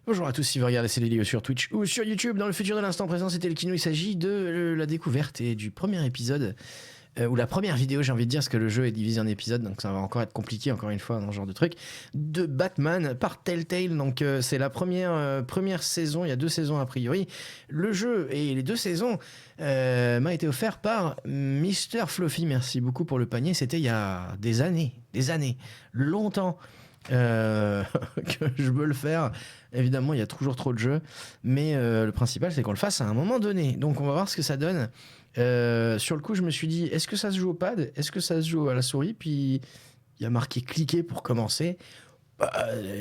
Bonjour à tous, si vous regardez ces vidéos sur Twitch ou sur YouTube, dans le futur de l'instant présent, c'était le Kino. Il s'agit de la découverte et du premier épisode, ou la première vidéo, j'ai envie de dire, parce que le jeu est divisé en épisodes, donc ça va encore être compliqué, encore une fois, dans ce genre de truc, de Batman par Telltale. Donc c'est la première saison, il y a 2 saisons a priori. Le jeu et les 2 saisons m'a été offert par Mr. Fluffy. Merci beaucoup pour le panier, c'était il y a des années, longtemps. Que je veux le faire. Évidemment, il y a toujours trop de jeux, mais le principal, c'est qu'on le fasse à un moment donné. Donc, on va voir ce que ça donne. Sur le coup, je me suis dit, est-ce que ça se joue au pad? Est-ce que ça se joue à la souris? Puis, il y a marqué cliquer pour commencer.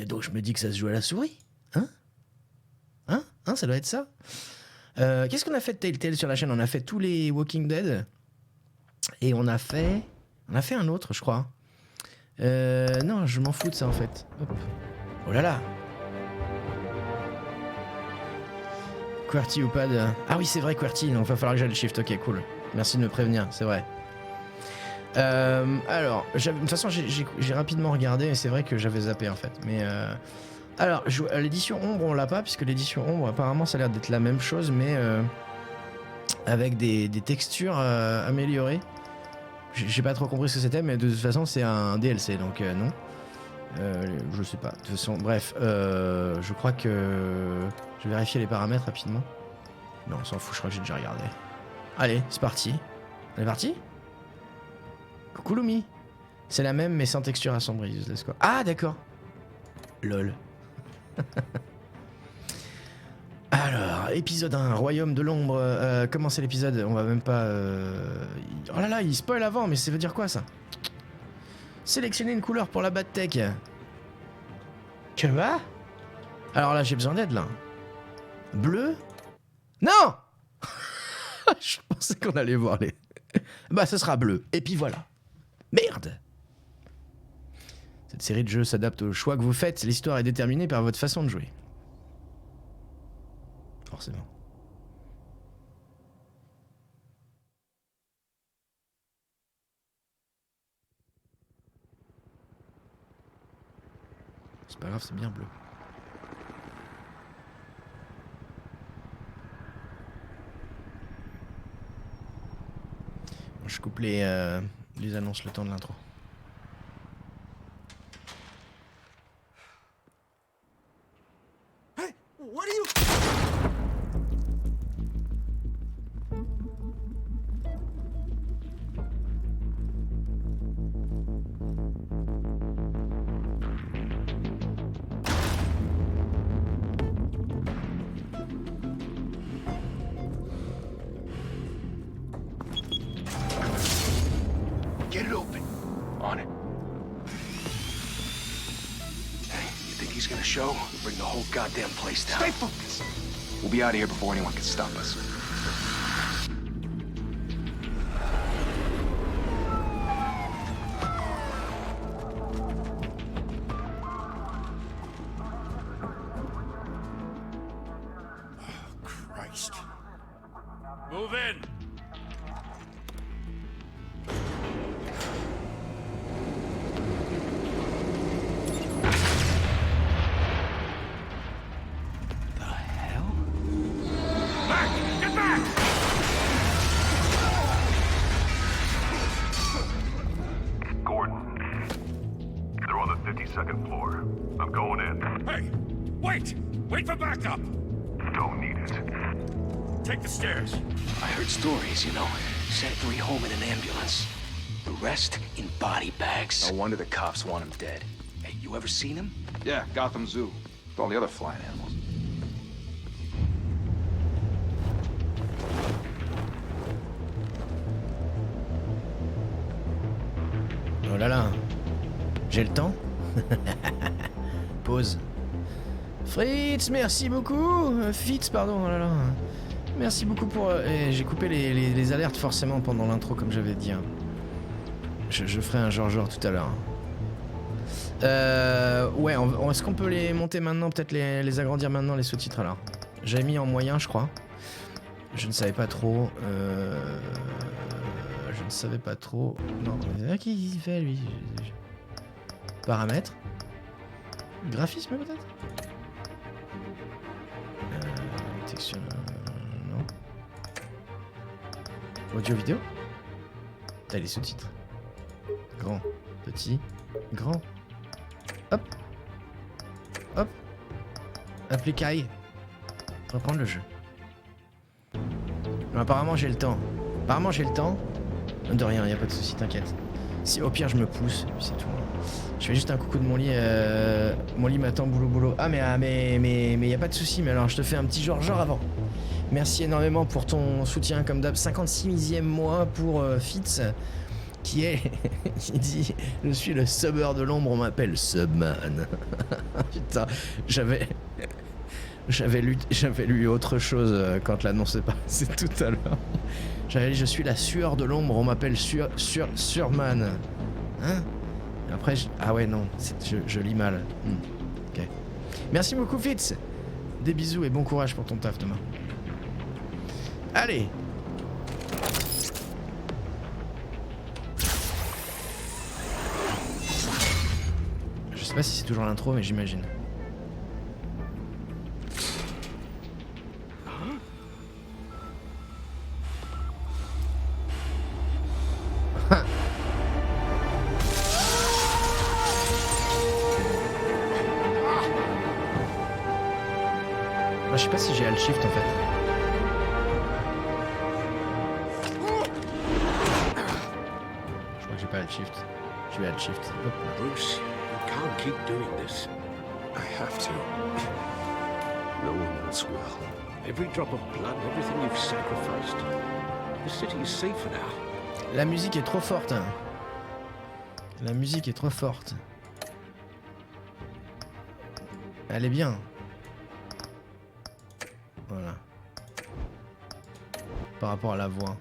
Donc, je me dis que ça se joue à la souris. Hein, ça doit être ça. Qu'est-ce qu'on a fait de Telltale sur la chaîne? On a fait tous les Walking Dead. Et on a fait un autre, je crois. Non, je m'en fous de ça en fait. Hop. Oh là là. QWERTY ou pad. Ah oui, c'est vrai, QWERTY. Donc, il va falloir que j'aille le shift. Ok, cool. Merci de me prévenir, c'est vrai. Alors, de toute façon, j'ai rapidement regardé, mais c'est vrai que j'avais zappé en fait. Mais alors, l'édition ombre, on l'a pas, puisque l'édition ombre, apparemment, ça a l'air d'être la même chose, mais avec des textures améliorées. J'ai pas trop compris ce que c'était, mais de toute façon c'est un DLC, donc non. Je sais pas. De toute façon, bref, je crois que je vais vérifier les paramètres rapidement. Non, on s'en fout, je crois que j'ai déjà regardé. Allez, c'est parti. On est parti? Coucou Lumi. C'est la même, mais sans texture assombrie. Let's go. Ah, d'accord. Lol. Alors, épisode 1, Royaume de l'ombre. Comment c'est l'épisode? On va même pas... Oh là là, il spoil avant, mais ça veut dire quoi ça? Sélectionner une couleur pour la Bat-Tech. Que va? Alors là, j'ai besoin d'aide là. Bleu? Non. Je pensais qu'on allait voir les... Bah, ce sera bleu. Et puis voilà. Merde. Cette série de jeux s'adapte aux choix que vous faites. L'histoire est déterminée par votre façon de jouer. Forcément. C'est pas grave, c'est bien bleu. Bon, je coupe les annonces le temps de l'intro. Hey, what are you... Get it open. On it. Hey, you think he's gonna show? We'll bring the whole goddamn place down. Stay focused. We'll be out of here before anyone can stop us. Oh, Christ. Move in! The hell? Back! Get back! Gordon. They're on the 52nd floor. I'm going in. Hey! Wait! Wait for backup! Don't need it. Take the stairs. I heard stories, you know. Sent 3 home in an ambulance. The rest in body bags. No wonder the cops want him dead. Hey, you ever seen him? Yeah, Gotham Zoo. With all the other flying animals. Oh là là. J'ai le temps? Pause. Fritz, merci beaucoup. Fitz, pardon, oh là là. Merci beaucoup pour... j'ai coupé les alertes forcément pendant l'intro, comme j'avais dit. Hein. Je ferai un genre tout à l'heure. Ouais, est-ce qu'on peut les monter maintenant? Peut-être les agrandir maintenant, les sous-titres alors. J'avais mis en moyen, je crois. Je ne savais pas trop. Je ne savais pas trop. Non, qu'est-ce qu'il fait lui? Paramètres. Graphisme peut-être? Texture... non. Audio vidéo. T'as les sous-titres. Grand, petit, grand. Hop. Hop. Appliquer. Reprendre le jeu. Non, apparemment j'ai le temps. De rien, y a pas de souci, t'inquiète. Si au pire je me pousse, puis c'est tout. Je fais juste un coucou de mon lit. Mon lit m'attend boulot. Ah mais y a pas de souci. Mais alors je te fais un petit genre avant. Merci énormément pour ton soutien comme d'hab. 56e mois pour Fitz qui dit je suis le subber de l'ombre, on m'appelle Subman. Putain, j'avais lu autre chose quand l'annonce est passée tout à l'heure. J'avais dit je suis la sueur de l'ombre, on m'appelle Surman. Hein? Et après ah ouais non, je lis mal. Ok. Merci beaucoup Fitz. Des bisous et bon courage pour ton taf demain. Allez. Je sais pas si c'est toujours l'intro mais j'imagine. Je sais pas si j'ai Alt Shift en fait. Je crois que j'ai pas Alt Shift. Je vais Alt Shift. Hop. Bruce, you can't keep doing this. I have to. No one else will. Every drop of blood, everything you've sacrificed. The city is safer now. La musique est trop forte. Hein. La musique est trop forte. Elle est bien. Voilà. Par rapport à la voix.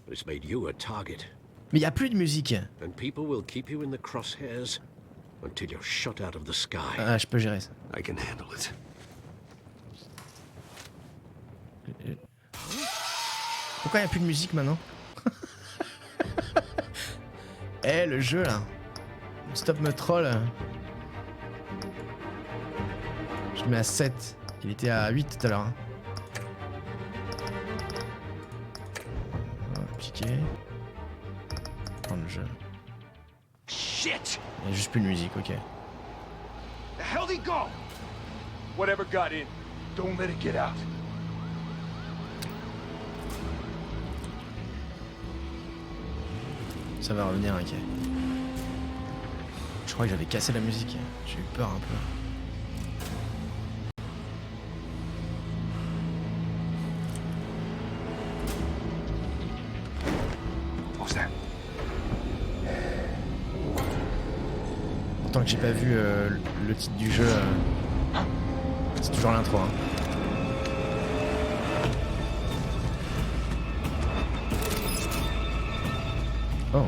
It's made you a target. Mais il n'y a plus de musique. And people will keep you in the crosshairs until you're shot out of the sky. Ah, je peux gérer ça. I can handle it. Pourquoi il n'y a plus de musique maintenant? Eh, le jeu là. Stop me troll. Je le mets à 7. Il était à 8 tout à l'heure. Hein. Appliquer. Prendre le jeu. Shit! Il n'y a juste plus de musique, ok. The hell'd he go? Whatever got in, don't let it get out. Ça va revenir, ok. Je crois que j'avais cassé la musique. J'ai eu peur un peu. Tant que j'ai pas vu le titre du jeu, c'est toujours l'intro. Hein. Oh.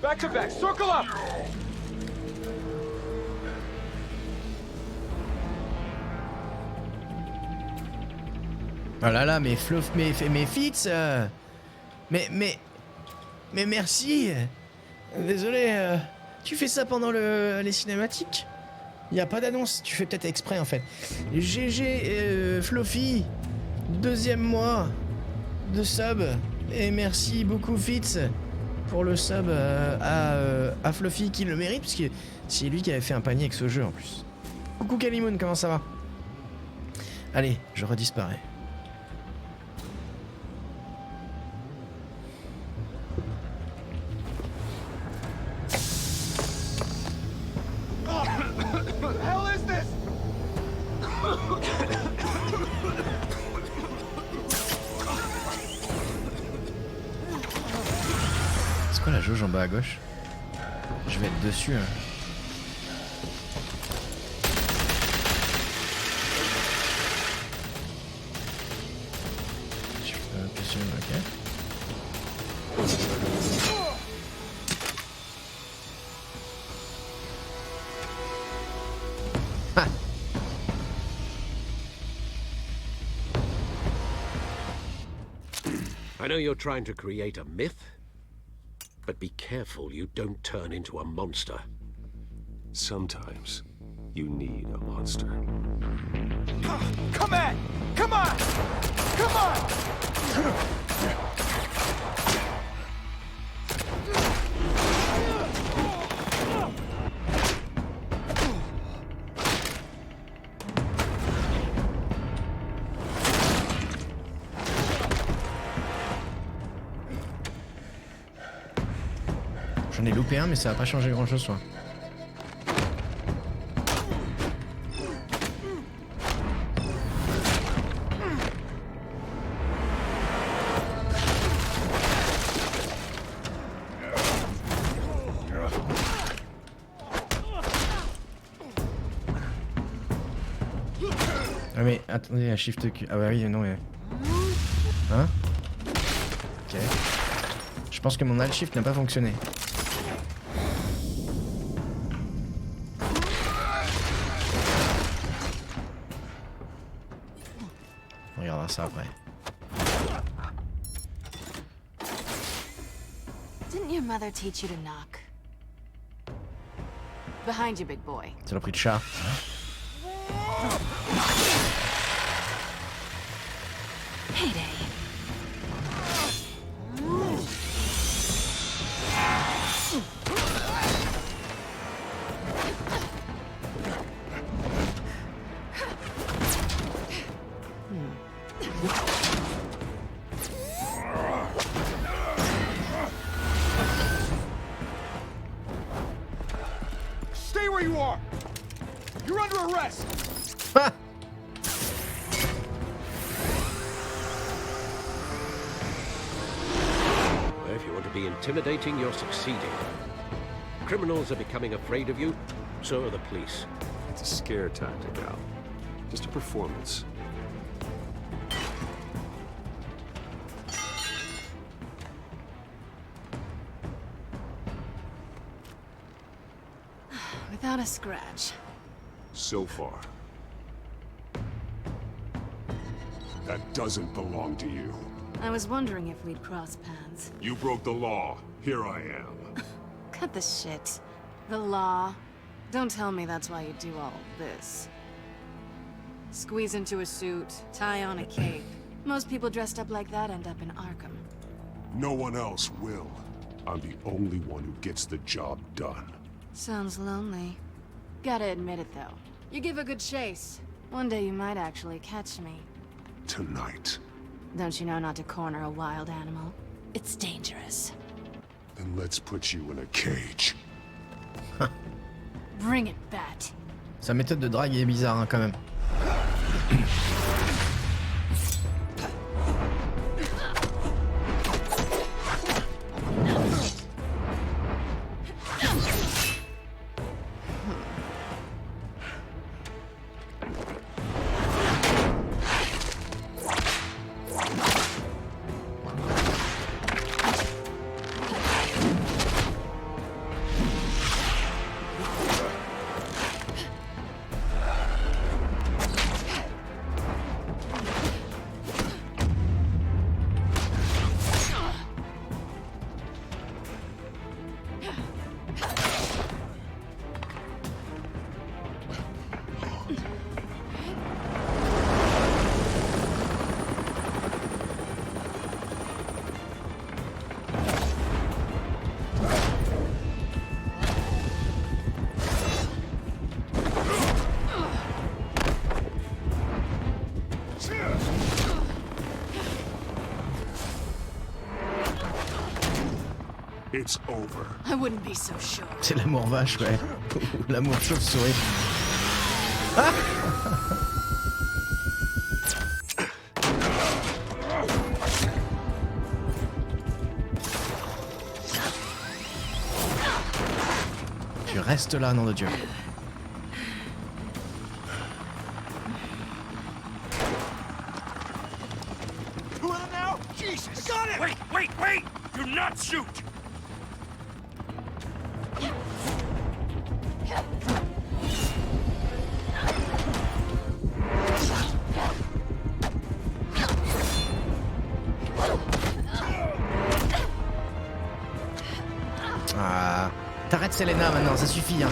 Back to back, circle up! Oh là là, mais Fluff, mais Fitz, mais merci. Désolé, tu fais ça pendant les cinématiques? Y a pas d'annonce, tu fais peut-être exprès en fait. GG Fluffy, 2e mois de sub et merci beaucoup Fitz pour le sub à Fluffy qui le mérite parce que c'est lui qui avait fait un panier avec ce jeu en plus. Coucou Kalimoun, comment ça va? Allez, je redisparais. C'est quoi la jauge en bas à gauche? Je vais être dessus. Hein. Je peux appuyer sur ok. I know you're trying to create a myth, but be careful you don't turn into a monster. Sometimes you need a monster. Come on! Come on! Come on! J'en ai loupé un, mais ça a pas changé grand chose, toi. Ah mais attendez, un shift Q. Ah bah oui, non mais... Hein? Ok. Je pense que mon alt shift n'a pas fonctionné. On regardera ça après. Didn't your mother teach you to knock? Behind you, big boy. Ça l'a pris de chat. Heyday. Stay where you are! You're under arrest! Ah! Well, if you want to be intimidating, you're succeeding. Criminals are becoming afraid of you, so are the police. It's a scare tactic, Al. Just a performance. Without a scratch. So far. That doesn't belong to you. I was wondering if we'd cross paths. You broke the law. Here I am. Cut the shit. The law. Don't tell me that's why you do all this. Squeeze into a suit, tie on a cape. Most people dressed up like that end up in Arkham. No one else will. I'm the only one who gets the job done. Sounds lonely. Gotta admit it, though. You give a good chase. One day you might actually catch me. Tonight. Don't you know not to corner a wild animal? It's dangerous. Then let's put you in a cage. Bring it, Bat. Sa méthode de drague est bizarre, hein, quand même. It's over. I wouldn't be so sure. C'est l'amour vache, ouais. Ou l'amour chauve-souris. Tu restes là, nom de Dieu. Who are now? Jesus! I got it! Wait, wait, wait! Do not shoot! Selena maintenant, ça suffit. Hein.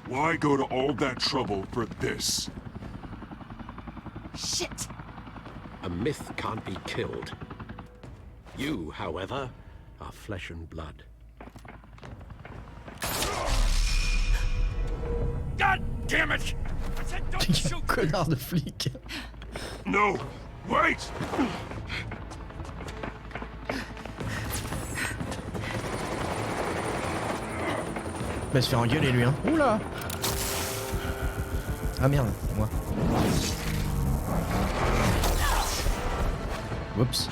Why go to all that trouble for this? Shit! A myth can't be killed. You, however, are flesh and blood. God damn it! I said don't shoot! Connard de flic. No! Wait! Va se faire engueuler lui, hein. Oula! Ah merde, c'est moi. Oups.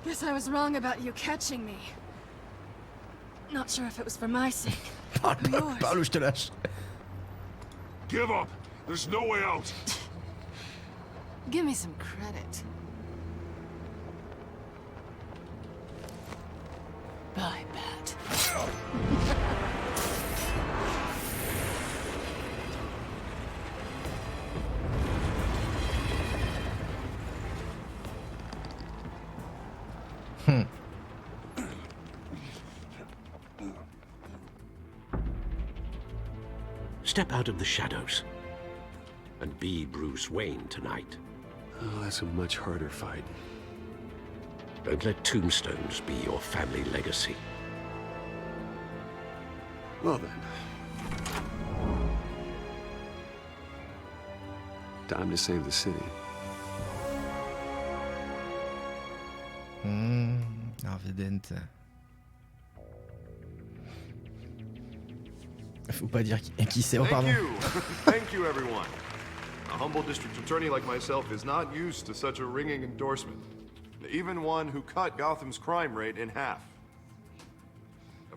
Guess I was wrong about you catching me. Not sure if it was for my sake. Parle, parle ou je te lâche. Give up! There's no way out! Give me some credit. I bet. Step out of the shadows and be Bruce Wayne tonight. Oh, that's a much harder fight. Don't let tombstones be your family legacy. Well then. Time to save the city. Harvey Dent. Faut pas dire qui c'est. Oh, pardon. Thank you. Thank you, everyone. A humble district attorney like myself is not used to such a ringing endorsement. Even one who cut Gotham's crime rate in half.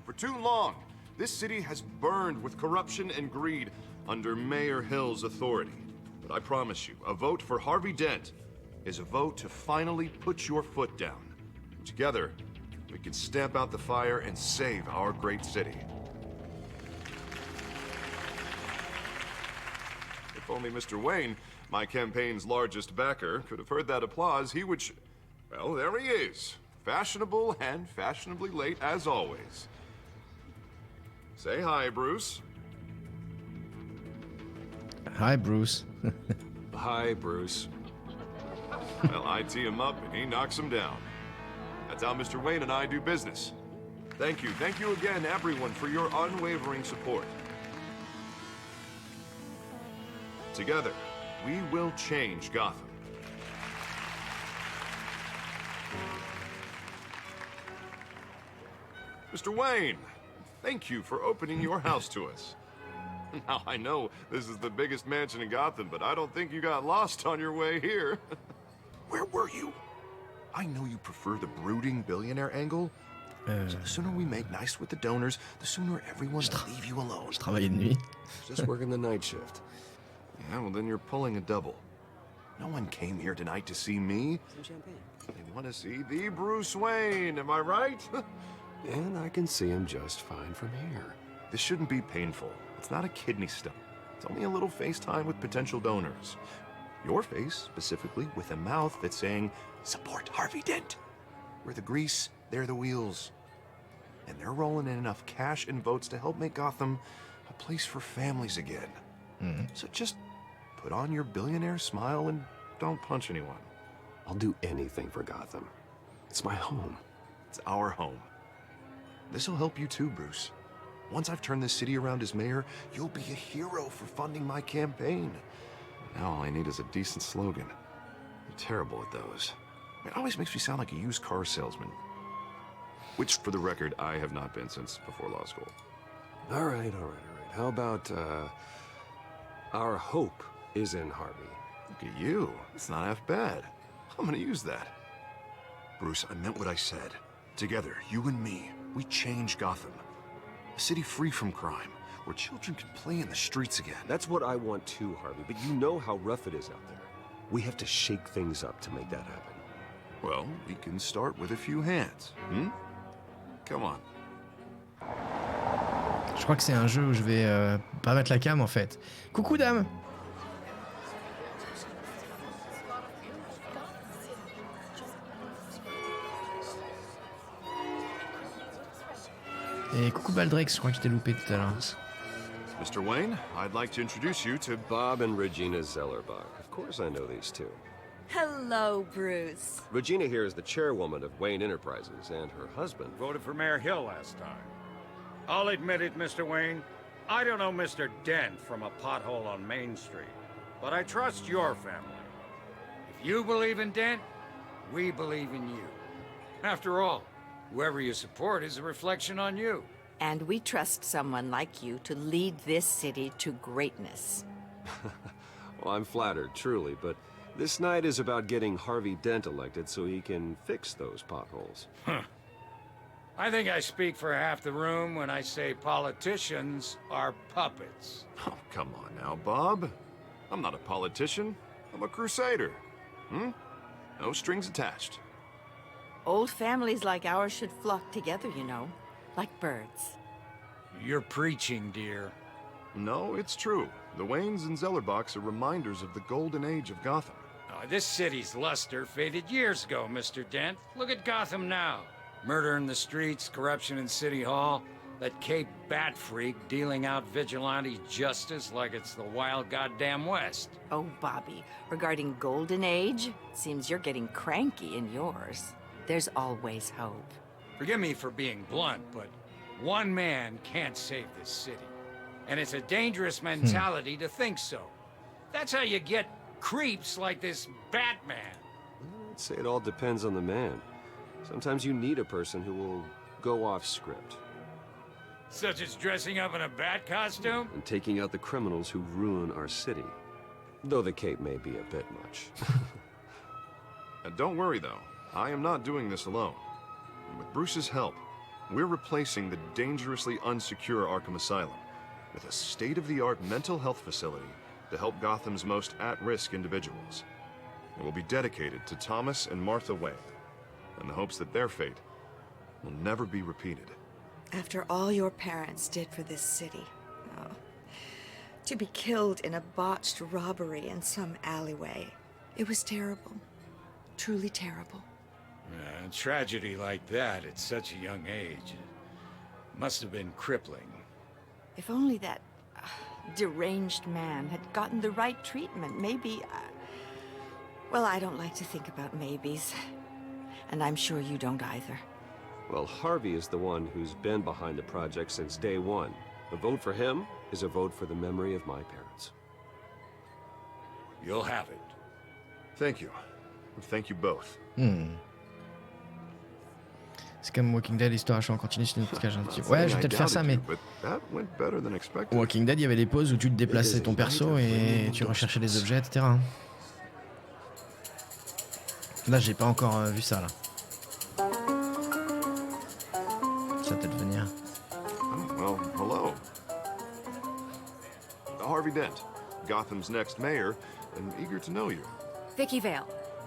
For too long, this city has burned with corruption and greed under Mayor Hill's authority. But I promise you, a vote for Harvey Dent is a vote to finally put your foot down. Together, we can stamp out the fire and save our great city. If only Mr. Wayne, my campaign's largest backer, could have heard that applause, he would well, there he is. Fashionable and fashionably late as always. Say hi, Bruce. Hi, Bruce. Hi, Bruce. Well, I tee him up and he knocks him down. That's how Mr. Wayne and I do business. Thank you again, everyone, for your unwavering support. Together, we will change Gotham. Mr. Wayne, thank you for opening your house to us. Now, I know this is the biggest mansion in Gotham, but I don't think you got lost on your way here. Where were you? I know you prefer the brooding billionaire angle. So the sooner we make nice with the donors, the sooner everyone will leave you alone. Je travaille de nuit. Just working the night shift. Yeah, well, then you're pulling a double. No one came here tonight to see me. Some champagne. They want to see the Bruce Wayne, am I right? And I can see him just fine from here. This shouldn't be painful. It's not a kidney stone. It's only a little FaceTime with potential donors. Your face, specifically, with a mouth that's saying, support Harvey Dent. We're the grease, they're the wheels. And they're rolling in enough cash and votes to help make Gotham a place for families again. So just put on your billionaire smile and don't punch anyone. I'll do anything for Gotham. It's my home. It's our home. This'll help you too, Bruce. Once I've turned this city around as mayor, you'll be a hero for funding my campaign. Now all I need is a decent slogan. I'm terrible at those. It always makes me sound like a used car salesman. Which, for the record, I have not been since before law school. All right. How about, our hope is in Harvey? Look at you. It's not half bad. I'm gonna use that. Bruce, I meant what I said. Together, you and me, we change Gotham. A city free from crime, where children can play in the streets again. That's what I want too, Harvey, but you know how rough it is out there. We have to shake things up to make that happen. Well, we can start with a few hands, hmm? Come on. Je crois que c'est un jeu où je vais pas mettre la cam en fait. Coucou dame. Et coucou Baldrex, je crois que je t'ai loupé tout à l'heure. Mr. Wayne, I'd like to introduce you to Bob and Regina Zellerbach. Of course I know these two. Hello, Bruce. Regina here is the chairwoman of Wayne Enterprises, and her husband... Voted for Mayor Hill last time. I'll admit it, Mr. Wayne. I don't know Mr. Dent from a pothole on Main Street, but I trust your family. If you believe in Dent, we believe in you. After all, whoever you support is a reflection on you. And we trust someone like you to lead this city to greatness. Well, I'm flattered, truly, but this night is about getting Harvey Dent elected so he can fix those potholes. Huh. I think I speak for half the room when I say politicians are puppets. Oh, come on now, Bob. I'm not a politician. I'm a crusader. Hmm? No strings attached. Old families like ours should flock together, you know, like birds. You're preaching, dear. No, it's true. The Waynes and Zellerbachs are reminders of the golden age of Gotham. Oh, this city's luster faded years ago, Mr. Dent. Look at Gotham now. Murder in the streets, corruption in City Hall, that Cape Bat freak dealing out vigilante justice like it's the wild goddamn West. Oh, Bobby, regarding Golden Age, seems you're getting cranky in yours. There's always hope. Forgive me for being blunt, but one man can't save this city. And it's a dangerous mentality to think so. That's how you get creeps like this Batman. I'd say it all depends on the man. Sometimes you need a person who will go off script. Such as dressing up in a bat costume? And taking out the criminals who ruin our city. Though the cape may be a bit much. And don't worry, though. I am not doing this alone. With Bruce's help, we're replacing the dangerously unsecure Arkham Asylum with a state-of-the-art mental health facility to help Gotham's most at-risk individuals. It will be dedicated to Thomas and Martha Wayne, in the hopes that their fate will never be repeated. After all your parents did for this city, oh, to be killed in a botched robbery in some alleyway, it was terrible. Truly terrible. A tragedy like that at such a young age must have been crippling. If only that deranged man had gotten the right treatment, maybe... well, I don't like to think about maybes. And I'm sure you don't either. Well, Harvey is the one who's been behind the project since day one. A vote for him is a vote for the memory of my parents. You'll have it. Thank you. Thank you both. C'est comme Walking Dead, l'histoire en continu, c'est une petite cage. Ouais, je vais peut-être faire ça, mais... Walking Dead, il y avait les pauses où tu te déplaçais ton perso et tu recherchais les objets, etc. Là, j'ai pas encore vu ça, là. Ça va peut-être venir. Oh, well, hello. Harvey Dent, Gotham's next mayor, and eager to know you. Vicky Vale.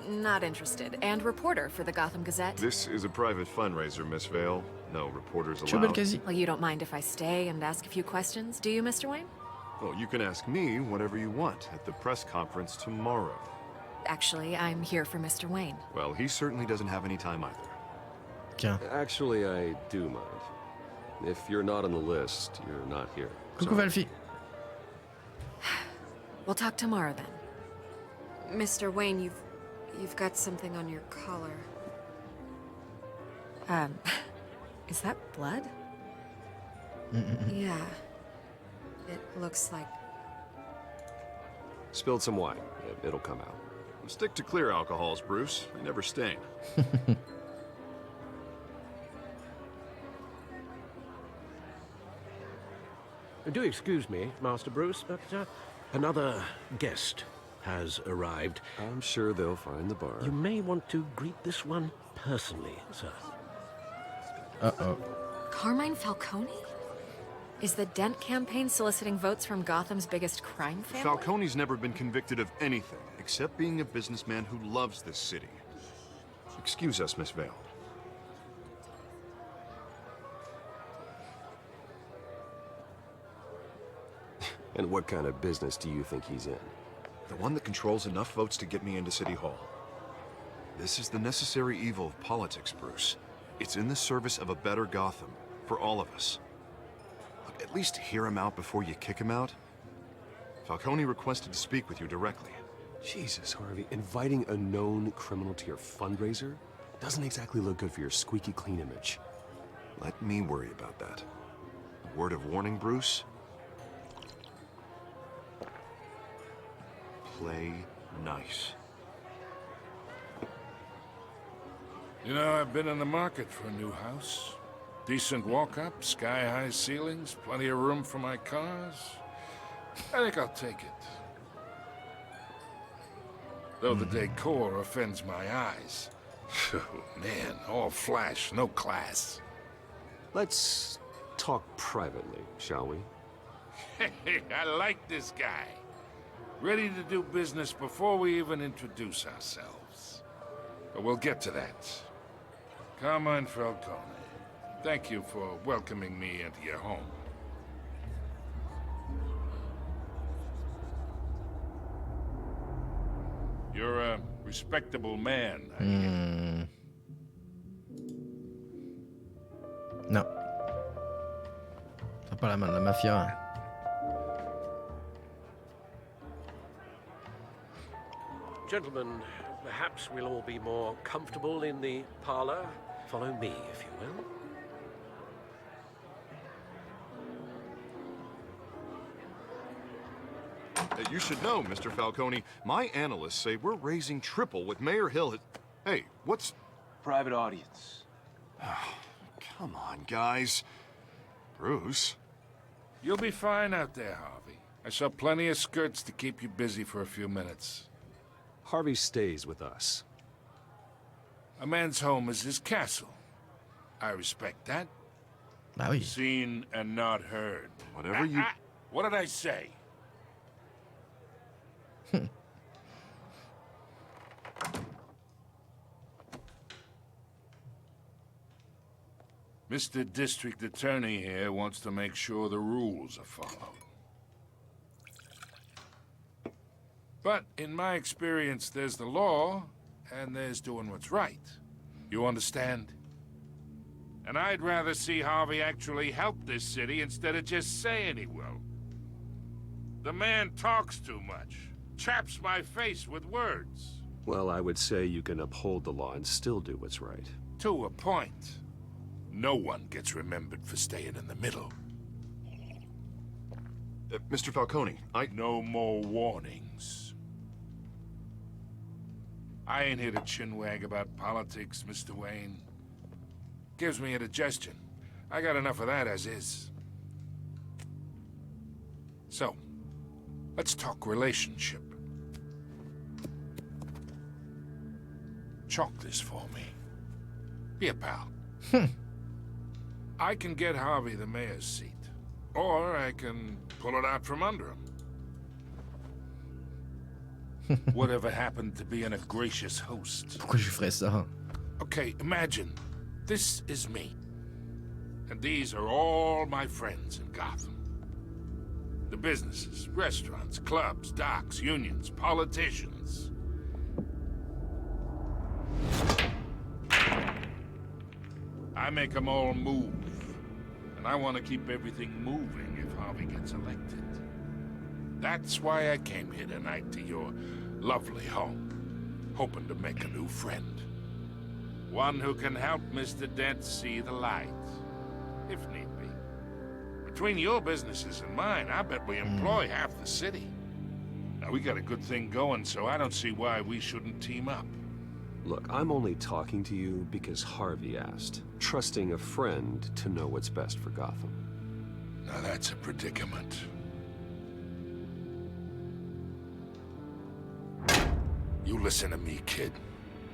Not interested. And reporter for the Gotham Gazette. This is a private fundraiser, Miss Vale. No reporters allowed. Well, you don't mind if I stay and ask a few questions, do you, Mr. Wayne? Well, you can ask me whatever you want at the press conference tomorrow. Actually, I'm here for Mr. Wayne. Well, he certainly doesn't have any time either. Tiens. Actually, I do mind. If you're not on the list, you're not here. Coucou Valfi. We'll talk tomorrow then. Mr. Wayne, you've got something on your collar. Is that blood? Yeah. It looks like... Spilled some wine. It'll come out. Stick to clear alcohols, Bruce. They never stain. Do excuse me, Master Bruce, but another guest has arrived. I'm sure they'll find the bar. You may want to greet this one personally, sir. Uh-oh. Carmine Falcone? Is the Dent campaign soliciting votes from Gotham's biggest crime family? Falcone's never been convicted of anything, except being a businessman who loves this city. Excuse us, Miss Vale. And what kind of business do you think he's in? The one that controls enough votes to get me into City Hall. This is the necessary evil of politics, Bruce. It's in the service of a better Gotham, for all of us. Look, at least hear him out before you kick him out. Falcone requested to speak with you directly. Jesus, Harvey, inviting a known criminal to your fundraiser doesn't exactly look good for your squeaky clean image. Let me worry about that. A word of warning, Bruce. Play nice. You know, I've been in the market for a new house. Decent walk-up, sky-high ceilings, plenty of room for my cars. I think I'll take it. Though the decor offends my eyes. Oh, man, all flash, no class. Let's talk privately, shall we? Hey, I like this guy. Ready to do business before we even introduce ourselves. But we'll get to that. Carmine Falcone, thank you for welcoming me into your home. You're a respectable man, I hear. Non. C'est pas la mafia. Gentlemen, perhaps we'll all be more comfortable in the parlor. Follow me, if you will. You should know, Mr. Falcone, my analysts say we're raising triple what Mayor Hill has... Hey, what's... Private audience. Come on, guys. Bruce? You'll be fine out there, Harvey. I saw plenty of skirts to keep you busy for a few minutes. Harvey stays with us. A man's home is his castle. I respect that. Bah oui. Seen and not heard. Whatever you... What did I say? Mr. District Attorney here wants to make sure the rules are followed. But in my experience, there's the law, and there's doing what's right. You understand? And I'd rather see Harvey actually help this city instead of just saying he will. The man talks too much. Chaps my face with words. Well, I would say you can uphold the law and still do what's right. To a point. No one gets remembered for staying in the middle. Mr. Falcone, No more warnings. I ain't here to chinwag about politics, Mr. Wayne. Gives me indigestion. I got enough of that as is. So, let's talk relationship. Chalk this for me. Be a pal. I can get Harvey the mayor's seat, or I can pull it out from under him. Whatever happened to being a gracious host? Pourquoi je ferais ça? Okay, imagine, this is me. And these are all my friends in Gotham. The businesses, restaurants, clubs, docks, unions, politicians. I make them all move. And I want to keep everything moving if Harvey gets elected. That's why I came here tonight to your lovely home, hoping to make a new friend. One who can help Mr. Dent see the light, if need be. Between your businesses and mine, I bet we employ half the city. Now, we got a good thing going, so I don't see why we shouldn't team up. Look, I'm only talking to you because Harvey asked, trusting a friend to know what's best for Gotham. Now, that's a predicament. You listen to me, kid.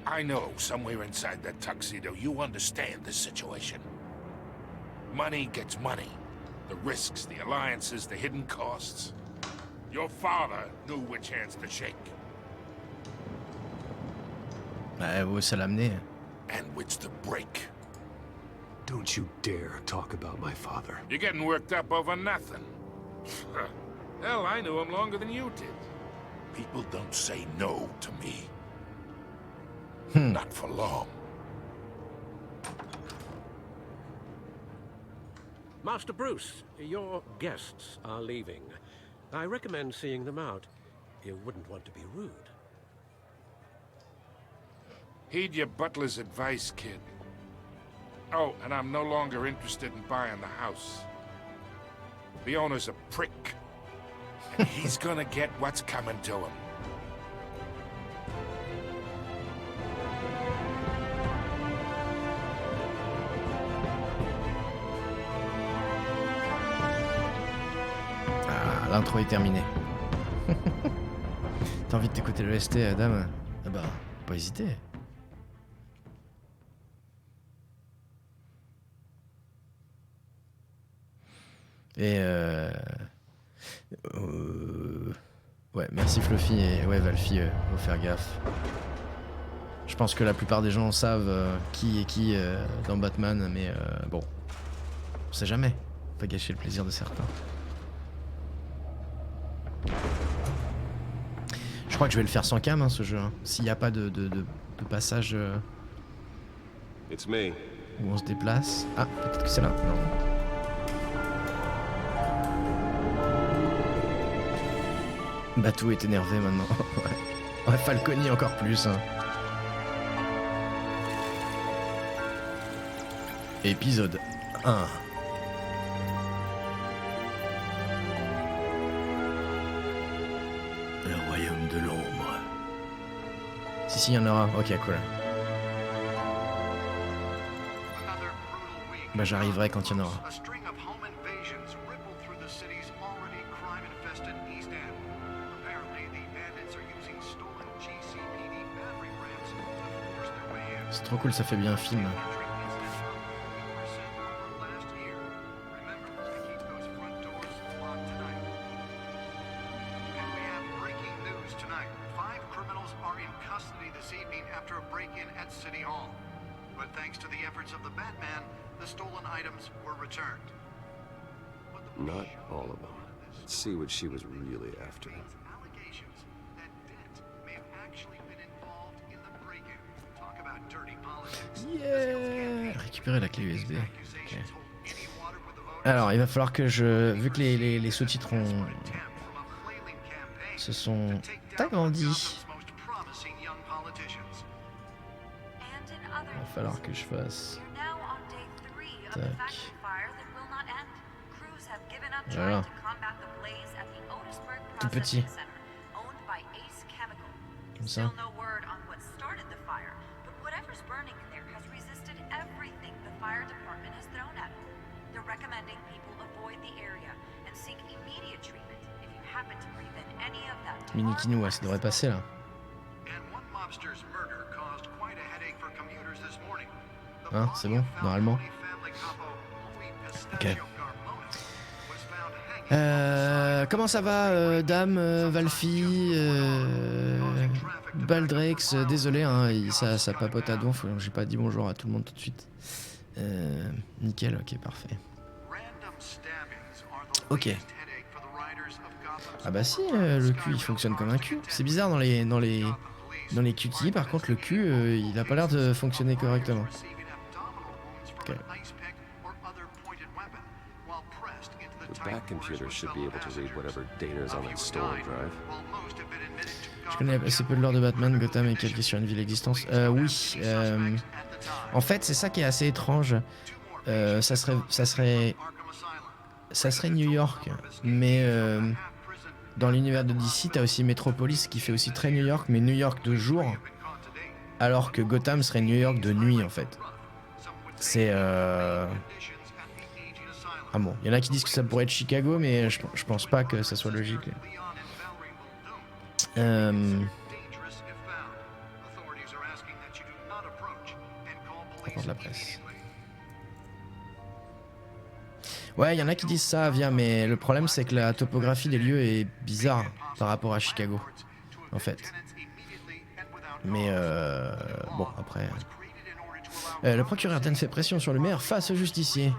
I know somewhere inside that tuxedo you understand this situation. Money gets money. The risks, the alliances, the hidden costs. Your father knew which hands to shake. Bah, ça l'a amené. And which to break. Don't you dare talk about my father. You're getting worked up over nothing. Hell, I knew him longer than you did. People don't say no to me. Not for long. Master Bruce, your guests are leaving. I recommend seeing them out. You wouldn't want to be rude. Heed your butler's advice, kid. Oh, and I'm no longer interested in buying the house. The owner's a prick. And he's gonna get what's coming to him. Ah, l'intro est terminée. T'as envie de t'écouter le ST, Adam? Ah bah, pas hésiter. Et ouais, merci Fluffy et ouais Valfy, faut faire gaffe. Je pense que la plupart des gens savent qui est qui dans Batman, mais bon, on sait jamais. Faut pas gâcher le plaisir de certains. Je crois que je vais le faire sans cam, hein, ce jeu. Hein. S'il n'y a pas de passage It's me. où on se déplace. Ah, peut-être que c'est là. Non. Batou est énervé maintenant. Ouais, Falconi encore plus. Hein. Épisode 1. Le royaume de l'ombre. Si, il y en aura. Ok, cool. Bah, j'arriverai quand il y en aura. C'est trop cool, ça fait bien un film. Not all of them. Let's see what she was really after. Yeah. Récupérer la clé USB. Okay. Alors, il va falloir que je... Vu que les sous-titres se sont agrandis, il va falloir que je fasse... Tac. Voilà. Tout petit. Comme ça. Mini Kinou, ça devrait passer là. Hein, c'est bon, normalement. Ok. Comment ça va, Dame, Valfy, Baldrex, désolé, hein, ça papote à donf, j'ai pas dit bonjour à tout le monde tout de suite. Nickel, ok, parfait. Ok. Ah bah si, le cul il fonctionne comme un cul. C'est bizarre dans les QTE, par contre le cul il a pas l'air de fonctionner correctement. Okay. The back computer should be able to read whatever data is on that stolen drive. Je connais assez peu de lore de Batman, Gotham est calqué sur une ville existence. Oui. En fait, c'est ça qui est assez étrange. Ça serait ça serait New York, mais dans l'univers de DC, t'as aussi Metropolis qui fait aussi très New York, mais New York de jour, alors que Gotham serait New York de nuit en fait. C'est ah bon, il y en a qui disent que ça pourrait être Chicago, mais je pense pas que ça soit logique. Rapport de la presse. Ouais, il y en a qui disent ça, Avia, mais le problème c'est que la topographie des lieux est bizarre par rapport à Chicago, en fait. Mais bon, après... le procureur Dent fait pression sur le maire face au justicier.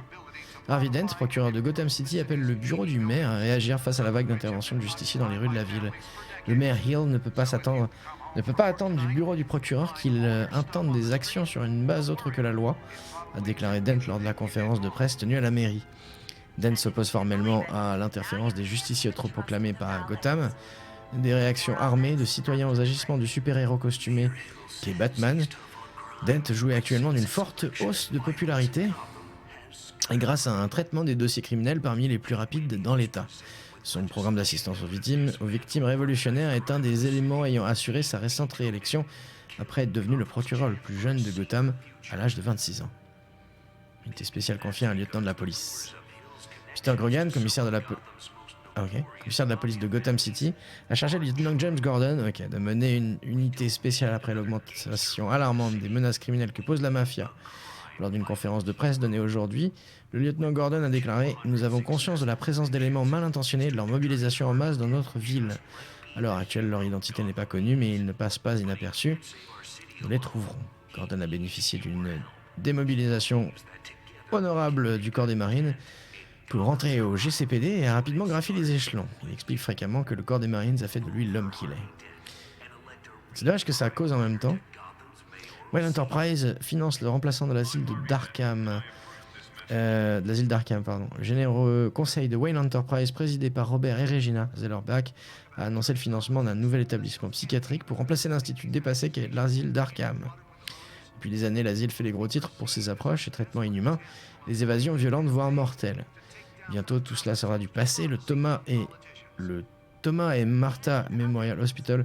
Harvey Dent, procureur de Gotham City, appelle le bureau du maire à réagir face à la vague d'intervention de justiciers dans les rues de la ville. Le maire Hill ne peut pas attendre du bureau du procureur qu'il intente des actions sur une base autre que la loi, a déclaré Dent lors de la conférence de presse tenue à la mairie. Dent s'oppose formellement à l'interférence des justiciers autoproclamés par Gotham, des réactions armées de citoyens aux agissements du super-héros costumé qu'est Batman. Dent jouit actuellement d'une forte hausse de popularité et grâce à un traitement des dossiers criminels parmi les plus rapides dans l'État. Son programme d'assistance aux victimes révolutionnaires est un des éléments ayant assuré sa récente réélection après être devenu le procureur le plus jeune de Gotham à l'âge de 26 ans. Unité spéciale confiée à un lieutenant de la police. Peter Grogan, commissaire de la police de Gotham City, a chargé le lieutenant James Gordon de mener une unité spéciale après l'augmentation alarmante des menaces criminelles que pose la mafia. Lors d'une conférence de presse donnée aujourd'hui, le lieutenant Gordon a déclaré « Nous avons conscience de la présence d'éléments mal intentionnés et de leur mobilisation en masse dans notre ville. À l'heure actuelle, leur identité n'est pas connue, mais ils ne passent pas inaperçus. Nous les trouverons. » Gordon a bénéficié d'une démobilisation honorable du corps des marines pour rentrer au GCPD et a rapidement gravi les échelons. Il explique fréquemment que le corps des marines a fait de lui l'homme qu'il est. C'est dommage que ça cause en même temps. Wayne Enterprise finance le remplaçant de l'asile d'Arkham. Le généreux conseil de Wayne Enterprise, présidé par Robert et Regina Zellerbach, a annoncé le financement d'un nouvel établissement psychiatrique pour remplacer l'institut dépassé qu'est l'asile d'Arkham. Depuis des années, l'asile fait les gros titres pour ses approches et traitements inhumains, les évasions violentes voire mortelles. Bientôt, tout cela sera du passé. Le Thomas et Martha Memorial Hospital,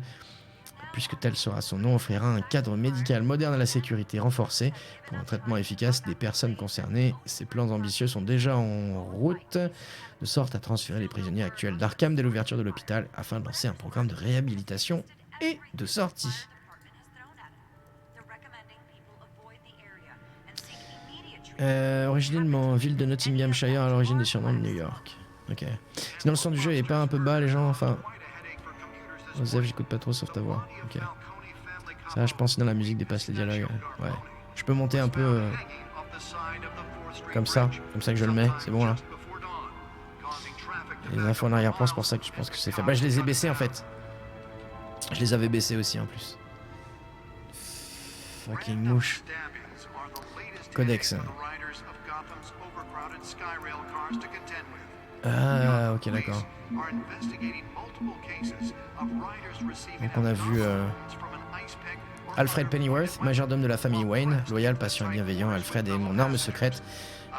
puisque tel sera son nom, offrira un cadre médical moderne à la sécurité renforcée pour un traitement efficace des personnes concernées. Ces plans ambitieux sont déjà en route, de sorte à transférer les prisonniers actuels d'Arkham dès l'ouverture de l'hôpital afin de lancer un programme de réhabilitation et de sortie. Originellement, ville de Nottinghamshire à l'origine des surnoms de New York. Ok. Sinon, le son du jeu est pas un peu bas, les gens, enfin... Osef, j'écoute pas trop sauf ta voix. Ok. Ça, je pense, sinon la musique dépasse les dialogues. Ouais. Je peux monter un peu... comme ça que je le mets, c'est bon là. Les infos en arrière-plan, c'est pour ça que je pense que c'est fait. Bah, je les ai baissés en fait. Je les avais baissés aussi en plus. Fucking mouche. Codex. Ah, ok, d'accord. Donc on a vu Alfred Pennyworth, majordome de la famille Wayne, loyal, patient et bienveillant. Alfred est mon arme secrète,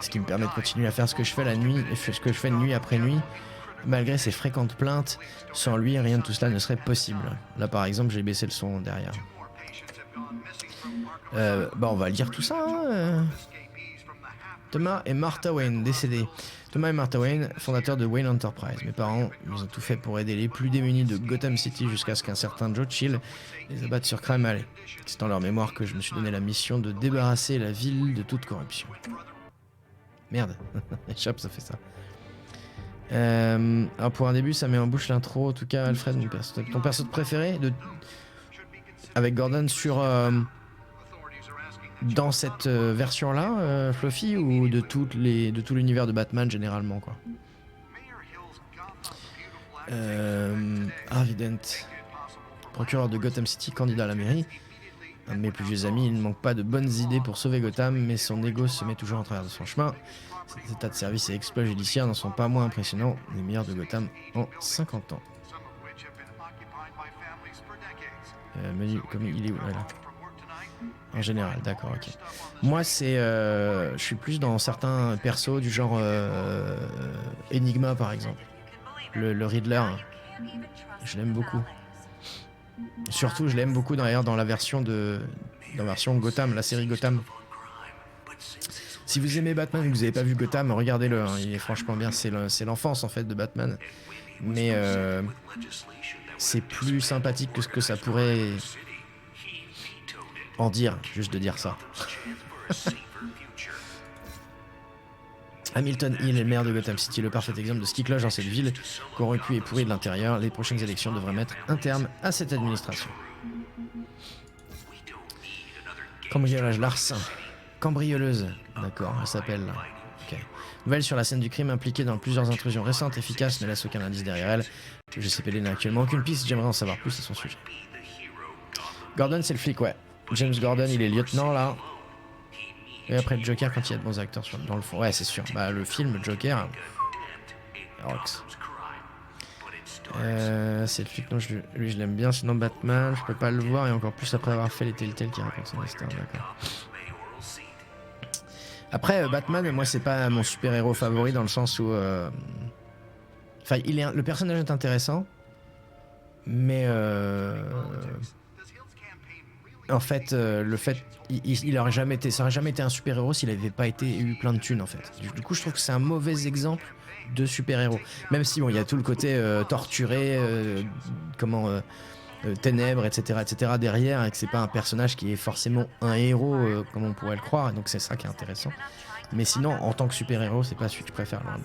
ce qui me permet de continuer à faire ce que je fais la nuit, ce que je fais nuit après nuit, malgré ses fréquentes plaintes. Sans lui, rien de tout cela ne serait possible. Là, par exemple, j'ai baissé le son derrière. On va lire tout ça. Hein. Thomas et Martha Wayne, décédés. Thomas et Martha Wayne, fondateurs de Wayne Enterprise. Mes parents, ils ont tout fait pour aider les plus démunis de Gotham City jusqu'à ce qu'un certain Joe Chill les abatte sur Crime Alley. C'est en leur mémoire que je me suis donné la mission de débarrasser la ville de toute corruption. Merde, échappe, ça fait ça. Alors pour un début, ça met en bouche l'intro. En tout cas, Alfred, ton perso préféré avec Gordon sur... dans cette version-là, Fluffy, ou de tout l'univers de Batman généralement, quoi. Harvey Dent, procureur de Gotham City, candidat à la mairie. Un de mes plus vieux amis, il ne manque pas de bonnes idées pour sauver Gotham, mais son ego se met toujours en travers de son chemin. Ses états de service et exploits judiciaires n'en sont pas moins impressionnants, les meilleurs de Gotham en 50 ans. Menu, comme il est, voilà. En général, d'accord, ok. Moi, c'est, je suis plus dans certains persos du genre Enigma, par exemple. Le Riddler, hein. Je l'aime beaucoup. Surtout, je l'aime beaucoup d'ailleurs dans la version Gotham, la série Gotham. Si vous aimez Batman et que vous n'avez pas vu Gotham, regardez-le. Hein. Il est franchement bien. C'est l'enfance en fait de Batman, mais c'est plus sympathique que ce que ça pourrait en dire, juste de dire ça. Hamilton Hill est le maire de Gotham City, le parfait exemple de ce qui cloche dans cette ville, corrompue et pourrie de l'intérieur. Les prochaines élections devraient mettre un terme à cette administration. Cambriolage larcin. Cambrioleuse. D'accord, elle s'appelle là. Ok. Nouvelle sur la scène du crime impliquée dans plusieurs intrusions récentes, efficaces, ne laisse aucun indice derrière elle. Le GCPD n'a actuellement aucune piste, j'aimerais en savoir plus à son sujet. Gordon, c'est le flic, ouais. James Gordon, il est lieutenant là. Et après le Joker, quand il y a de bons acteurs dans le fond. Ouais, c'est sûr. Bah, le film Joker. Rox. C'est le flic, non, lui je l'aime bien. Sinon, Batman, je peux pas le voir. Et encore plus après avoir fait les Telltale qui racontent son histoire. D'accord. Après, Batman, moi, c'est pas mon super-héros favori dans le sens où. Enfin, le personnage est intéressant. Mais. En fait, il aurait jamais été, ça aurait jamais été un super-héros s'il avait pas eu plein de thunes en fait. Du coup, je trouve que c'est un mauvais exemple de super-héros. Même si bon, il y a tout le côté torturé, ténèbres, etc., derrière, et que c'est pas un personnage qui est forcément un héros comme on pourrait le croire. Et donc c'est ça qui est intéressant. Mais sinon, en tant que super-héros, c'est pas celui que je préfère. Là.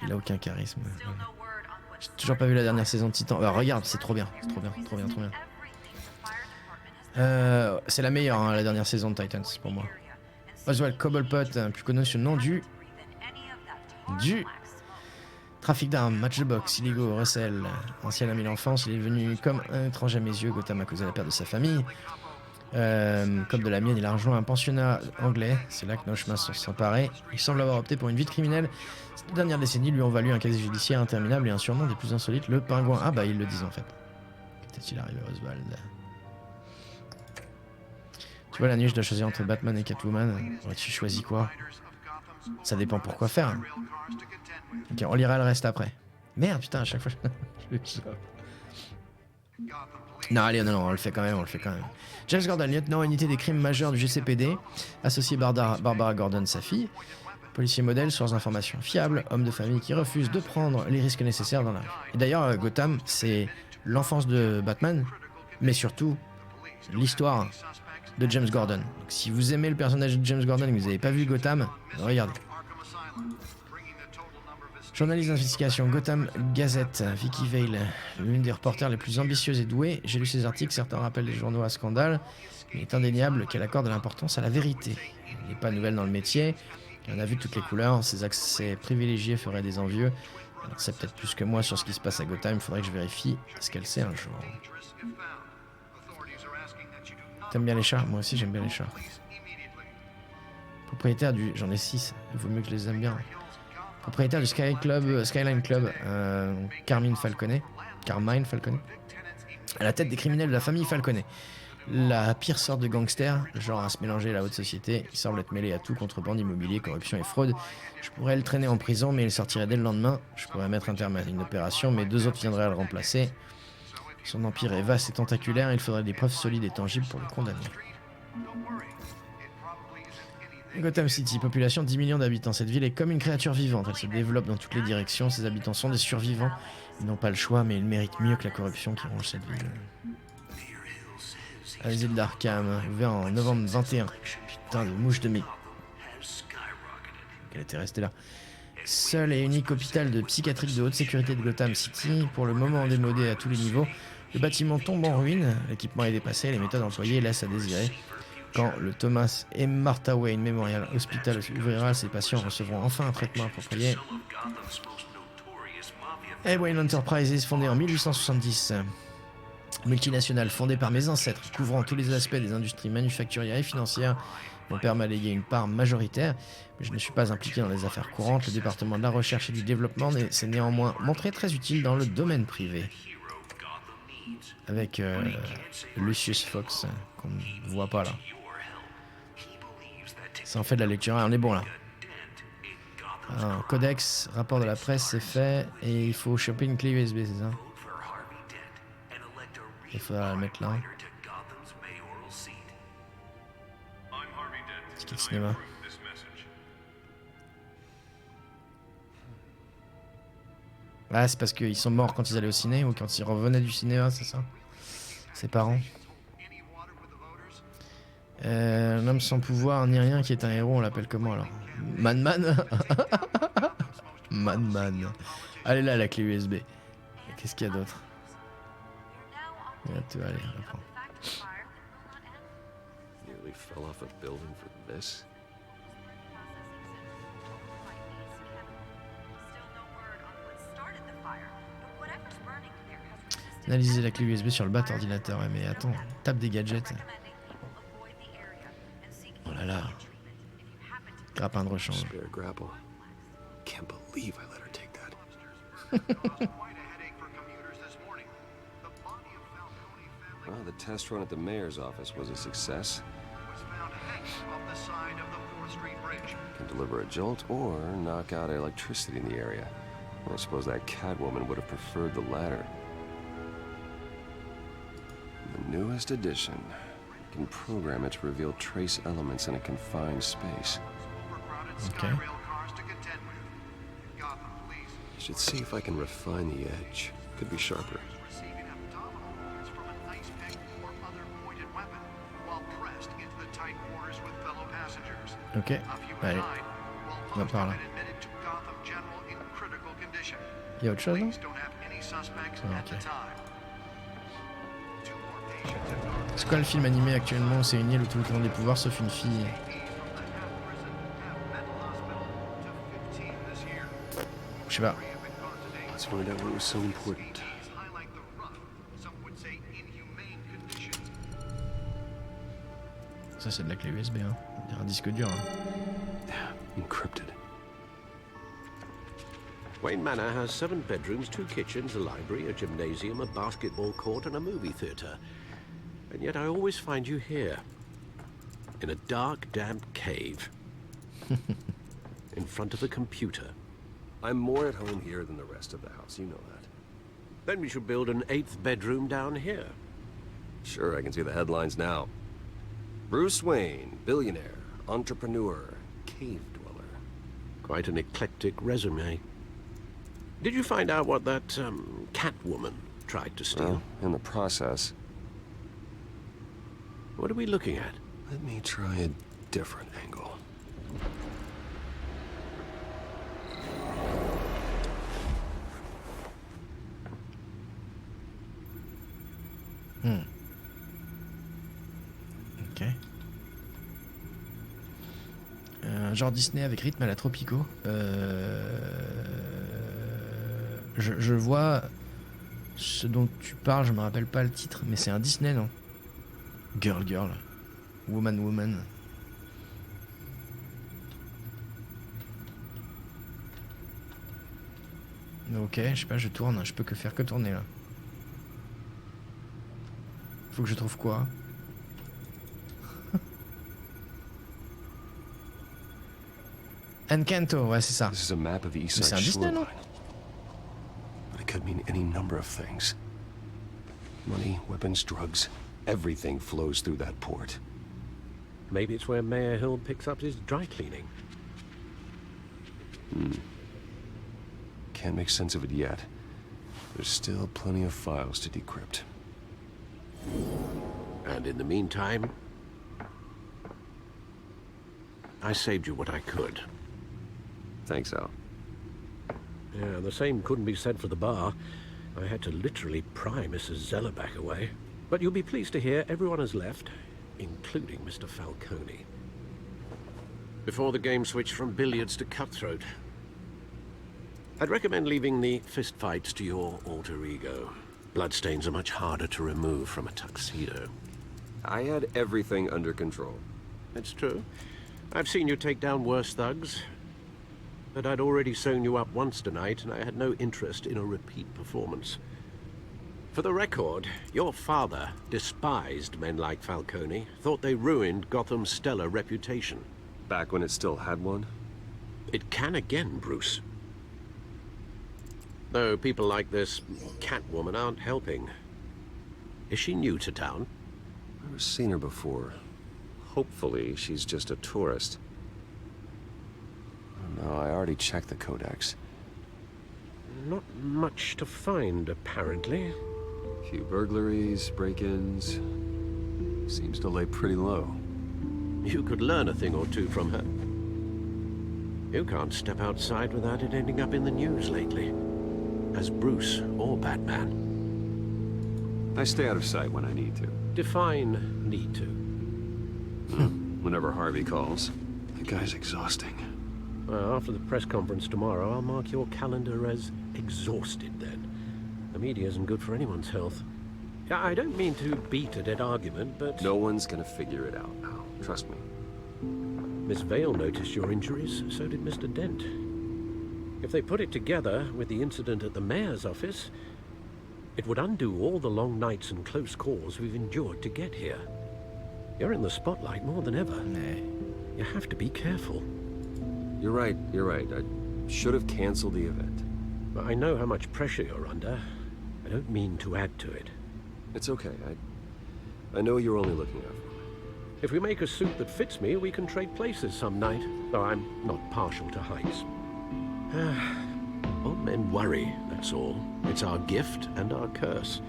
Il a aucun charisme. J'ai toujours pas vu la dernière saison de Titan. Bah, regarde, c'est trop bien, trop bien. C'est la meilleure, hein, la dernière saison de Titans pour moi. Oswald Cobblepot, plus connu sous le nom du trafic d'armes, match de boxe, illégaux, Russell, ancien ami d'enfance, il est devenu comme un étranger à mes yeux, Gotham a causé la perte de sa famille. Comme de la mienne, il a rejoint un pensionnat anglais, c'est là que nos chemins sont séparés. Il semble avoir opté pour une vie de criminel. Ces dernières décennies lui ont valu un casier judiciaire interminable et un surnom des plus insolites, le pingouin. Ah bah ils le disent en fait. Qu'est-il arrivé à Oswald? Tu vois, la nuit, je dois choisir entre Batman et Catwoman. Ouais, tu choisis quoi? Ça dépend pour quoi faire. Ok, on lira le reste après. Merde, putain, à chaque fois, je Non, allez, non, on le fait quand même. James Gordon, lieutenant unité des crimes majeurs du GCPD, associé Barbara Gordon, sa fille, policier modèle, source d'informations fiable, homme de famille qui refuse de prendre les risques nécessaires dans la rue. Et d'ailleurs, Gotham, c'est l'enfance de Batman, mais surtout l'histoire de James Gordon. Donc, si vous aimez le personnage de James Gordon et que vous n'avez pas vu Gotham, regardez. Journaliste d'investigation, Gotham Gazette, Vicky Vale, l'une des reporters les plus ambitieuses et douées. J'ai lu ses articles, certains rappellent les journaux à scandale. Il est indéniable qu'elle accorde de l'importance à la vérité. Elle n'est pas nouvelle dans le métier. Elle en a vu toutes les couleurs. Ses accès privilégiés feraient des envieux. Elle en sait peut-être plus que moi sur ce qui se passe à Gotham. Il faudrait que je vérifie ce qu'elle sait un jour. T'aimes bien les chats? Moi aussi j'aime bien les chats. Propriétaire du... J'en ai 6, il vaut mieux que je les aime bien. Propriétaire du Skyline Club, Carmine Falconet. À la tête des criminels de la famille Falconet. La pire sorte de gangster, genre à se mélanger à la haute société. Il semble être mêlé à tout, contrebande, immobilier, corruption et fraude. Je pourrais le traîner en prison, mais il sortirait dès le lendemain. Je pourrais mettre un terme à une opération, mais 2 autres viendraient à le remplacer. Son empire est vaste et tentaculaire, il faudrait des preuves solides et tangibles pour le condamner. Gotham City, population 10 millions d'habitants. Cette ville est comme une créature vivante, elle se développe dans toutes les directions. Ses habitants sont des survivants. Ils n'ont pas le choix, mais ils méritent mieux que la corruption qui ronge cette ville. Asile d'Arkham, ouvert en novembre 21. Putain de mouche de mie. Elle était restée là. Seul et unique hôpital de psychiatrique de haute sécurité de Gotham City, pour le moment démodé à tous les niveaux. Le bâtiment tombe en ruine, l'équipement est dépassé, les méthodes employées laissent à désirer. Quand le Thomas et Martha Wayne Memorial Hospital ouvrira, ses patients recevront enfin un traitement approprié. Wayne Enterprises, fondée en 1870. Multinationale fondée par mes ancêtres, couvrant tous les aspects des industries manufacturières et financières. Mon père m'a légué une part majoritaire, mais je ne suis pas impliqué dans les affaires courantes. Le département de la recherche et du développement s'est néanmoins montré très utile dans le domaine privé. avec Lucius Fox, qu'on ne voit pas là. Ça en fait de la lecture. Ah, on est bon là. Alors, codex, rapport de la presse, c'est fait. Et il faut choper une clé USB, c'est ça? Il faudra la mettre là. Ticket de cinéma. Ah, c'est parce qu'ils sont morts quand ils allaient au ciné ou quand ils revenaient du cinéma, c'est ça? Ses parents. Un homme sans pouvoir ni rien qui est un héros, on l'appelle comment alors? Man. Man. Allez là, la clé USB. Qu'est-ce qu'il y a d'autre? Allez, on la prend. Nearly fell off a building for this. Analyser la clé USB sur le bas ordinateur. Ouais, mais attends, tape des gadgets. Oh là là. Grappin de rechange. Spare grapple. Can't believe I let her take that. Well, the test run at the mayor's office was a success. Can deliver a jolt or knock out electricity in the area. I suppose that Catwoman would have preferred the latter. The newest edition. You can program it to reveal trace elements in a confined space. Okay. I should see if I can refine the edge. Could be sharper. Ok, allez, on va par là. Il y a autre chose, non? Ok. C'est quoi le film animé actuellement? C'est une île où tout le monde a des pouvoirs sauf une fille. Je sais pas. Let's find out what was so important. Ça c'est de la clé USB, hein. On dirait un disque dur. Hein. Encrypted. Wayne Manor has 7 bedrooms, 2 kitchens, a library, a gymnasium, a basketball court, and a movie theater. And yet I always find you here. In a dark, damp cave. In front of a computer. I'm more at home here than the rest of the house, you know that. Then we should build an 8th bedroom down here. Sure, I can see the headlines now. Bruce Wayne, billionaire, entrepreneur, cave dweller. Quite an eclectic resume. Did you find out what that, Catwoman tried to steal? Well, in the process. What are we looking at? Let me try a different angle. Ok. Un genre Disney avec rythme à la Tropico. Je vois ce dont tu parles, je me rappelle pas le titre, mais c'est un Disney, non? Girl. Woman. Ok, je sais pas, je tourne, je peux faire que tourner là. Faut que je trouve quoi? Encanto, ouais, c'est ça. This is a map of the East Mais c'est un Side Disney, non? shoreline. But it could mean any number of things. Money, weapons, drugs. Everything flows through that port. Maybe it's where Mayor Hill picks up his dry cleaning. Can't make sense of it yet. There's still plenty of files to decrypt. And in the meantime, I saved you what I could. Thanks, Al. Yeah, the same couldn't be said for the bar. I had to literally pry Mrs. Zellerback away. But you'll be pleased to hear everyone has left, including Mr. Falcone. Before the game switched from billiards to cutthroat. I'd recommend leaving the fistfights to your alter ego. Bloodstains are much harder to remove from a tuxedo. I had everything under control. It's true. I've seen you take down worse thugs. But I'd already sewn you up once tonight, and I had no interest in a repeat performance. For the record, your father despised men like Falcone, thought they ruined Gotham's stellar reputation. Back when it still had one? It can again, Bruce. Though people like this Catwoman aren't helping. Is she new to town? I've never seen her before. Hopefully, she's just a tourist. No, I already checked the codex. Not much to find, apparently. A few burglaries, break-ins. Seems to lay pretty low. You could learn a thing or two from her. You can't step outside without it ending up in the news lately. As Bruce or Batman. I stay out of sight when I need to. Define need to. Whenever Harvey calls. That guy's exhausting. Well, after the press conference tomorrow, I'll mark your calendar as exhausted then. The media isn't good for anyone's health. I don't mean to beat a dead argument, but... No one's gonna figure it out now. Trust me. Miss Vale noticed your injuries, so did Mr. Dent. If they put it together with the incident at the mayor's office, it would undo all the long nights and close calls we've endured to get here. You're in the spotlight more than ever. You have to be careful. You're right. I should have canceled the event. But I know how much pressure you're under. I don't mean to add to it. It's okay. I know you're only looking out for me. If we make a suit that fits me, we can trade places some night, though I'm not partial to heights. Old men worry, that's all. It's our gift and our curse.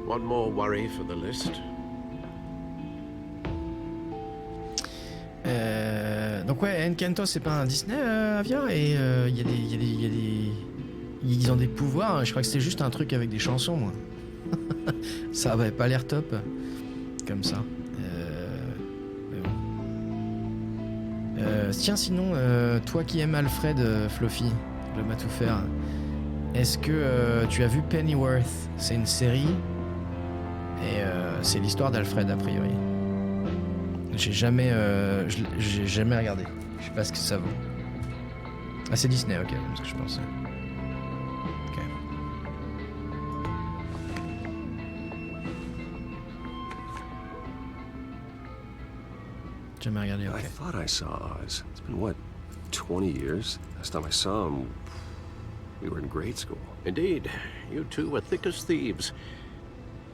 One more worry for the list. Donc ouais, Encanto c'est pas un Disney, Avia, et ils ont des pouvoirs. Je crois que c'était juste un truc avec des chansons, moi. Ça avait pas l'air top, comme ça. Mais bon. Tiens, sinon, toi qui aimes Alfred, Fluffy, l'homme à tout faire, est-ce que tu as vu Pennyworth? C'est une série et c'est l'histoire d'Alfred a priori. J'ai jamais regardé. Je sais pas ce que ça vaut. Ah, c'est Disney, ok, c'est ce que je pensais. Ok. Jamais regardé, ok. I thought I saw Oz. It's been, what, 20 years? Last time I saw him, we were in grade school. Indeed, you two were thick as thieves.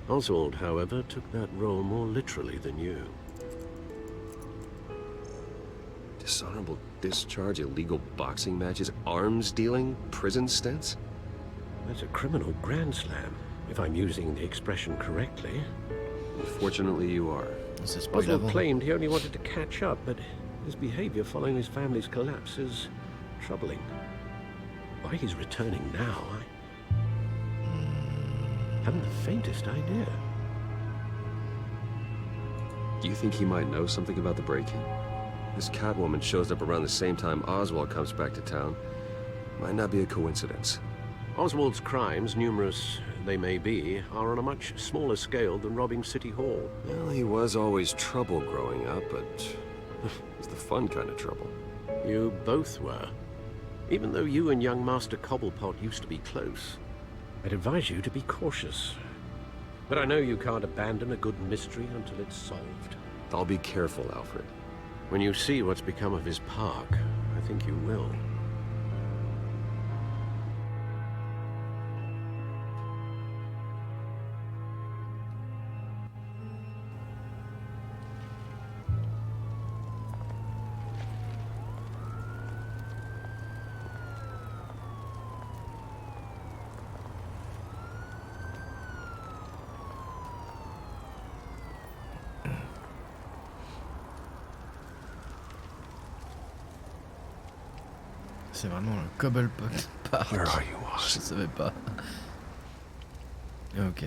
Oswald, however, took that role more literally than you. Dishonorable discharge, illegal boxing matches, arms dealing, prison stints? That's a criminal grand slam, if I'm using the expression correctly. Unfortunately, you are. Oswald claimed he only wanted to catch up, but his behavior following his family's collapse is troubling. Why he's returning now, I haven't the faintest idea. Do you think he might know something about the break-in? This Catwoman shows up around the same time Oswald comes back to town. Might not be a coincidence. Oswald's crimes, numerous they may be, are on a much smaller scale than robbing City Hall. Well, he was always trouble growing up, but it's the fun kind of trouble. You both were. Even though you and young Master Cobblepot used to be close, I'd advise you to be cautious. But I know you can't abandon a good mystery until it's solved. I'll be careful, Alfred. When you see what's become of his park, I think you will. C'est vraiment un Cobblepot Park. Where are you, Je savais pas. Ok.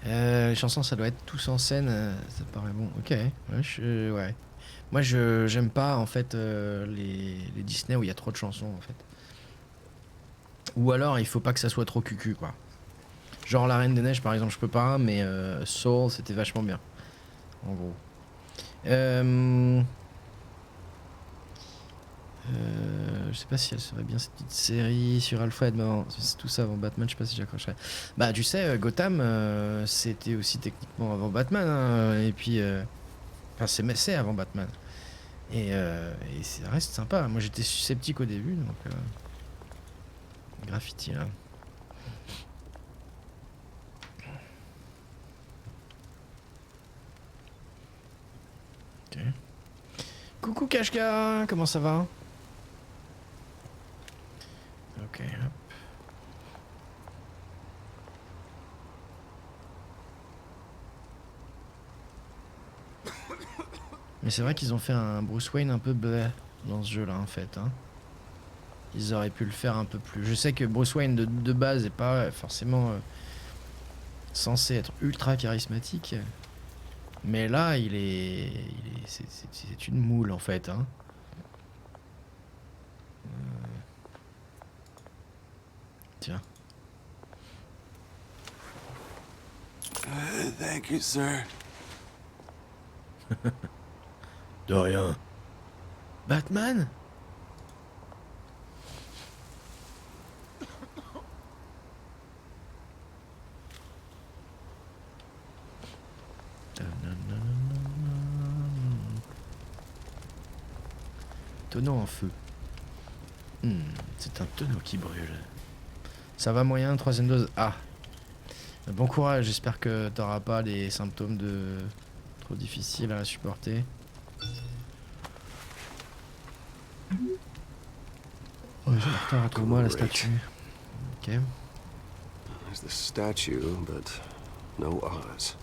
Les chansons, ça doit être tous en scène. Ça paraît bon. Ok. Ouais, ouais. Moi, j'aime pas en fait les Disney où il y a trop de chansons en fait. Ou alors, il faut pas que ça soit trop cucu quoi. Genre La Reine des Neiges par exemple, je peux pas, mais Soul, c'était vachement bien. En gros. Je sais pas si elle serait bien cette petite série sur Alfred, mais bon, c'est tout ça avant Batman, je sais pas si j'accrocherais. Bah tu sais, Gotham, c'était aussi techniquement avant Batman, hein, et puis... Enfin, c'est avant Batman. Et ça reste sympa. Moi j'étais sceptique au début, donc... Graffiti là. Ok. Coucou Kashka, comment ça va? Ok, hop. Mais c'est vrai qu'ils ont fait un Bruce Wayne un peu bleh dans ce jeu-là, en fait. Hein. Ils auraient pu le faire un peu plus. Je sais que Bruce Wayne de base est pas forcément censé être ultra charismatique. Mais là, c'est une moule, en fait. Hein. Tiens. Thank you, sir. De rien. Batman? Tonneau en feu. C'est un tonneau qui brûle. Ça va moyen, 3e dose. Ah. Bon courage, j'espère que t'auras pas les symptômes de trop difficiles à supporter. Oh, j'ai retard pour moi la statue. Ok. There's the statue, but no Oz.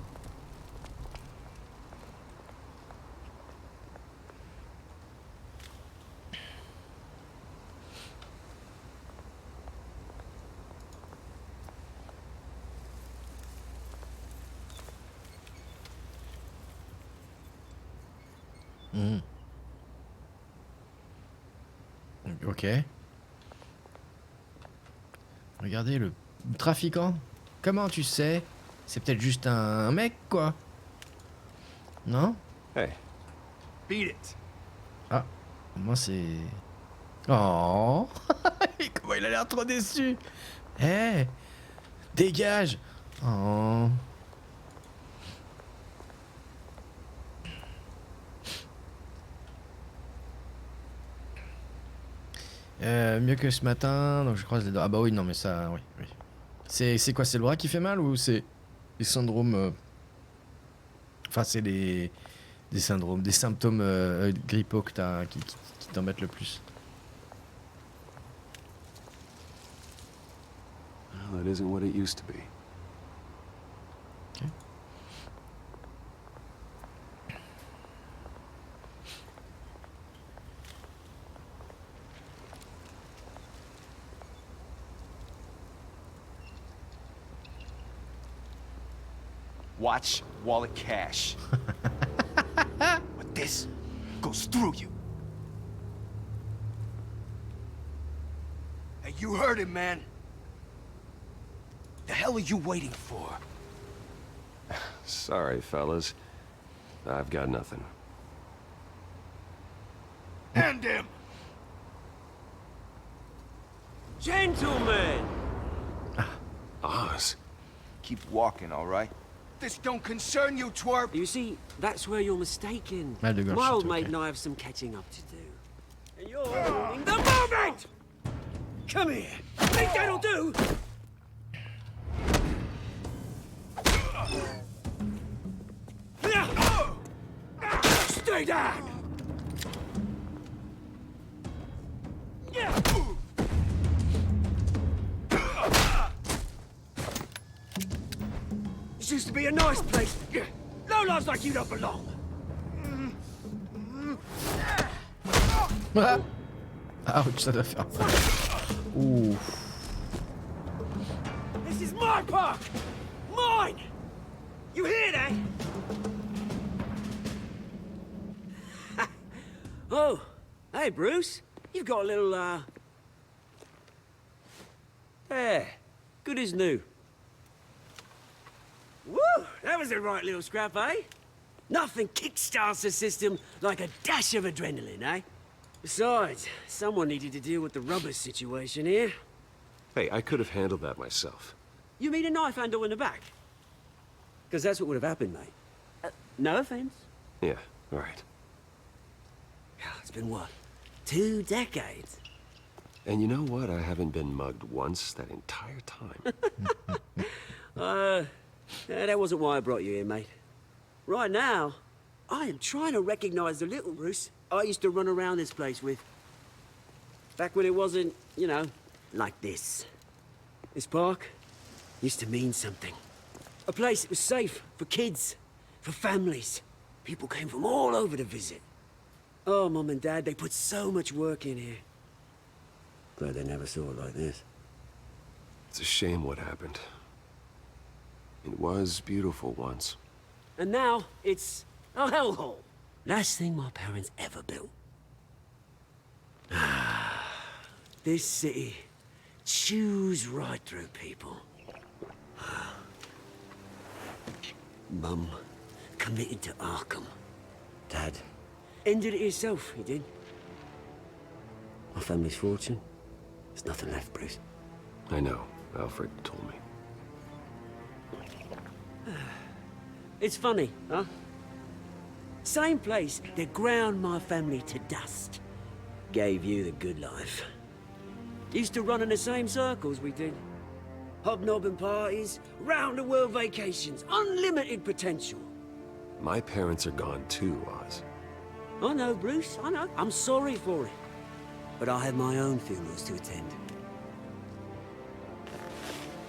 Ok. Regardez le trafiquant. Comment tu sais? C'est peut-être juste un mec, quoi. Non? Hey. Beat it. Ah, moi c'est... Oh. Comment il a l'air trop déçu. Eh, dégage. Oh. Mieux que ce matin, donc je croise les doigts. Ah bah oui, non mais ça, oui, oui. C'est quoi, c'est le bras qui fait mal ou c'est les syndromes... Enfin, c'est des syndromes, des symptômes grippaux que qui t'embêtent le plus. Well, it isn't what it used to be. Okay. Watch wallet cash. But this goes through you. Hey, you heard it, man. The hell are you waiting for? Sorry, fellas. I've got nothing. End him! Gentlemen! Oz. Keep walking, all right? This don't concern you, twerp! You see, that's where you're mistaken. Mal de gauche, My old c'est mate ok. and I have some catching up to do. And you're ruining the moment! Come here. Think that'll do? Stay down! This used to be a nice place. No lives like you don't belong. Ah. Ouch, ça doit faire mal. Ouh. This is my park! Mine! You hear that? Oh, hey, Bruce. You've got a little, There. Good as new. Woo! That was a right little scrap, eh? Nothing kickstarts the system like a dash of adrenaline, eh? Besides, someone needed to deal with the rubber situation here. Hey, I could have handled that myself. You mean a knife handle in the back? Because that's what would have happened, mate. No offense. Yeah, all right. It's been what? 2 decades? And you know what? I haven't been mugged once that entire time. That wasn't why I brought you here, mate. Right now, I am trying to recognize the little Bruce I used to run around this place with. Back when it wasn't, you know, like this. This park used to mean something. A place that was safe for kids, for families. People came from all over to visit. Oh, Mum and Dad, they put so much work in here. Glad they never saw it like this. It's a shame what happened. It was beautiful once. And now, it's a hellhole. Last thing my parents ever built. This city chews right through people. Mum committed to Arkham. Dad ended it himself, he did. My family's fortune. There's nothing left, Bruce. I know. Alfred told me. It's funny, huh? Same place that ground my family to dust. Gave you the good life. Used to run in the same circles we did. Hobnobbing parties, round-the-world vacations, unlimited potential. My parents are gone too, Oz. I know, Bruce, I know. I'm sorry for it. But I have my own funerals to attend.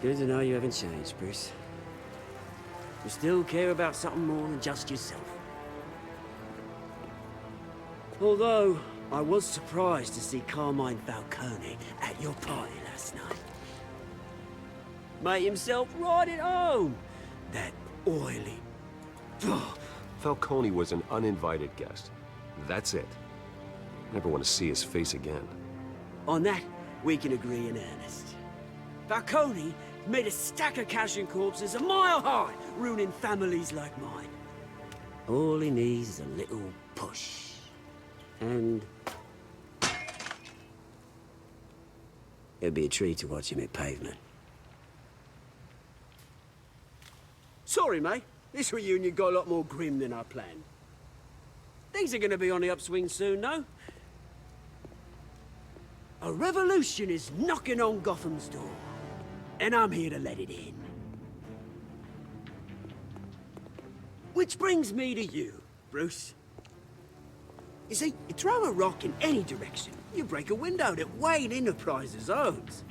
Good to know you haven't changed, Bruce. You still care about something more than just yourself. Although, I was surprised to see Carmine Falcone at your party last night. Made himself right at home. That oily... Falcone was an uninvited guest. That's it. Never want to see his face again. On that, we can agree in earnest. Falcone made a stack of cash and corpses a mile high, ruining families like mine. All he needs is a little push. And... it'd be a treat to watch him hit pavement. Sorry, mate. This reunion got a lot more grim than I planned. Things are gonna be on the upswing soon, no? A revolution is knocking on Gotham's door. And I'm here to let it in. Which brings me to you, Bruce. You see, you throw a rock in any direction, you break a window that Wayne Enterprises owns.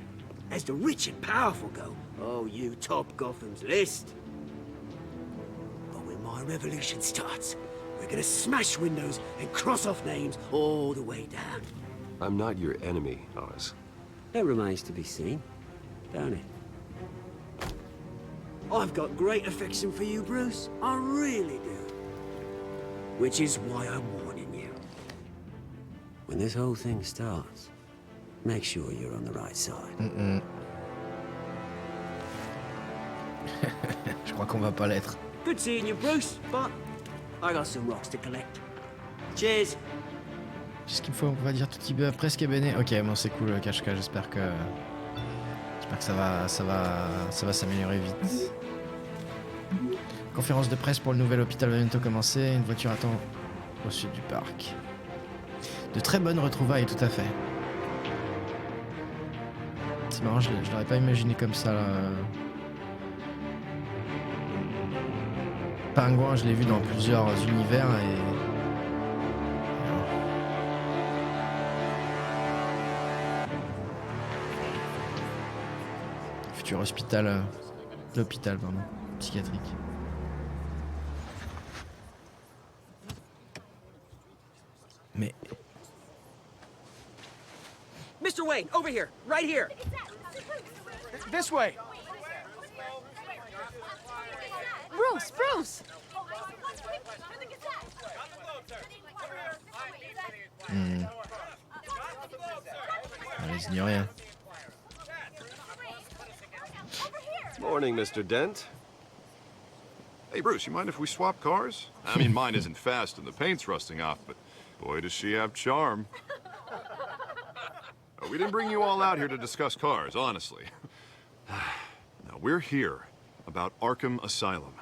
As the rich and powerful go, oh, you top Gotham's list. But when my revolution starts, we're gonna smash windows and cross off names all the way down. I'm not your enemy, Oz. That remains to be seen, don't it? I've got great affection for you, Bruce. I really do. Which is why I'm warning you. When this whole thing starts, make sure you're on the right side. Je crois qu'on va pas l'être. Good seeing you, Bruce, but I got some rocks to collect. Cheers. Qu'est-ce qu'il me faut? On va dire tout petit peu presque ébéné. Ok, bon c'est cool le cache-cache. J'espère que ça va s'améliorer vite. Conférence de presse pour le nouvel hôpital va bientôt commencer. Une voiture attend au sud du parc. De très bonnes retrouvailles, tout à fait. C'est marrant, je l'aurais pas imaginé comme ça là. Pingouin, je l'ai vu dans plusieurs univers et... Futur hôpital... l'hôpital, pardon. Psychiatrique. Mais... Mr. Wayne, over here, right here. This way. Bruce, Bruce! Allez, ignorez rien. Morning, Mr. Dent. Hey, Bruce, you mind if we swap cars? I mean, mine isn't fast and the paint's rusting off, but boy, does she have charm. But we didn't bring you all out here to discuss cars, honestly. Now, we're here about Arkham Asylum.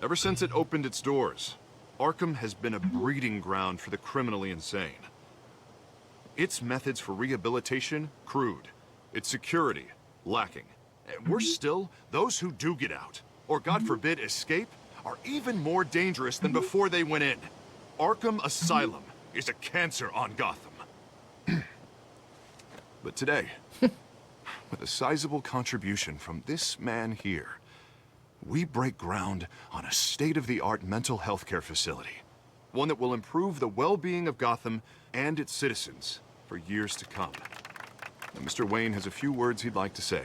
Ever since it opened its doors, Arkham has been a breeding ground for the criminally insane. Its methods for rehabilitation, crude. Its security, lacking. And worse still, those who do get out, or God forbid escape, are even more dangerous than before they went in. Arkham Asylum is a cancer on Gotham. But today, with a sizable contribution from this man here, we break ground on a state-of-the-art mental health care facility. One that will improve the well-being of Gotham and its citizens for years to come. And Mr. Wayne has a few words he'd like to say.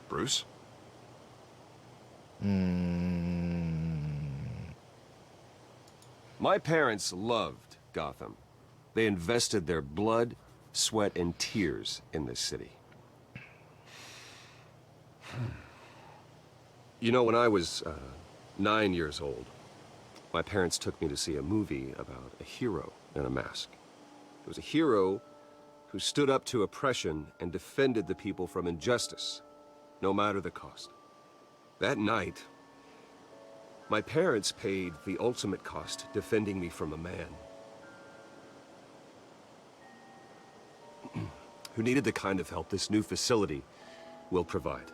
Bruce? My parents loved Gotham. They invested their blood, sweat, and tears in this city. You know, when I was 9 years old, my parents took me to see a movie about a hero in a mask. It was a hero who stood up to oppression and defended the people from injustice, no matter the cost. That night, my parents paid the ultimate cost defending me from a man who needed the kind of help this new facility will provide.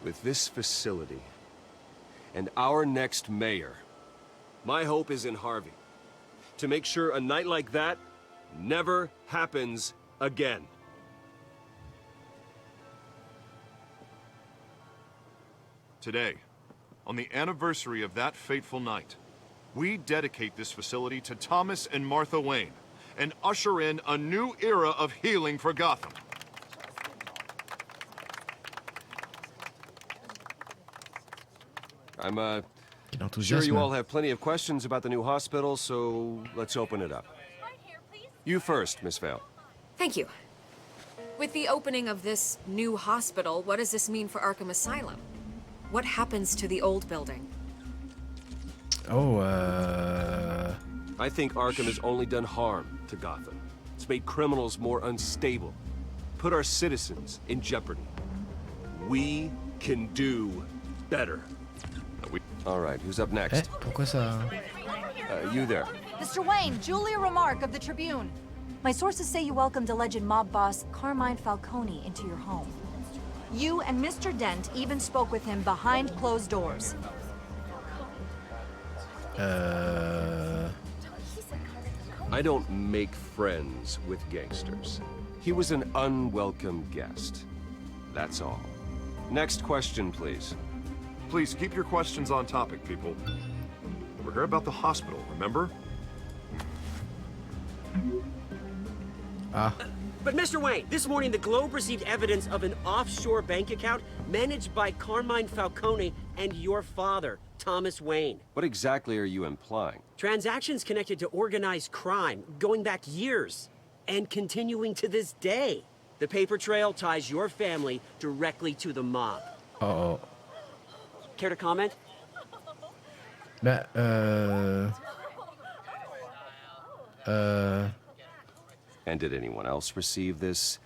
With this facility and our next mayor, my hope is in Harvey. To make sure a night like that never happens again. Today, on the anniversary of that fateful night, we dedicate this facility to Thomas and Martha Wayne and usher in a new era of healing for Gotham. I'm sure you all have plenty of questions about the new hospital, so let's open it up. You first, Miss Vale. Thank you. With the opening of this new hospital, what does this mean for Arkham Asylum? What happens to the old building? I think Arkham has only done harm to Gotham. It's made criminals more unstable, put our citizens in jeopardy. We can do better. All right, who's up next? Pourquoi ça? You there. Mr. Wayne, Julia Remark of the Tribune. My sources say you welcomed alleged mob boss Carmine Falcone into your home. You and Mr. Dent even spoke with him behind closed doors. I don't make friends with gangsters. He was an unwelcome guest. That's all. Next question, please. Please keep your questions on topic, people. We're here about the hospital, remember? But Mr. Wayne, this morning the Globe received evidence of an offshore bank account managed by Carmine Falcone and your father, Thomas Wayne. What exactly are you implying? Transactions connected to organized crime, going back years, and continuing to this day. The paper trail ties your family directly to the mob. Oh. Care to comment? Bah, And did anyone else receive this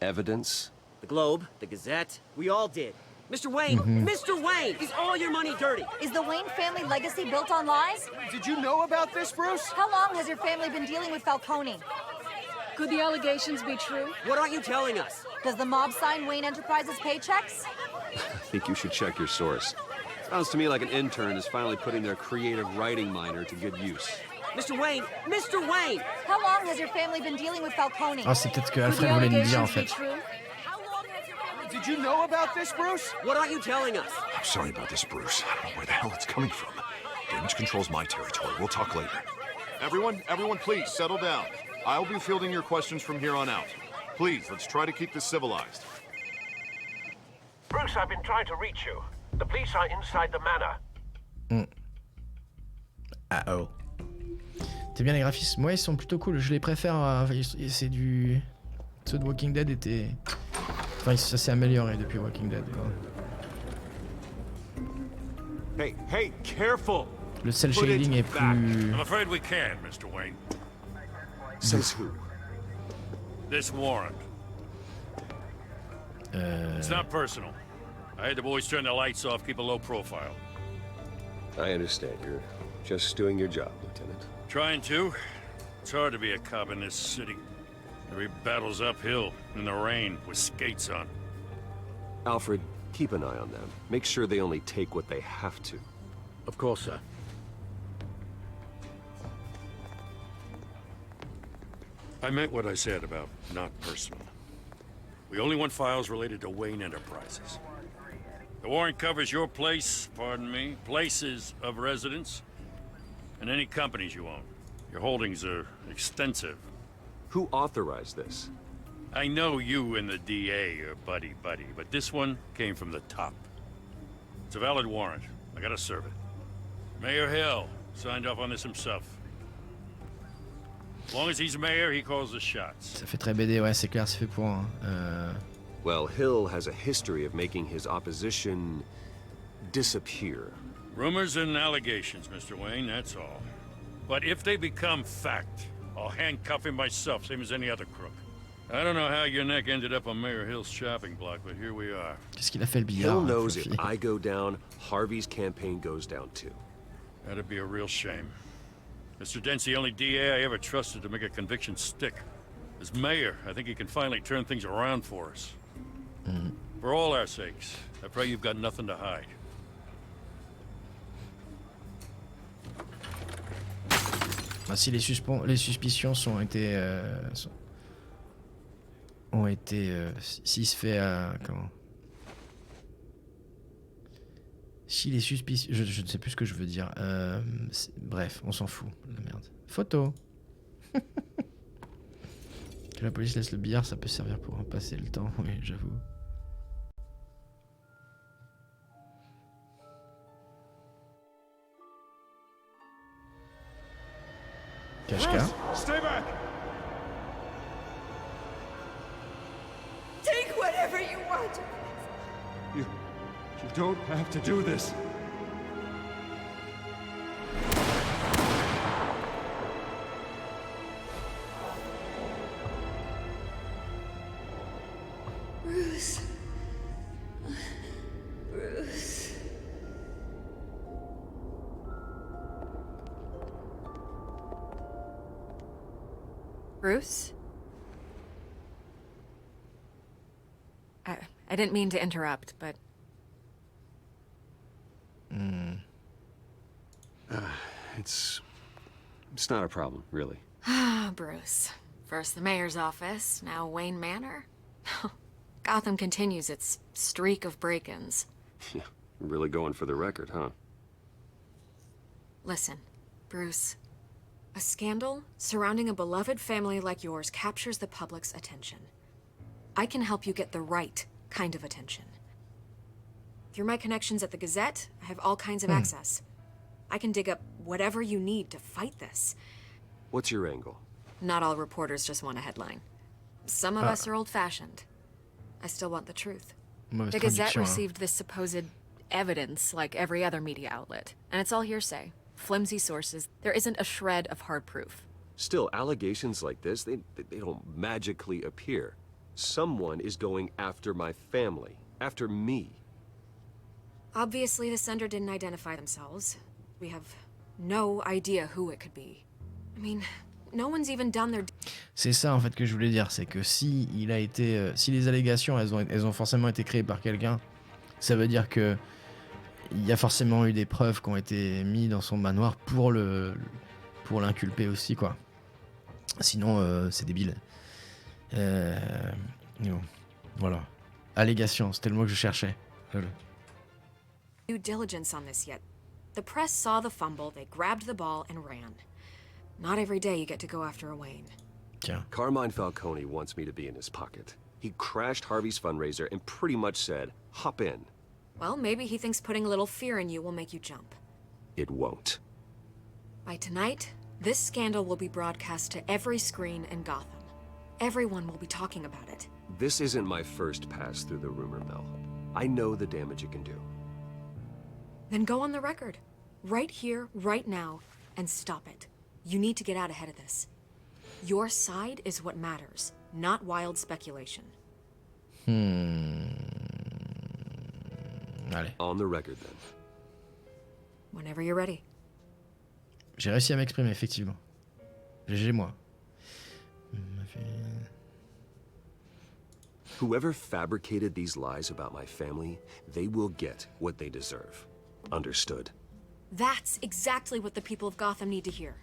evidence? The Globe, the Gazette, we all did. Mr. Wayne, Mr. Wayne, is all your money dirty? Is the Wayne family legacy built on lies? Did you know about this, Bruce? How long has your family been dealing with Falcone? Could the allegations be true? What aren't you telling us? Does the mob sign Wayne Enterprises paychecks? I think you should check your source. Sounds to me like an intern is finally putting their creative writing minor to good use. Mr. Wayne! Mr. Wayne! How long has your family been dealing with Falcone? Ah, c'est peut-être ce que Alfred voulait nous dire en fait. Did you know about this, Bruce? What aren't you telling us? I'm sorry about this, Bruce. I don't know where the hell it's coming from. Damage control's my territory. We'll talk later. Everyone, please, settle down. I'll be fielding your questions from here on out. Please, let's try to keep this civilized. Bruce, I've been trying to reach you. The police are inside the manor. Oh. T'es bien les graphismes? Ouais, ils sont plutôt cool. Je les préfère. C'est du. Ceux de Walking Dead étaient. Enfin, ça s'est amélioré depuis Walking Dead. Hey, careful! Le cel shading est plus... I'm afraid we can't, Mr. Wayne. Says who? This warrant. It's not personal. I had the boys turn the lights off, keep a low profile. I understand. You're just doing your job, Lieutenant. Trying to. It's hard to be a cop in this city. Every battle's uphill, in the rain, with skates on. Alfred, keep an eye on them. Make sure they only take what they have to. Of course, sir. I meant what I said about not personal. We only want files related to Wayne Enterprises. The warrant covers your place, pardon me, places of residence, and any companies you own. Your holdings are extensive. Who authorized this? I know you and the DA are buddy-buddy, but this one came from the top. It's a valid warrant. I gotta serve it. Mayor Hill signed off on this himself. As long as he's mayor, he calls the shots. Ça fait très BD, ouais, c'est clair, c'est fait pour... Well, Hill has a history of making his opposition disappear. Rumors and allegations, Mr. Wayne, that's all. But if they become fact, I'll handcuff him myself, same as any other crook. I don't know how your neck ended up on Mayor Hill's chopping block, but here we are. Qu'est-ce qu'il a fait le billard? Hill knows if I go down, Harvey's campaign goes down too. That'd be a real shame. Mr. Dent's the only DA I ever trusted to make a conviction stick. As mayor, I think he can finally turn things around for us. For all our sakes, I pray you've got nothing to hide. Ah, si les suspicions ont été s'il se fait comment? Si les suspicions, je ne sais plus ce que je veux dire. Bref, on s'en fout. La merde. Photo. Que la police laisse le billard, ça peut servir pour en passer le temps. Oui, j'avoue. Cache-cas. Stay back! Take whatever you want. You don't have to do this. Bruce. Bruce. Bruce? I didn't mean to interrupt, but... It's not a problem, really. Ah, Bruce. First the mayor's office, now Wayne Manor. Gotham continues its streak of break-ins. Yeah, really going for the record, huh? Listen, Bruce. A scandal surrounding a beloved family like yours captures the public's attention. I can help you get the right kind of attention. Through my connections at the Gazette, I have all kinds of access. I can dig up whatever you need to fight this. What's your angle? Not all reporters just want a headline. Some of us are old-fashioned. I still want the truth. The Gazette received this supposed evidence like every other media outlet, and it's all hearsay. Flimsy sources. There isn't a shred of hard proof. Still, allegations like this, they don't magically appear. Someone is going after my family, after me. Obviously, the sender didn't identify themselves. We have no idea who it could be. I mean, no one's even done their... C'est ça en fait que je voulais dire, c'est que si il a été, si les allégations elles ont forcément été créées par quelqu'un, ça veut dire que il y a forcément eu des preuves qui ont été mises dans son manoir pour l'inculper aussi quoi. Sinon c'est débile. Bon, voilà. Allégation, c'était le mot que je cherchais. Voilà. Due diligence on this yet. The press saw the fumble, they grabbed the ball and ran. Not every day you get to go after a Wayne. Tiens. Carmine Falcone wants me to be in his pocket. He crashed Harvey's fundraiser and pretty much said, hop in. Well, maybe he thinks putting a little fear in you will make you jump. It won't. By tonight, this scandal will be broadcast to every screen in Gotham. Everyone will be talking about it. This isn't my first pass through the rumor mill. I know the damage it can do. Then go on the record. Right here, right now, and stop it. You need to get out ahead of this. Your side is what matters, not wild speculation. Allez. On the record, then. Whenever you're ready. J'ai réussi à m'exprimer, effectivement. GG, moi. Whoever fabricated these lies about my family, they will get what they deserve. Understood? That's exactly what the people of Gotham need to hear.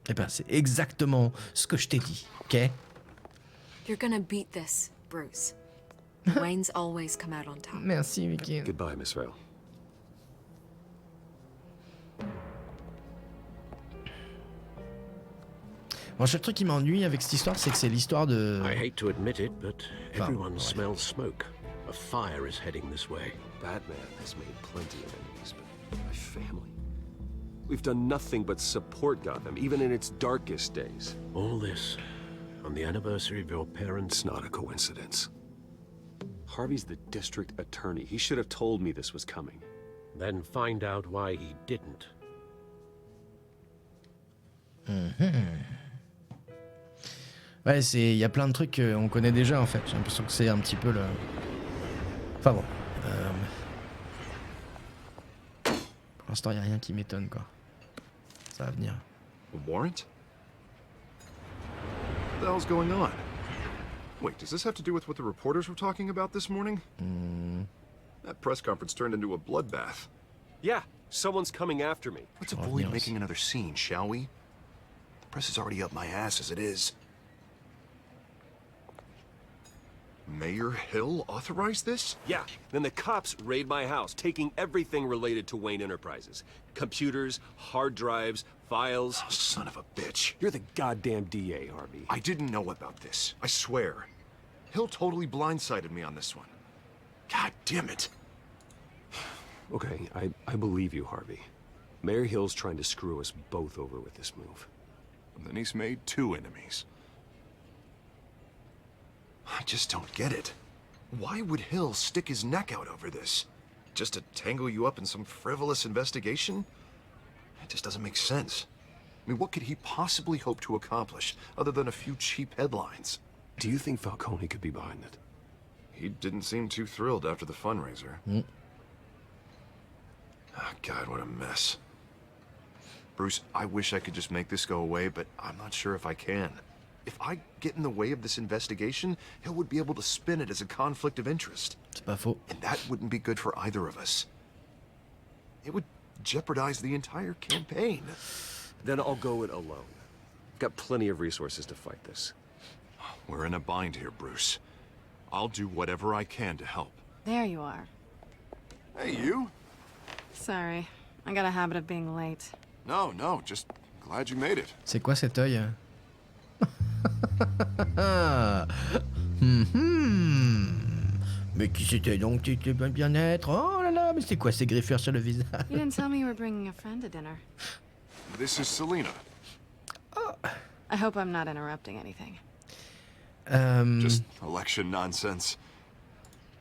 Eh ben, c'est exactement ce que je t'ai dit, ok? You're gonna beat this, Bruce. Wayne's always come out on top. Merci, Mickey. Goodbye, Miss Vale. Bon, le seul truc qui m'ennuie avec cette histoire, c'est que c'est l'histoire de... I hate to admit it, but everyone ouais. smells smoke. A fire is heading this way. Batman has made plenty of enemies, but my family... We've done nothing but support Gotham, even in its darkest days. All this on the anniversary of your parents'... It's not a coincidence. Harvey's the district attorney. He should have told me this was coming. Then find out why he didn't. Ouais, il y a plein de trucs qu'on connaît déjà, en fait. J'ai l'impression que c'est un petit peu le... Enfin bon. Pour l'instant, il n'y a rien qui m'étonne, quoi. Ça va venir. A warrant? What the hell's going on? Wait, does this have to do with what the reporters were talking about this morning? That press conference turned into a bloodbath. Yeah, someone's coming after me. Let's avoid making another scene, shall we? The press is already up my ass as it is. Mayor Hill authorized this? Yeah, then the cops raid my house, taking everything related to Wayne Enterprises. Computers, hard drives, files. Oh, son of a bitch. You're the goddamn DA, Harvey. I didn't know about this. I swear. Hill totally blindsided me on this one. God damn it. Okay, I believe you, Harvey. Mayor Hill's trying to screw us both over with this move. And then he's made two enemies. I just don't get it. Why would Hill stick his neck out over this? Just to tangle you up in some frivolous investigation? It just doesn't make sense. I mean, what could he possibly hope to accomplish other than a few cheap headlines? Do you think Falcone could be behind it? He didn't seem too thrilled after the fundraiser. Oh, God, what a mess. Bruce, I wish I could just make this go away, but I'm not sure if I can. If I get in the way of this investigation, Hill would be able to spin it as a conflict of interest. C'est pas faux. And that wouldn't be good for either of us. It would jeopardize the entire campaign. Then I'll go it alone. I've got plenty of resources to fight this. We're in a bind here, Bruce. I'll do whatever I can to help. There you are. Hey, you? Sorry. I got a habit of being late. No, just glad you made it. C'est quoi cet œil? Mais qui c'était donc? Tu étais bien-être? Oh là là, mais c'est quoi ces griffures sur le visage? You didn't tell me you were bringing a friend to dinner. This is Selina. I hope I'm not interrupting anything. Just election nonsense.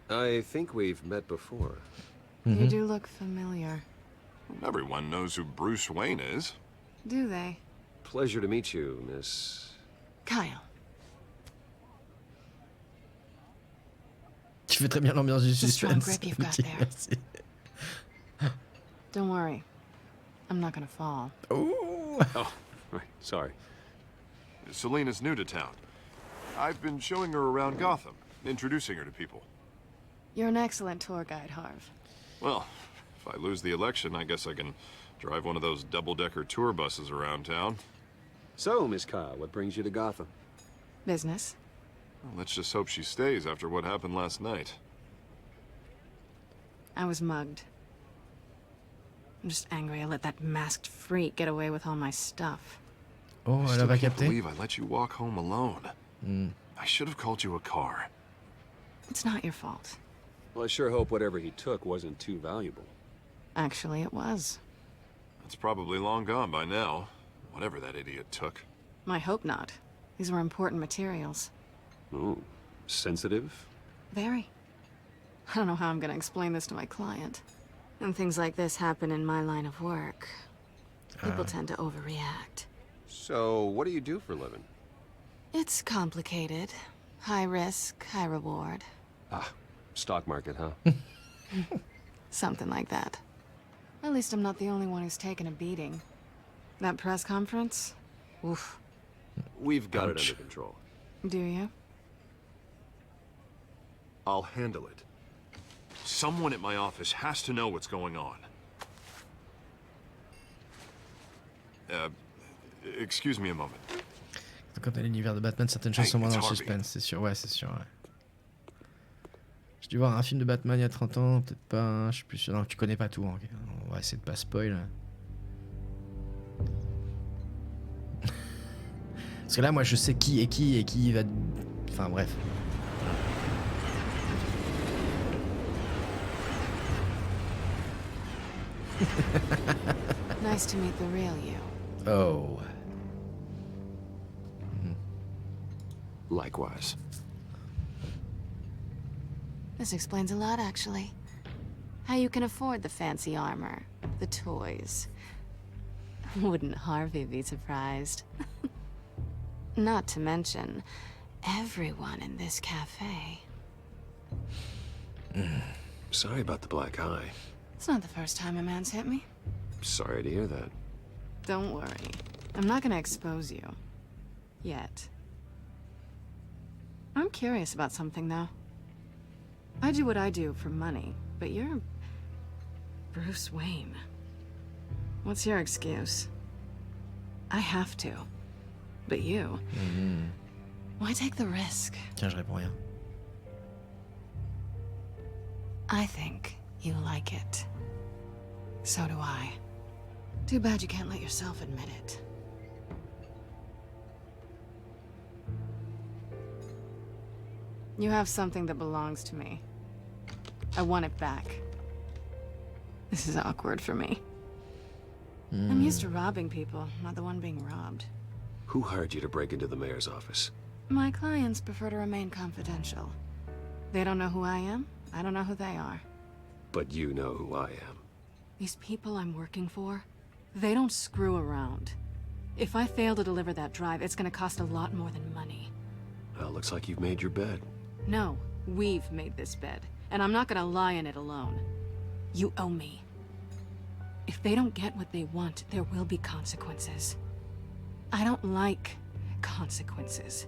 I think we've met before. You do look familiar. Everyone knows who Bruce Wayne is. Do they? Pleasure to meet you, Miss... Kyle. Tu fais très bien l'ambiance du It's a strong suspense. grip you've got Ok, there. merci. Don't worry. I'm not gonna fall. Ouh. Oh, right, sorry. Selina's new to town. I've been showing her around Gotham, introducing her to people. You're an excellent tour guide, Harv. Well, if I lose the election, I guess I can drive one of those double-decker tour buses around town. So, Miss Kyle, what brings you to Gotham? Business. Well, let's just hope she stays after what happened last night. I was mugged. I'm just angry I let that masked freak get away with all my stuff. Oh, I elle still va can't capter. believe I let you walk home alone. I should have called you a car. It's not your fault. Well, I sure hope whatever he took wasn't too valuable. Actually, it was. It's probably long gone by now, whatever that idiot took. I hope not. These were important materials. Ooh, sensitive? Very. I don't know how I'm gonna explain this to my client. And things like this happen in my line of work. People tend to overreact. So, what do you do for a living? It's complicated. High risk, high reward. Ah, stock market, huh? Something like that. At least I'm not the only one who's taken a beating. That press conference? Oof. We've got it under control. Do you? I'll handle it. Someone at my office has to know what's going on. Excuse me a moment. Quand t'as l'univers de Batman, certaines choses sont moins dans le suspense, c'est sûr. Ouais, c'est sûr, ouais. J'ai dû voir un film de Batman il y a 30 ans, peut-être pas, je suis plus sûr. Non, tu connais pas tout. Hein. On va essayer de pas spoil. Parce que là, moi, je sais qui est qui et qui va... Enfin, bref. Nice to meet the real you. Oh. Likewise. This explains a lot, actually. How you can afford the fancy armor, the toys. Wouldn't Harvey be surprised? Not to mention, everyone in this cafe. Sorry about the black eye. It's not the first time a man's hit me. Sorry to hear that. Don't worry. I'm not gonna expose you. Yet. I'm curious about something, though. I do what I do for money, but you're... Bruce Wayne. What's your excuse? I have to. But you... Why take the risk? Tiens, je réponds rien. I think you like it. So do I. Too bad you can't let yourself admit it. You have something that belongs to me. I want it back. This is awkward for me. I'm used to robbing people, not the one being robbed. Who hired you to break into the mayor's office? My clients prefer to remain confidential. They don't know who I am. I don't know who they are. But you know who I am. These people I'm working for, they don't screw around. If I fail to deliver that drive, it's gonna cost a lot more than money. Well, looks like you've made your bed. No, we've made this bed, and I'm not gonna lie in it alone. You owe me. If they don't get what they want, there will be consequences. I don't like consequences.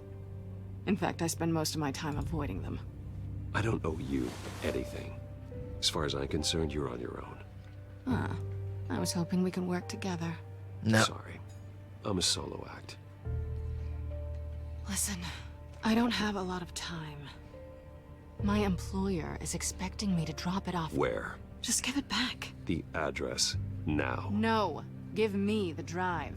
In fact, I spend most of my time avoiding them. I don't owe you anything. As far as I'm concerned, you're on your own. Ah, I was hoping we could work together. No. Sorry. I'm a solo act. Listen, I don't have a lot of time. My employer is expecting me to drop it off. Where? Just give it back. The address, now. No, give me the drive.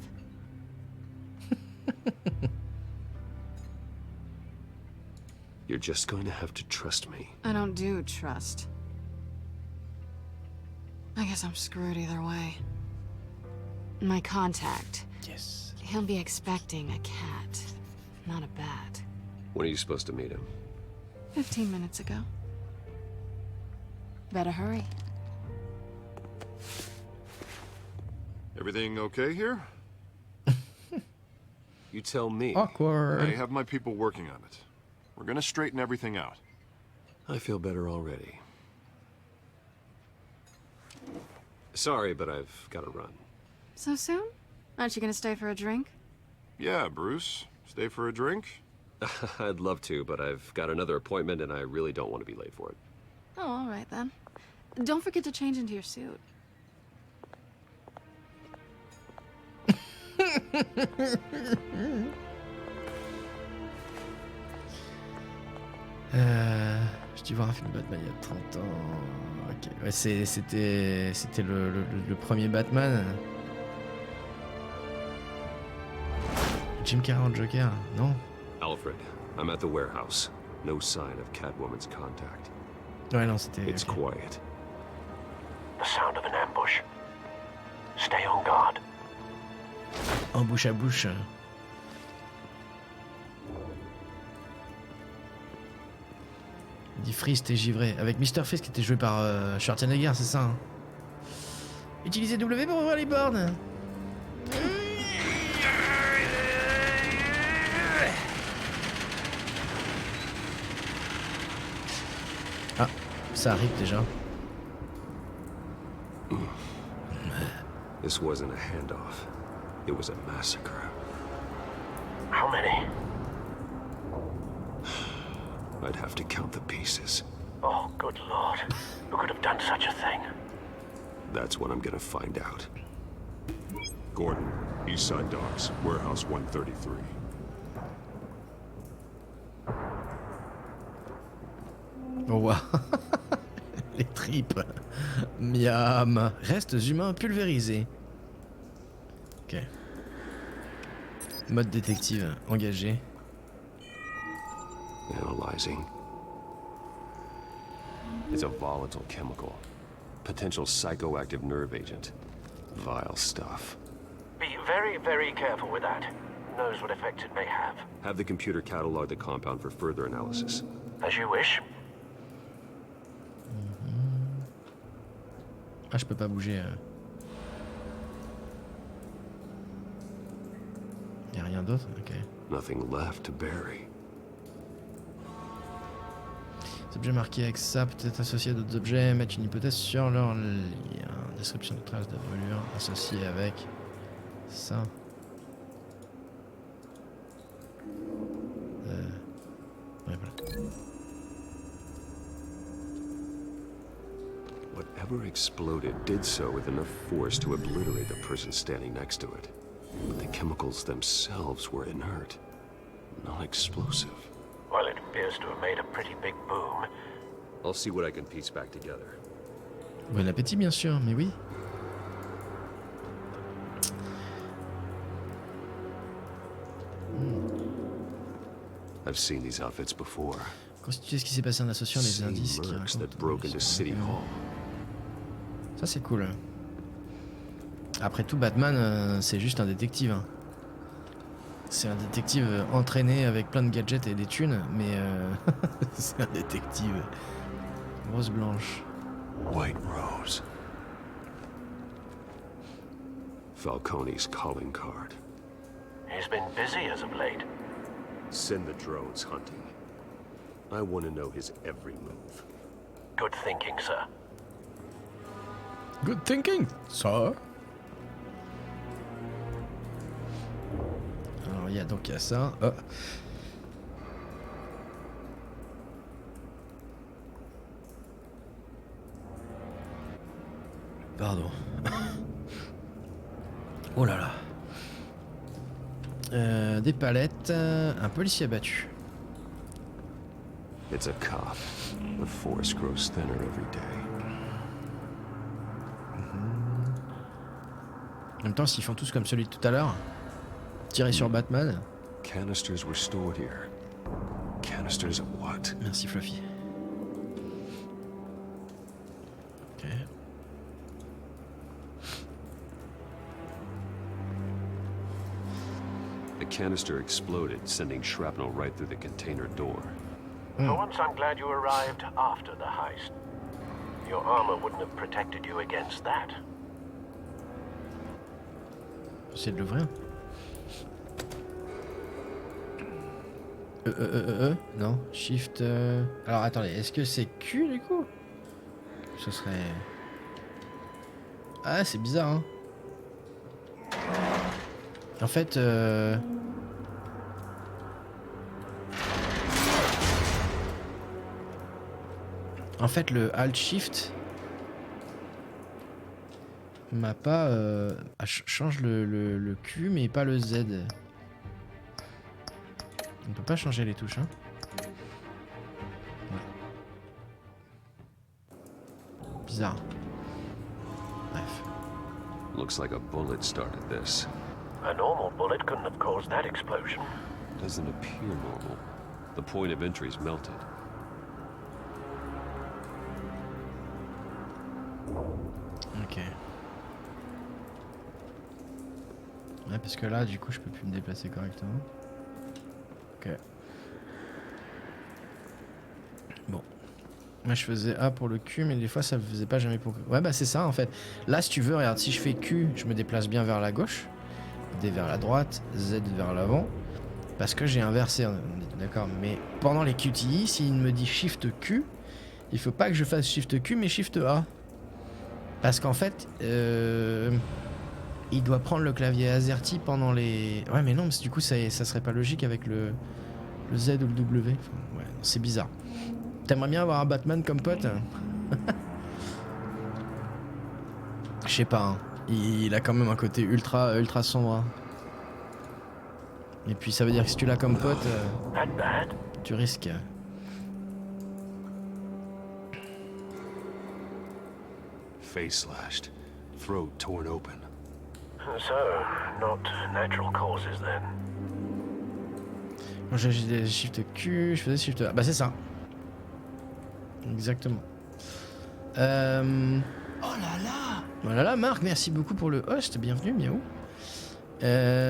You're just going to have to trust me. I don't do trust. I guess I'm screwed either way. My contact. Yes. He'll be expecting a cat, not a bat. When are you supposed to meet him? 15 minutes ago. Better hurry. Everything okay here? You tell me. Awkward. I have my people working on it. We're gonna straighten everything out. I feel better already. Sorry, but I've got to run. So soon? Aren't you gonna stay for a drink? Yeah, Bruce. Stay for a drink? I'd love to, but I've got another appointment and I really don't want to be late for it. Oh, all right then. Don't forget to change into your suit. J'ai dû voir un film de Batman il y a 30 ans. Ok, ouais, c'était le premier Batman. Jim Carrey en Joker, non? Alfred, I'm at the warehouse. No sign of Catwoman's contact. Ouais, non, c'était... It's quiet. The sound of an ambush. Stay on guard. En bouche à bouche. dit Freeze, t'es givré. Avec Mr. Freeze qui était joué par Schwarzenegger, c'est ça hein. Utilisez W pour ouvrir les bornes. Ah, ça arrive déjà. This wasn't a handoff. It was a massacre. How many? I'd have to count the pieces. Oh, good lord. Who could have done such a thing? That's what I'm gonna find out. Gordon, Eastside Docks, Warehouse 133. Oh wow. Les tripes. Miam. Restes humains pulvérisés. Ok. Mode détective engagé. Analyzing. It's a volatile chemical. Potential psychoactive nerve agent. Vile stuff. Be very, very careful with that. Who knows what effects it may have. Have the computer catalog the compound for further analysis. As you wish. Ah, je peux pas bouger. Y'a rien d'autre? Ok. Nothing left to bury. Ces objets marqués avec ça, peut-être associés à d'autres objets, mettre une hypothèse sur leur lien. Description de traces de brûlure associée avec ça. Ouais, voilà. Whatever exploded did so with enough force to obliterate the person standing next to it. But the chemicals themselves were inert, non-explosive. Well, it appears to have made a pretty big boom. I'll see what I can piece back together. Bon appétit, bien sûr, mais oui. I've seen these outfits before. Constituer ce qui s'est passé en associant les indices qui Mercs that broke into City Hall. Ça c'est cool. Après tout, Batman, c'est juste un détective. Hein. C'est un détective entraîné avec plein de gadgets et des thunes, mais c'est un détective. Rose blanche. White Rose. Falcone's calling card. He's been busy as of late. Send the drones hunting. I want to know his every move. Good thinking, sir. Good thinking, sir. Alors, il y a ça. Oh. Pardon. Oh là là. Des palettes, un policier abattu. It's a cop. The force grows thinner every day. En même temps, s'ils font tous comme celui de tout à l'heure, tirer sur Batman. Canisters were stored here. Canisters of what? Merci Fluffy. Ok. The canister exploded, sending shrapnel right through the container door. For once, I'm glad you arrived after the heist. Your armor wouldn't have protected you against that. J'essaie de l'ouvrir. Non, Shift. Alors attendez, est-ce que c'est Q du coup? Ce serait. Ah, c'est bizarre, hein. En fait, le Alt Shift m'a pas change le Q mais pas le Z. On peut pas changer les touches, hein. Ouais. Bizarre. Bref. Looks like a bullet started this. A normal bullet couldn't have caused that explosion. Doesn't appear normal. The point of entry's melted. Ok. Ouais, parce que là, du coup, je peux plus me déplacer correctement. Ok. Bon. Moi je faisais A pour le Q, mais des fois ça le faisait pas jamais pour... Ouais bah c'est ça en fait. Là si tu veux, regarde, si je fais Q, je me déplace bien vers la gauche, D vers la droite, Z vers l'avant, parce que j'ai inversé, on est d'accord. Mais pendant les QTI, s'il me dit Shift Q, il faut pas que je fasse Shift Q mais Shift A. Parce qu'en fait, il doit prendre le clavier AZERTY pendant les... Ouais mais non, parce que du coup ça serait pas logique avec le Z ou le W. Enfin, ouais, c'est bizarre. T'aimerais bien avoir un Batman comme pote? Je sais pas, hein. Il a quand même un côté ultra sombre. Et puis ça veut dire que si tu l'as comme pote, tu risques. Face slashed. Throat torn open. So, not natural causes then. Moi j'ai Shift Q, je faisais Shift A. Bah c'est ça. Exactement. Oh là là! Oh là là, Marc, merci beaucoup pour le host, bienvenue, miaou.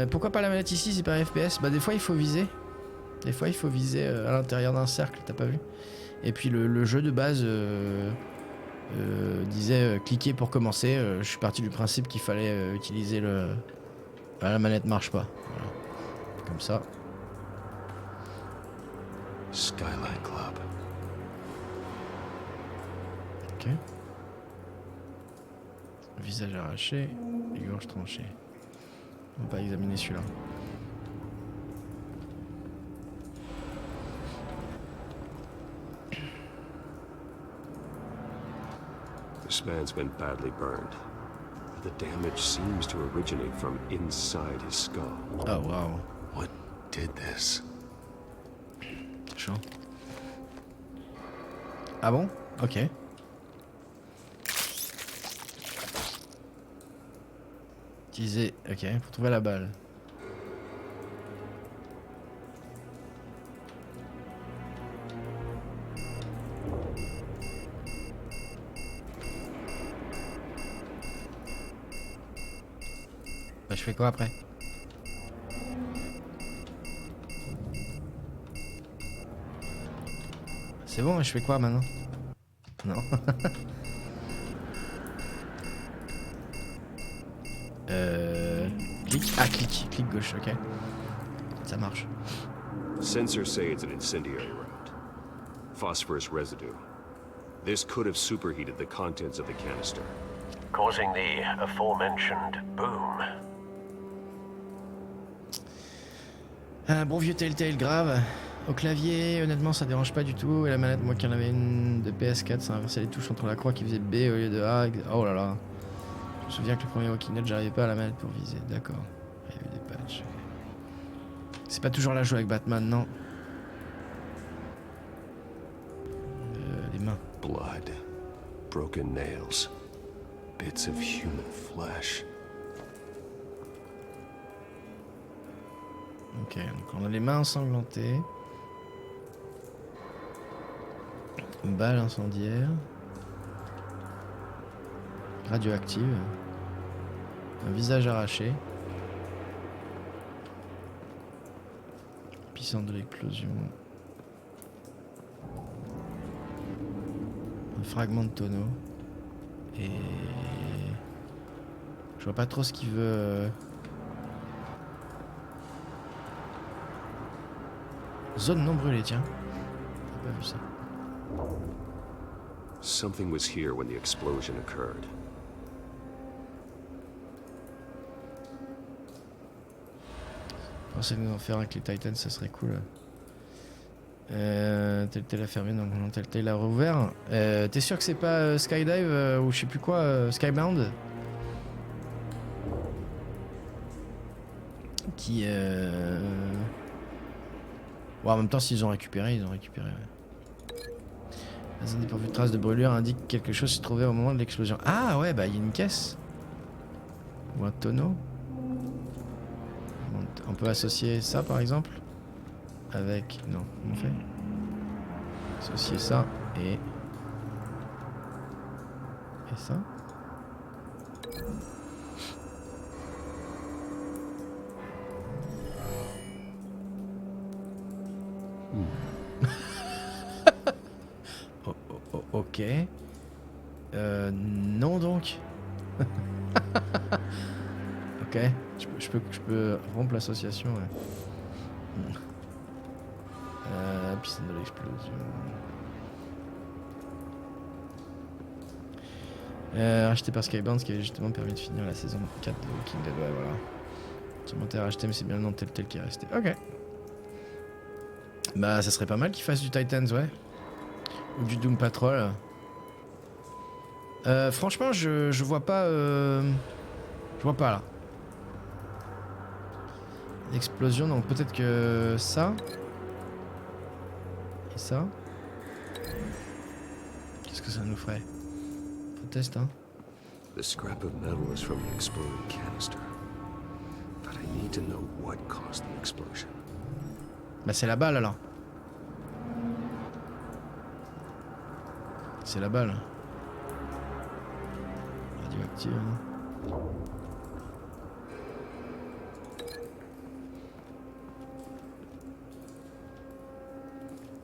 Pourquoi pas la manette ici, c'est pas FPS? Bah des fois il faut viser. Des fois il faut viser à l'intérieur d'un cercle, t'as pas vu? Et puis le jeu de base disait cliquer pour commencer. Je suis parti du principe qu'il fallait utiliser le... Bah, la manette marche pas. Voilà. Comme ça. Skylight Club. Ok. Visage arraché, gorge tranchée. On va pas examiner celui-là. This man's been badly burned. The damage seems to originate from inside his skull. Oh wow. What did this? Chaud. Ah bon? Ok. Utiliser... Ok, pour trouver la balle. Bah je fais quoi après? C'est bon, je fais quoi maintenant? Non. Clic. Ah, clic gauche, ok. Ça marche. Sensors say it's an incendiary round. Phosphorus residue. This could have superheated the contents of the canister. Causing the aforementioned boom. Un bon vieux Telltale grave. Au clavier, honnêtement, ça dérange pas du tout. Et la manette, moi qui en avais une de PS4, ça inversait les touches entre la croix qui faisait B au lieu de A. Oh là là. Je me souviens que le premier Walking Dead, j'arrivais pas à la manette pour viser. D'accord. Il y a eu des patchs. C'est pas toujours la joue avec Batman, non. Les mains. Blood. Broken nails. Bits of human flesh. Ok, donc on a les mains ensanglantées. Une balle incendiaire. Radioactive. Un visage arraché. Puissance de l'explosion. Un fragment de tonneau. Et... je vois pas trop ce qu'il veut... Zone non brûlée, tiens. J'ai pas vu ça. Something was here when the explosion occurred. Pensez nous en faire avec les Titans, ça serait cool. Telltale a fermé, donc non, Telltale a rouvert. T'es sûr que c'est pas Skydive ou je sais plus quoi, Skybound qui bon, en même temps, s'ils ont récupéré, ils ont récupéré. Ouais. La zone dépourvue de traces de brûlure indique que quelque chose se trouvait au moment de l'explosion. Ah ouais, bah il y a une caisse. Ou un tonneau. On peut associer ça par exemple avec... Non, comment on fait? Associer ça et ça. Oh, oh, oh, Ok. Non donc. Ok. Je peux rompre l'association, ouais. Piscine de l'explosion. Racheté par Skybound, ce qui avait justement permis de finir la saison 4 de Walking Dead. Ouais, voilà. Sûrement t'as racheté, mais c'est bien le nom de Telltale qui est resté. Ok. Bah, ça serait pas mal qu'ils fassent du Titans, ouais. Ou du Doom Patrol. Franchement, je vois pas. Je vois pas là. Explosion, donc peut-être que ça. Et ça. Qu'est-ce que ça nous ferait? Faut tester, hein. The scrap of metal is from an exploded canister. But I need to know what caused the explosion. Bah, c'est la balle alors. C'est la balle. Radioactive. Hein.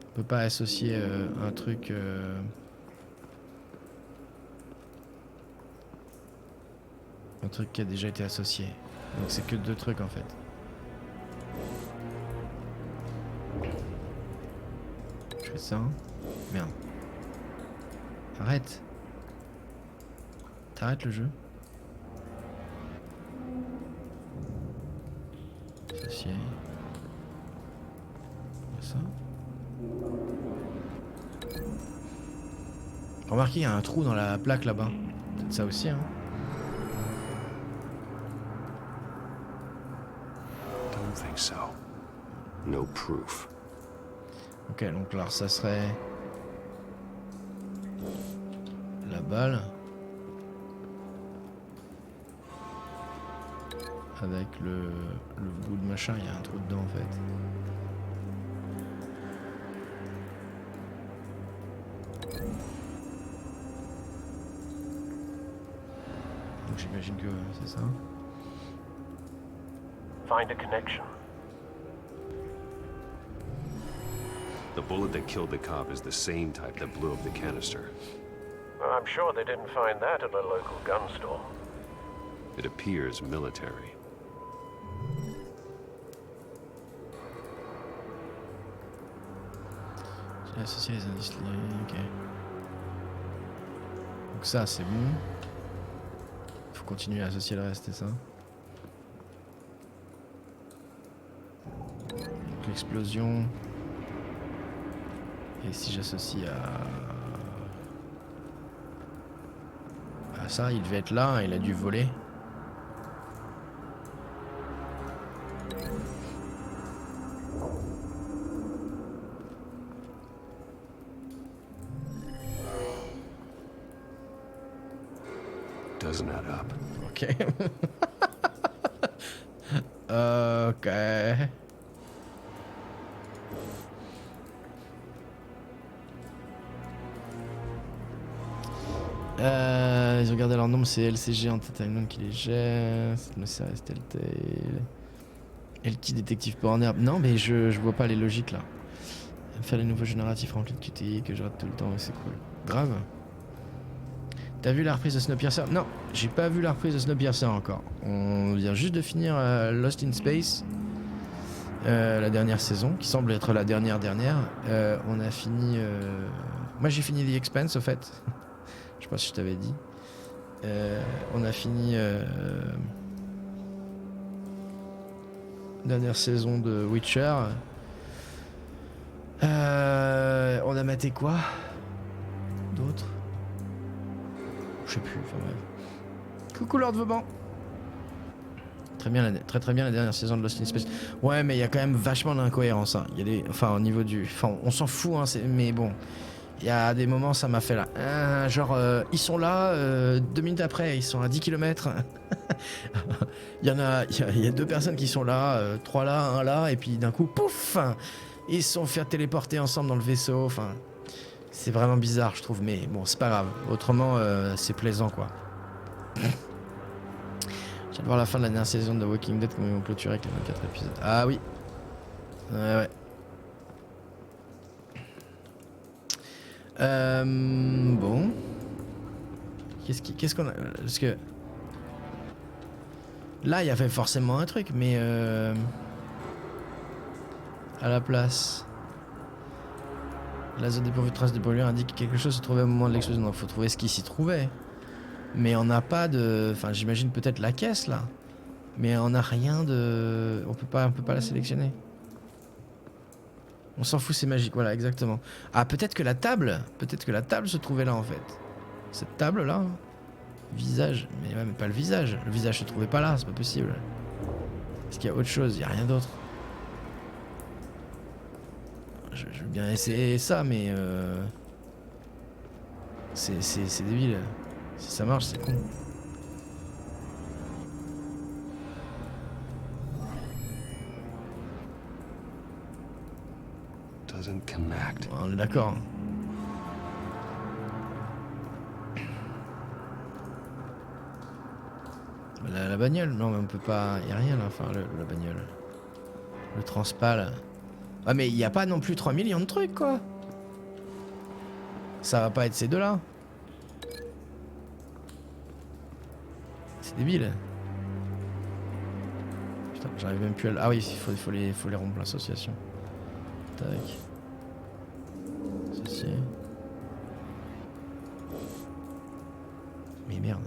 On peut pas associer un truc. Un truc qui a déjà été associé. Donc c'est que deux trucs en fait. Je fais ça. Merde. Arrête. T'arrêtes le jeu. Associé. Ça. Remarquez, il y a un trou dans la plaque là-bas. Peut-être ça aussi, hein. Don't think so. No proof. Ok, donc alors ça serait la balle avec le bout de machin, il y a un trou dedans en fait. Donc j'imagine que c'est ça. Find a connection. The bullet that killed the cop is the same type that blew up the canister. I'm sure they didn't find that at a local gun store. It appears military. J'ai associé les indices liés, ok. Donc ça c'est bon. Faut continuer à associer le reste, c'est ça. Donc l'explosion. Et si j'associe à ça, il devait être là, il a dû voler. Doesn't add up. Ok. Ok. Ils ont gardé leur nom, c'est LCG Entertainment qui les gère. C'est le CRS Telltale. LT Détective Pornhub. Non, mais je vois pas les logiques là. Faire les nouveaux jeux narratifs remplis de QTI que je rate tout le temps, c'est cool. Grave. T'as vu la reprise de Snowpiercer? Non, j'ai pas vu la reprise de Snowpiercer encore. On vient juste de finir Lost in Space. La dernière saison, qui semble être la dernière. On a fini... Moi j'ai fini The Expanse au fait. Je sais pas si je t'avais dit. On a fini... Dernière saison de Witcher. On a maté quoi d'autre? Je sais plus, enfin bref. Coucou Lord Vauban. Très bien, très bien la dernière saison de Lost in Space. Ouais, mais il y a quand même vachement d'incohérences. Hein. Il y a des, enfin au niveau du, enfin on s'en fout, hein, mais bon, il y a des moments ça m'a fait là, genre ils sont là, 2 minutes après ils sont à 10 km. Il y a 2 personnes qui sont là, 3 là, 1 là, et puis d'un coup, pouf, ils se sont fait téléporter ensemble dans le vaisseau. Enfin, c'est vraiment bizarre, je trouve, mais bon, c'est pas grave. Autrement, c'est plaisant, quoi. J'ai de voir la fin de la dernière saison de Walking Dead, comment ils vont clôturer avec les 24 épisodes. Ah oui. Ouais. Bon. Qu'est-ce qu'on a... Parce que... Là, il y avait forcément un truc, mais... À la place... La zone dépourvue de traces de brûlure indique que quelque chose se trouvait au moment de l'explosion. Donc, faut trouver ce qui s'y trouvait. Mais on n'a pas de... Enfin, j'imagine peut-être la caisse, là. Mais on n'a rien de... On peut pas la sélectionner. On s'en fout, c'est magique. Voilà, exactement. Ah, peut-être que la table... Peut-être que la table se trouvait là, en fait. Cette table-là... Visage. Mais ouais, mais pas le visage. Le visage se trouvait pas là, c'est pas possible. Est-ce qu'il y a autre chose? Il y a rien d'autre. Je veux bien essayer ça, mais... C'est débile. Si ça marche, c'est con. Doesn't connect. On est d'accord. La bagnole? Non, mais on peut pas... Y a rien là, enfin, la bagnole. Le transpal. Ah, mais y a pas non plus 3 millions de trucs, quoi. Ça va pas être ces deux-là. C'est débile. Putain, j'arrive même plus à... Ah oui, il faut les rompre, l'association. Tac. Ceci. Mais merde.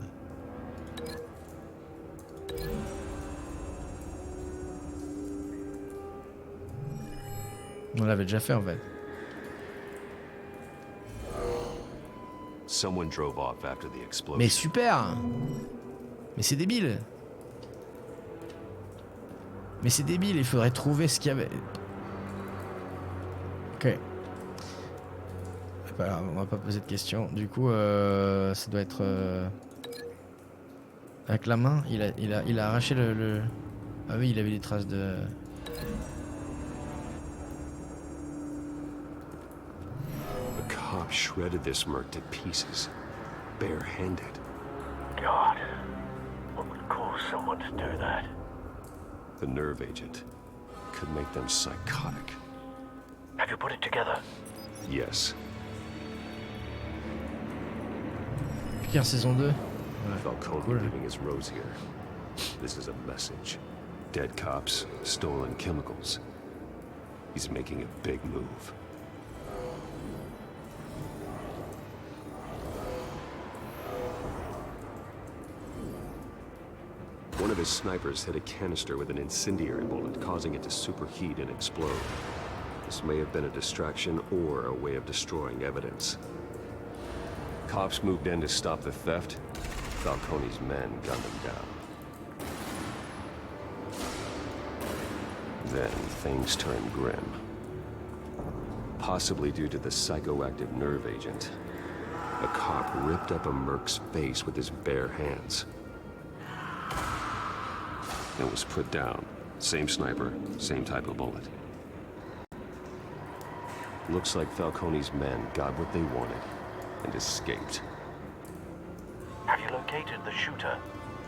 On l'avait déjà fait en fait. Someone drove off after the explosion. Mais super! Mais c'est débile! Mais c'est débile, il faudrait trouver ce qu'il y avait. Ok. Pas grave, on va pas poser de questions. Du coup, ça doit être... Avec la main, il a arraché le... Ah oui, il avait des traces de... The cop shredded this merc to pieces, bare-handed. God, what would cause someone to do that? The nerve agent could make them psychotic. Have you put it together? Yes. Picard saison 2. Ouais, Falcone cool. leaving his rose here. This is a message. Dead cops, stolen chemicals. He's making a big move. One of his snipers hit a canister with an incendiary bullet, causing it to superheat and explode. This may have been a distraction or a way of destroying evidence. Cops moved in to stop the theft. Falcone's men gunned him down. Then things turned grim. Possibly due to the psychoactive nerve agent. A cop ripped up a merc's face with his bare hands. And was put down. Same sniper, same type of bullet. Looks like Falcone's men got what they wanted and escaped. Have you located the shooter?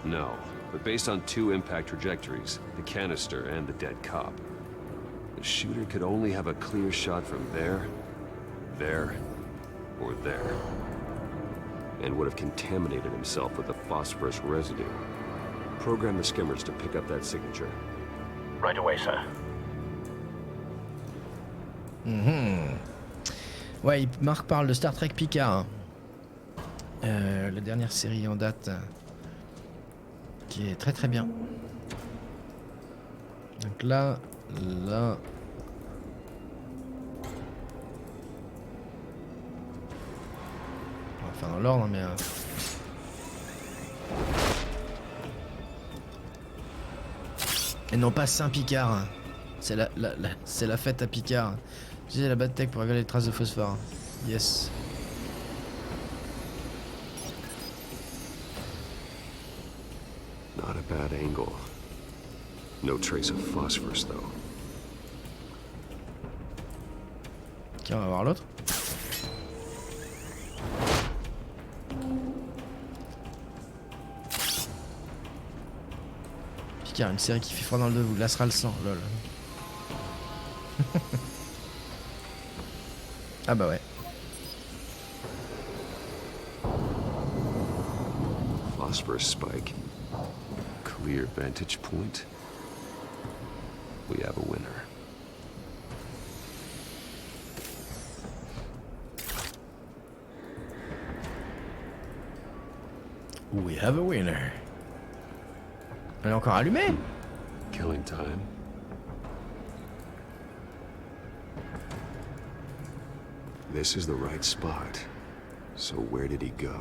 No, but based on two impact trajectories, the canister and the dead cop, the shooter could only have a clear shot from there, or there. And would have contaminated himself with the phosphorus residue. Program the skimmers to pick up that signature. Right away, sir. Ouais, Marc parle de Star Trek Picard. La dernière série en date. Qui est très très bien. Donc là. On va faire dans l'ordre, mais... Et non pas Saint-Picard. C'est la fête à Picard. Utilisez la bad tech pour révéler les traces de phosphore. Yes. Not a bad angle. No trace of phosphorus, though. Ok, on va voir l'autre. Picard, une série qui fait froid dans le dos, vous glacera le sang, lol. Ah bah ouais. phosphorus spike. Clear vantage point. We have a winner. We have a winner. Elle est encore allumée? Killing time. This is the right spot. So where did he go?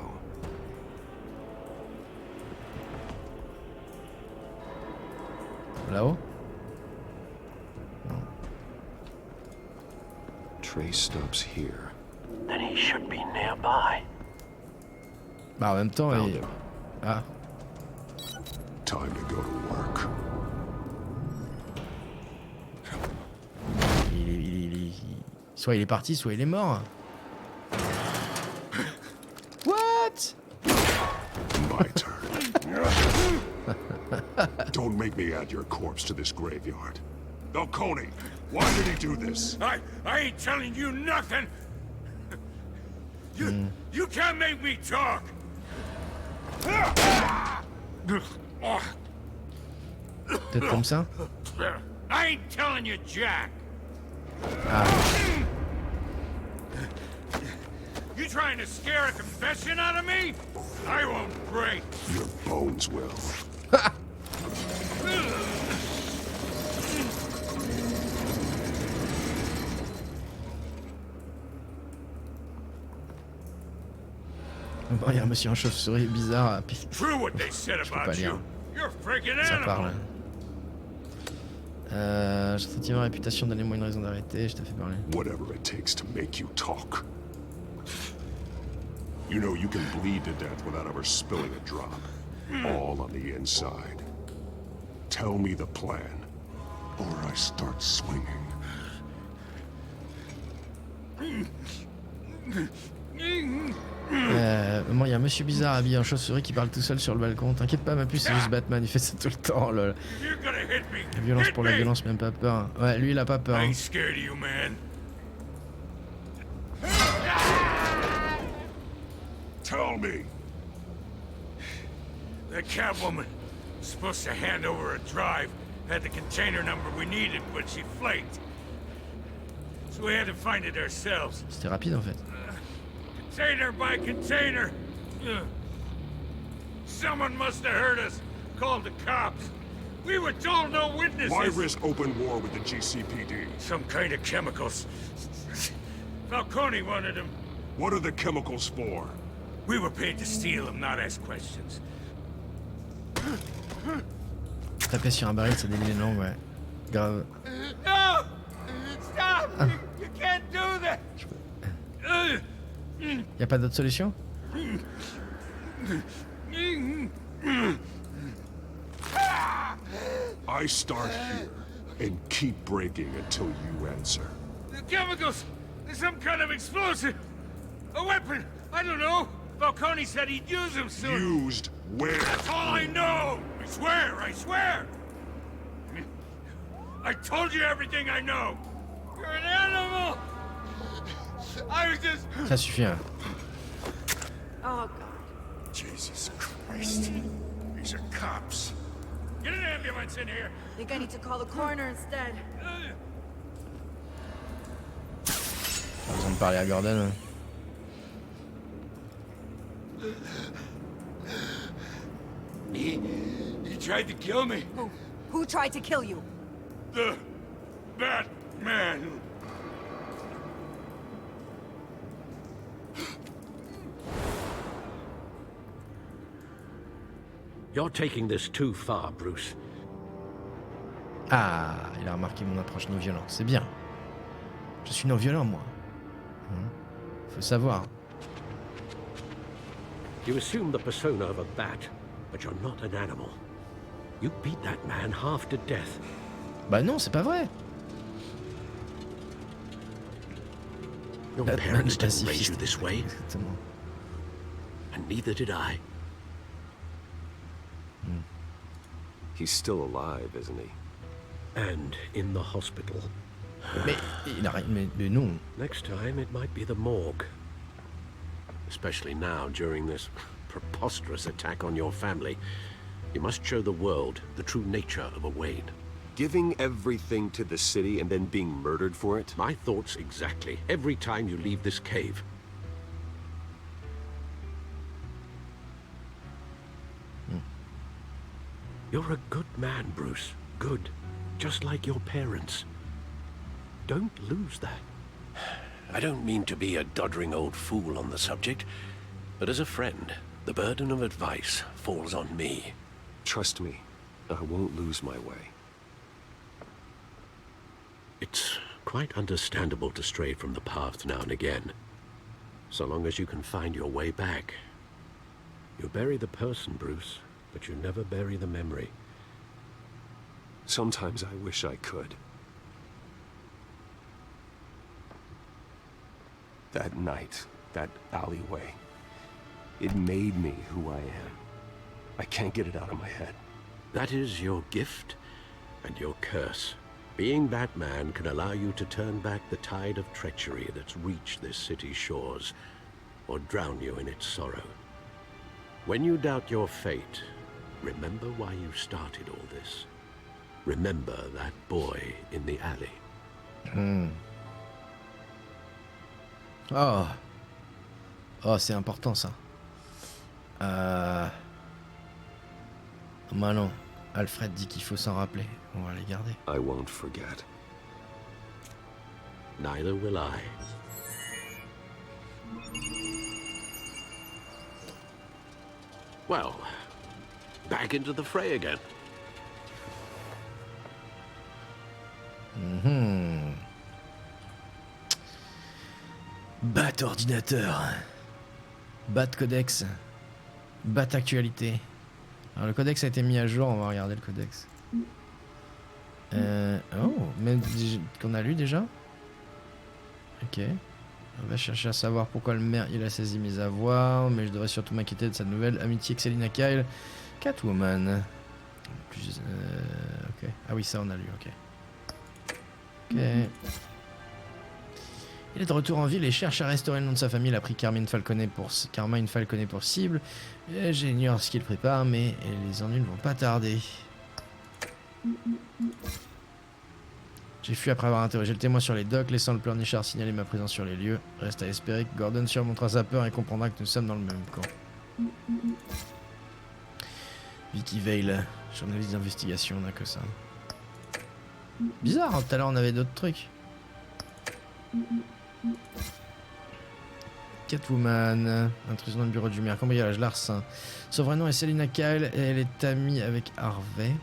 Là-haut? Trace stops here. Then he should be nearby. Bah en même temps, il... Ah. Time to go to work. Soit il est parti, soit il est mort. What? My turn. Don't make me add your corpse to this graveyard. Falcone, why did he do this? I ain't telling you nothing. You can't make me talk. Peut-être comme ça? I ain't telling you, Jack. Ah. You trying to scare a confession out of me? I won't break. Your bones will. Bon, il y a un monsieur en chauve-souris bizarre. True what they said Je peux pas about lire. you. You're a freaking Ça animal. parle. J'ai senti ma réputation, donnez-moi une raison d'arrêter, je t'ai fait parler. Whatever it takes to make you talk. You know you can bleed to death without ever spilling a drop. All on the inside. Tell me the plan, or I start swinging. Moi, il y a un monsieur bizarre habillé en chauve-souris qui parle tout seul sur le balcon. T'inquiète pas, ma puce, c'est juste Batman, il fait ça tout le temps, lol. La violence pour la violence, même pas peur. Ouais, lui, il a pas peur. I Hein. ain't scared of you, man. Tell me. The Catwoman was supposed to hand over a drive, had the container number we needed, but she flaked. So we had to find it ourselves. C'était rapide en fait. Container by container. Someone must have heard us. Called the cops. We were told no witnesses. Why risk open war with the GCPD? Some kind of chemicals. Falcone wanted them. What are the chemicals for? We were paid to steal them, not ask questions. Taper sur un baril, ça délie les langues, ouais. Grave. No! Stop! You can't do that! Y a pas d'autre solution? I start here and keep breaking until you answer. The chemicals! There's some kind of explosive! A weapon! I don't know! Falcone said he'd use them soon! Used where? That's all I know! I swear! I swear! I told you everything I know! You're an animal! I was just... Ça suffit, hein. Oh, God. Jesus Christ. These are cops. Get an ambulance in here! I think I need to call the coroner instead. Pas besoin de parler à Gordon. Hein. He tried to kill me. Who tried to kill you? The Batman. You're taking this too far, Bruce. Ah, il a remarqué mon approche non violente. C'est bien. Je suis non violent, moi. Faut savoir. You assume the persona of a bat, but you're not an animal. You beat that man half to death. Bah non, c'est pas vrai. Your Batman parents est didn't raise pacifiste. you this way, Exactement. and neither did I. He's still alive, isn't he? And in the hospital. Mais il a rien. Mais non. Next time, it might be the morgue. Especially now, during this preposterous attack on your family. You must show the world the true nature of a Wayne. Giving everything to the city and then being murdered for it? My thoughts exactly. Every time you leave this cave. You're a good man, Bruce. Good. Just like your parents. Don't lose that. I don't mean to be a doddering old fool on the subject, but as a friend, the burden of advice falls on me. Trust me, I won't lose my way. It's quite understandable to stray from the path now and again, so long as you can find your way back. You bury the person, Bruce, but you never bury the memory. Sometimes I wish I could. That night, that alleyway, it made me who I am. I can't get it out of my head. That is your gift and your curse. Being Batman can allow you to turn back the tide of treachery that's reached this city's shores, or drown you in its sorrow. When you doubt your fate, remember why you started all this. Remember that boy in the alley. Oh. Oh, c'est important ça. Bah non. Alfred dit qu'il faut s'en rappeler. On va les garder. I won't forget. Neither will I. Well, back into the fray again. Bat ordinateur. Bat codex. Bat actualité. Alors le codex a été mis à jour, on va regarder le codex. Oh, même qu'on a lu déjà. Ok. On va chercher à savoir pourquoi le maire il a saisi mes avoirs, mais je devrais surtout m'inquiéter de sa nouvelle amitié avec Selina Kyle, Catwoman. Plus, ok. Ah oui, ça on a lu, ok. Ok. Il est de retour en ville et cherche à restaurer le nom de sa famille. Il a pris Carmine Falcone pour cible. J'ignore ce qu'il prépare, mais les ennuis ne vont pas tarder. J'ai fui après avoir interrogé le témoin sur les docks, laissant le pleurnichard signaler ma présence sur les lieux. Reste à espérer que Gordon surmontera sa peur et comprendra que nous sommes dans le même camp. Vicky Vale, journaliste d'investigation, on n'a que ça. Bizarre, hein, tout à l'heure on avait d'autres trucs. Catwoman, intrusion dans le bureau du maire, cambriolage, larcin. Son vrai nom est Selina Kyle et elle est amie avec Harvey.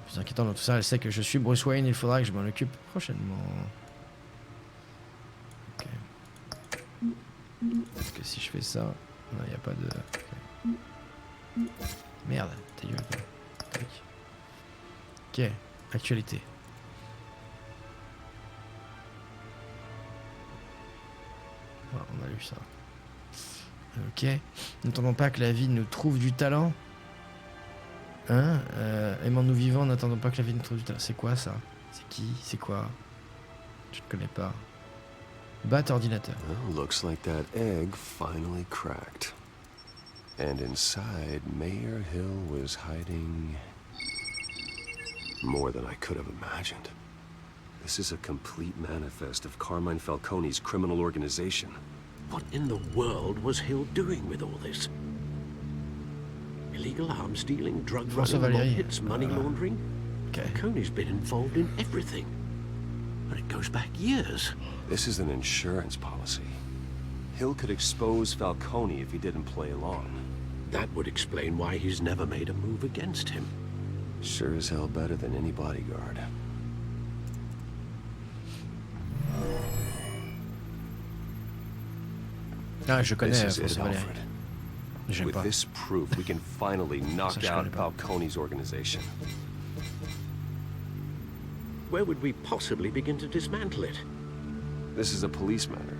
Plus inquiétant dans tout ça, elle sait que je suis Bruce Wayne, il faudra que je m'en occupe prochainement. Ok. Parce que si je fais ça, il n'y a pas de... Okay. Merde, ta gueule. Ok, actualité. Voilà, on a lu ça. Ok. N'attendons pas que la vie nous trouve du talent. Hein, aimons-nous vivants, n'attendons pas que la vie nous trouve du talent. C'est quoi ça? C'est qui? C'est quoi? Je ne connais pas. Bat ordinateur. Well, looks like that egg finally cracked. And inside, Mayor Hill was hiding more than I could have imagined. This is a complete manifest of Carmine Falcone's criminal organization. What in the world was Hill doing with all this? Illegal arms dealing, drug running, mob hits, money laundering? Okay. Falcone's been involved in everything. And it goes back years. This is an insurance policy. Hill could expose Falcone if he didn't play along. That would explain why he's never made a move against him. Sure as hell better than any bodyguard. Ah, je connais This is it, Alfred. With pas. this proof, we can finally knock out Falcone's organization. Where would we possibly begin to dismantle it? This is a police matter.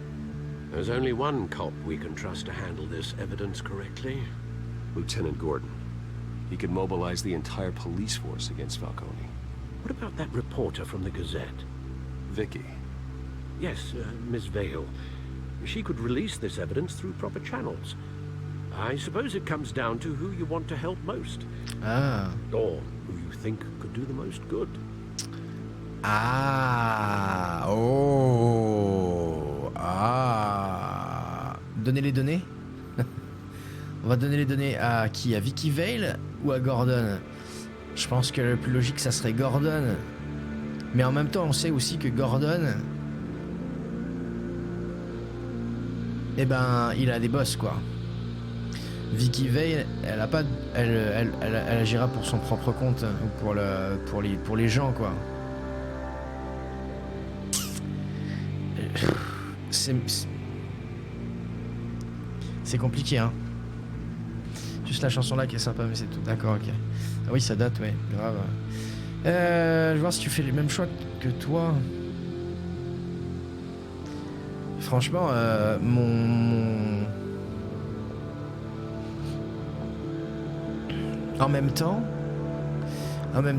There's only one cop we can trust to handle this evidence correctly. Lieutenant Gordon. He could mobilize the entire police force against Falcone. What about that reporter from the Gazette? Vicky. Yes, Miss Vale. She could release this evidence through proper channels. I suppose it comes down to who you want to help most. Ah. Or who you think could do the most good. Ah. Oh. Ah. Donner les données. On va donner les données à qui? À Vicky Vale ou à Gordon? Je pense que le plus logique, ça serait Gordon. Mais en même temps, on sait aussi que Gordon... Eh ben, il a des boss, quoi. Vicky Vale, elle a pas... Elle agira pour son propre compte, ou pour les gens, quoi. C'est compliqué, hein. Juste la chanson là qui est sympa, mais c'est tout. D'accord, ok. Ah oui, ça date, ouais, grave. Je vais voir si tu fais les mêmes choix que toi. Franchement, En même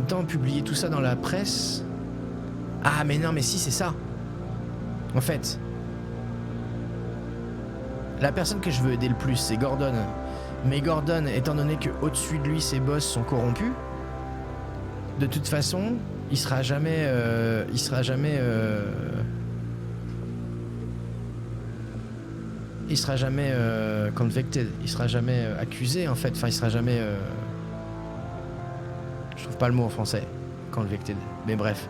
temps, publier tout ça dans la presse... Ah, mais non, mais si, c'est ça. En fait, la personne que je veux aider le plus, c'est Gordon. Mais Gordon, étant donné que au-dessus de lui, ses boss sont corrompus, de toute façon, il sera jamais convicted, il sera jamais accusé en fait. Enfin, il sera jamais. Je trouve pas le mot en français, convicted. Mais bref.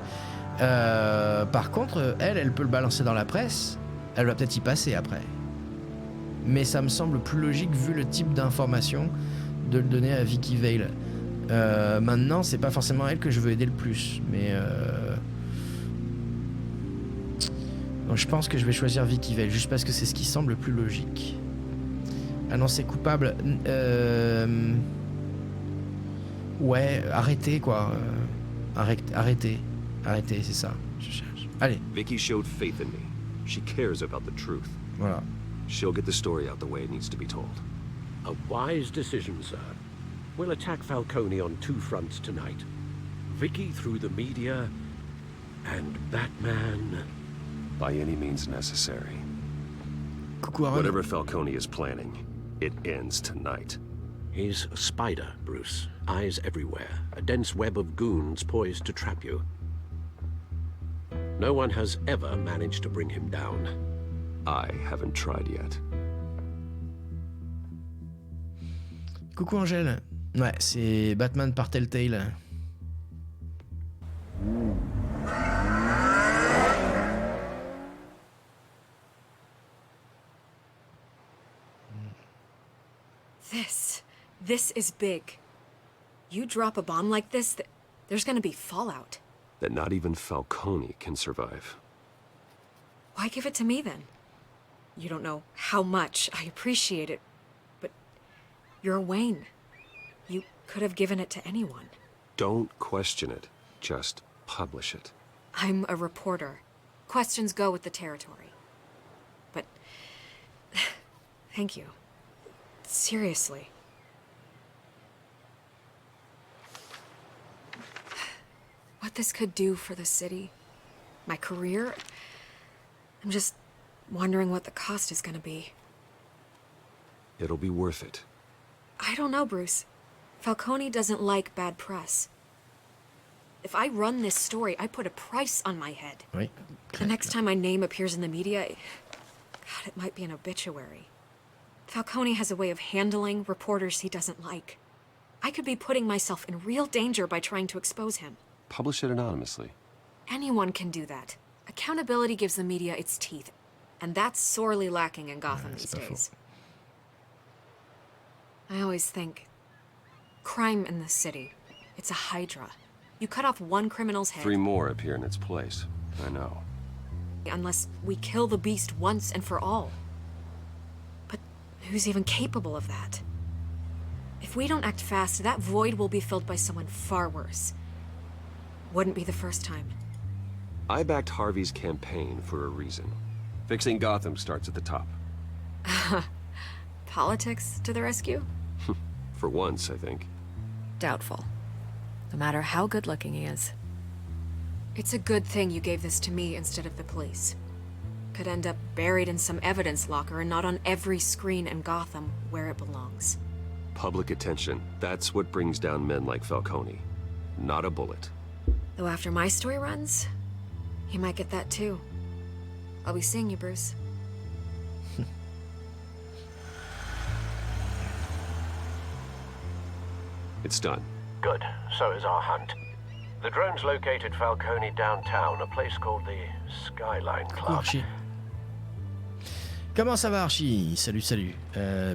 Par contre, elle peut le balancer dans la presse. Elle va peut-être y passer après. Mais ça me semble plus logique vu le type d'information de le donner à Vicky Vale. Maintenant, c'est pas forcément elle que je veux aider le plus, mais donc je pense que je vais choisir Vicky Vale juste parce que c'est ce qui semble le plus logique. Annoncer coupable, ouais, arrêtez quoi, arrêtez, c'est ça. Je cherche. Allez. Vicky showed faith in me. She cares about the truth. Voilà. She'll get the story out the way it needs to be told. A wise decision, sir. We'll attack Falcone on two fronts tonight. Vicky through the media, and Batman... By any means necessary. Whatever Falcone is planning, it ends tonight. He's a spider, Bruce. Eyes everywhere. A dense web of goons poised to trap you. No one has ever managed to bring him down. I haven't tried yet. Coucou Angèle. Ouais, c'est Batman par Telltale. This is big. You drop a bomb like this, there's gonna be fallout. That not even Falcone can survive. Why give it to me then? You don't know how much I appreciate it, but you're Wayne. You could have given it to anyone. Don't question it. Just publish it. I'm a reporter. Questions go with the territory. But... thank you. Seriously. What this could do for the city, my career, I'm just wondering what the cost is gonna be. It'll be worth it. I don't know, Bruce. Falcone doesn't like bad press. If I run this story, I put a price on my head. Oui. The next time my name appears in the media, God, it might be an obituary. Falcone has a way of handling reporters he doesn't like. I could be putting myself in real danger by trying to expose him. Publish it anonymously. Anyone can do that. Accountability gives the media its teeth, and that's sorely lacking in Gotham these days. I always think, crime in this city, it's a hydra. You cut off one criminal's head... 3 more appear in its place. I know. Unless we kill the beast once and for all. But who's even capable of that? If we don't act fast, that void will be filled by someone far worse. Wouldn't be the first time. I backed Harvey's campaign for a reason. Fixing Gotham starts at the top. Politics to the rescue? For once, I think. Doubtful. No matter how good-looking he is. It's a good thing you gave this to me instead of the police. Could end up buried in some evidence locker and not on every screen in Gotham where it belongs. Public attention. That's what brings down men like Falcone. Not a bullet. Though after my story runs, he might get that too. I'll be seeing you, Bruce. It's done. Good. So is our hunt. The drones located Falcone downtown, a place called the Skyline Club. Archie. Comment ça va, Archie? Salut, salut.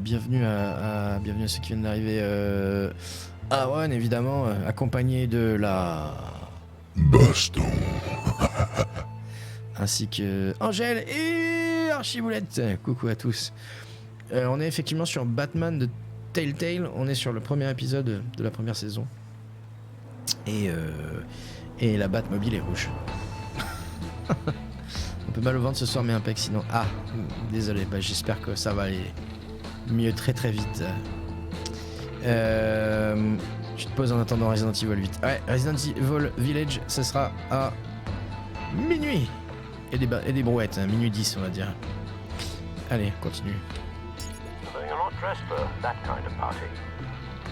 Bienvenue à ceux qui viennent d'arriver. Ah ouais, évidemment, accompagné de la... Baston. Ainsi que Angèle et Archiboulette. Coucou à tous. On est effectivement sur Batman de Telltale. On est sur le premier épisode de la première saison. Et la Batmobile est rouge. Un peu mal au ventre ce soir, mais impec sinon. Ah, désolé, bah, j'espère que ça va aller mieux très très vite. Je te pose en attendant Resident Evil 8. Ouais, Resident Evil Village, ce sera à minuit. Et des brouettes, hein, minuit 10 on va dire. Allez, continue. So you're not dressed for that kind of party.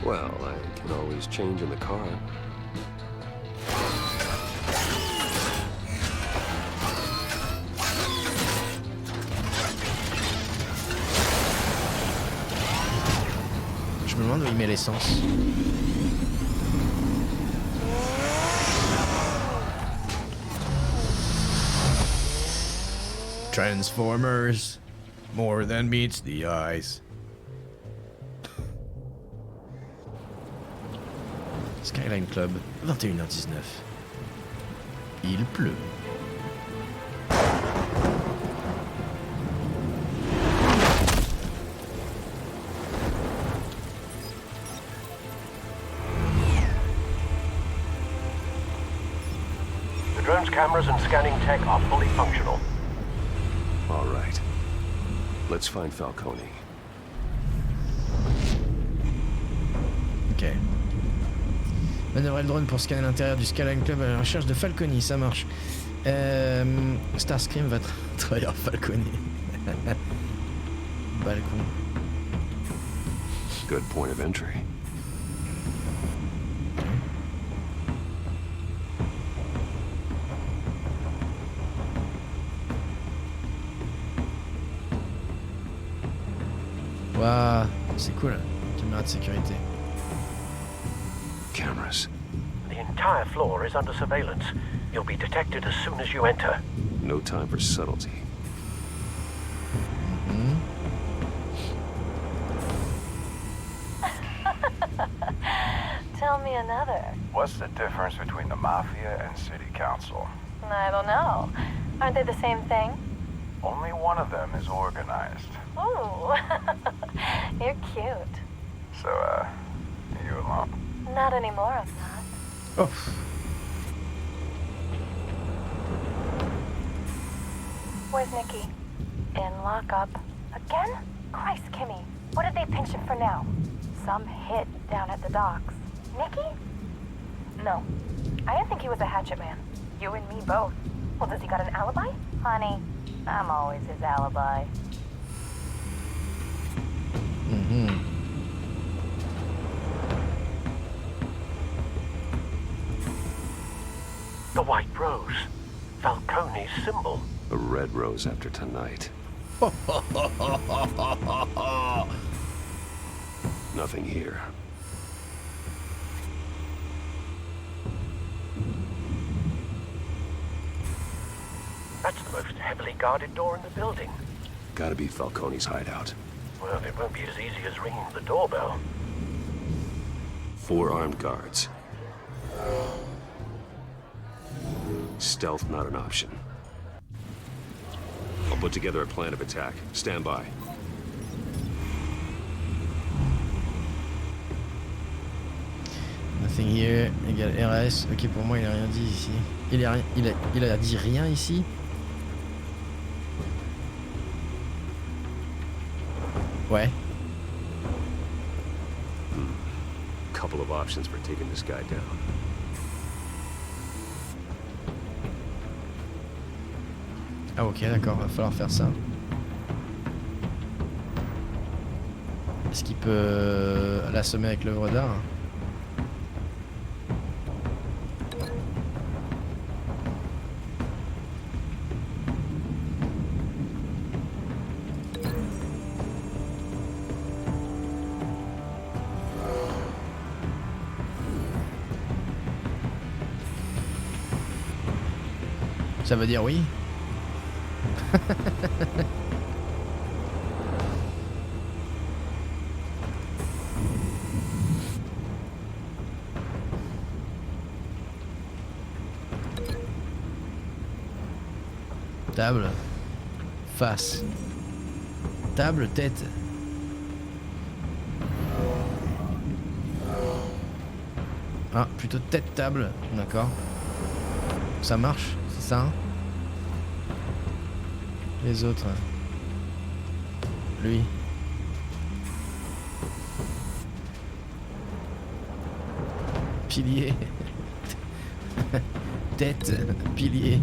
Well, I can always change in the car. Je me demande où il met l'essence. Transformers, more than meets the eyes. Skyline Club, 21h19. Il pleut. The drone's cameras and scanning tech are fully functional. All right. Let's find Falcone. Ok. Manœuvrer le drone pour scanner l'intérieur du Skyline Club à la recherche de Falcone, ça marche. Starscream va travailler Falcone. Balcon. Good point of entry. Waouh, c'est cool. Caméra de sécurité. Cameras. The entire floor is under surveillance. You'll be detected as soon as you enter. No time for subtlety. Tell me another. What's the difference between the Mafia and City Council? I don't know. Aren't they the same thing? Only one of them is organized. Ooh, you're cute. So, you alone? Not anymore, I'm not. Oh. Where's Nikki? In lockup. Again? Christ, Kimmy. What did they pinch him for now? Some hit down at the docks. Nikki? No. I didn't think he was a hatchet man. You and me both. Well, does he got an alibi? Honey, I'm always his alibi. The white rose. Falcone's symbol. A red rose after tonight. Nothing here. That's the most heavily guarded door in the building. Gotta be Falcone's hideout. Well, it won't be as easy as ringing the doorbell. 4 armed guards. Stealth not an option. I'll put together a plan of attack. Stand by. Nothing here, égale RS. Ok, pour moi, il a rien dit ici. Il a dit rien ici. Ouais. Couple of options for taking this guy down. Ah ok, d'accord, va falloir faire ça. Est-ce qu'il peut l'assommer avec l'œuvre d'art? Ça veut dire oui. Table. Face. Table, tête. Ah, plutôt tête, table. D'accord. Ça marche, c'est ça hein? Les autres. Lui. Pilier. Tête, pilier.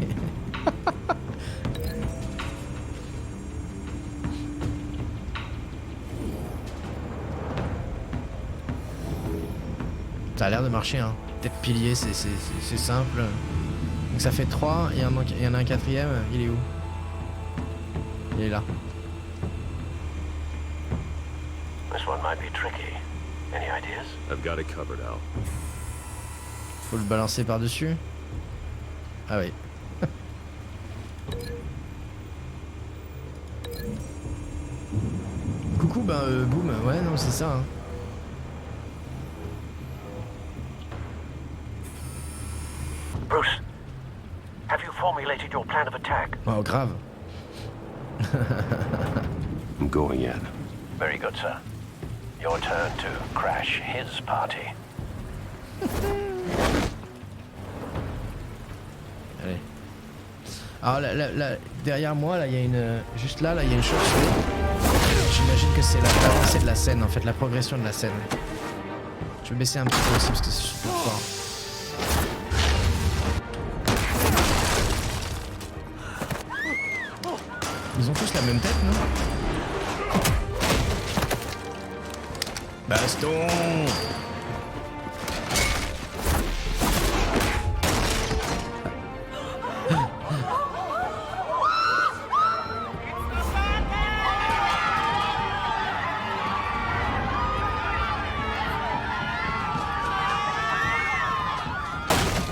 Ça a l'air de marcher, hein. Tête, pilier, c'est simple. Donc ça fait 3, il y en a un quatrième, il est où? Il est là. This one might be tricky. Any ideas? I've got it covered, Al. Faut le balancer par-dessus. Ah oui. Coucou, boum. Ouais, non, c'est ça. Hein. Bruce, have you formulated your plan of attack? Oh, grave. I'm going in. Very good, sir. Your turn to crash his party. Allez. Alors derrière moi, là, il y a une... Juste là, il y a une chauve-souris. J'imagine que c'est l'avancée de la scène, en fait, la progression de la scène. Je vais baisser un petit peu aussi parce que c'est super fort. Ils ont tous la même tête, non? Baston!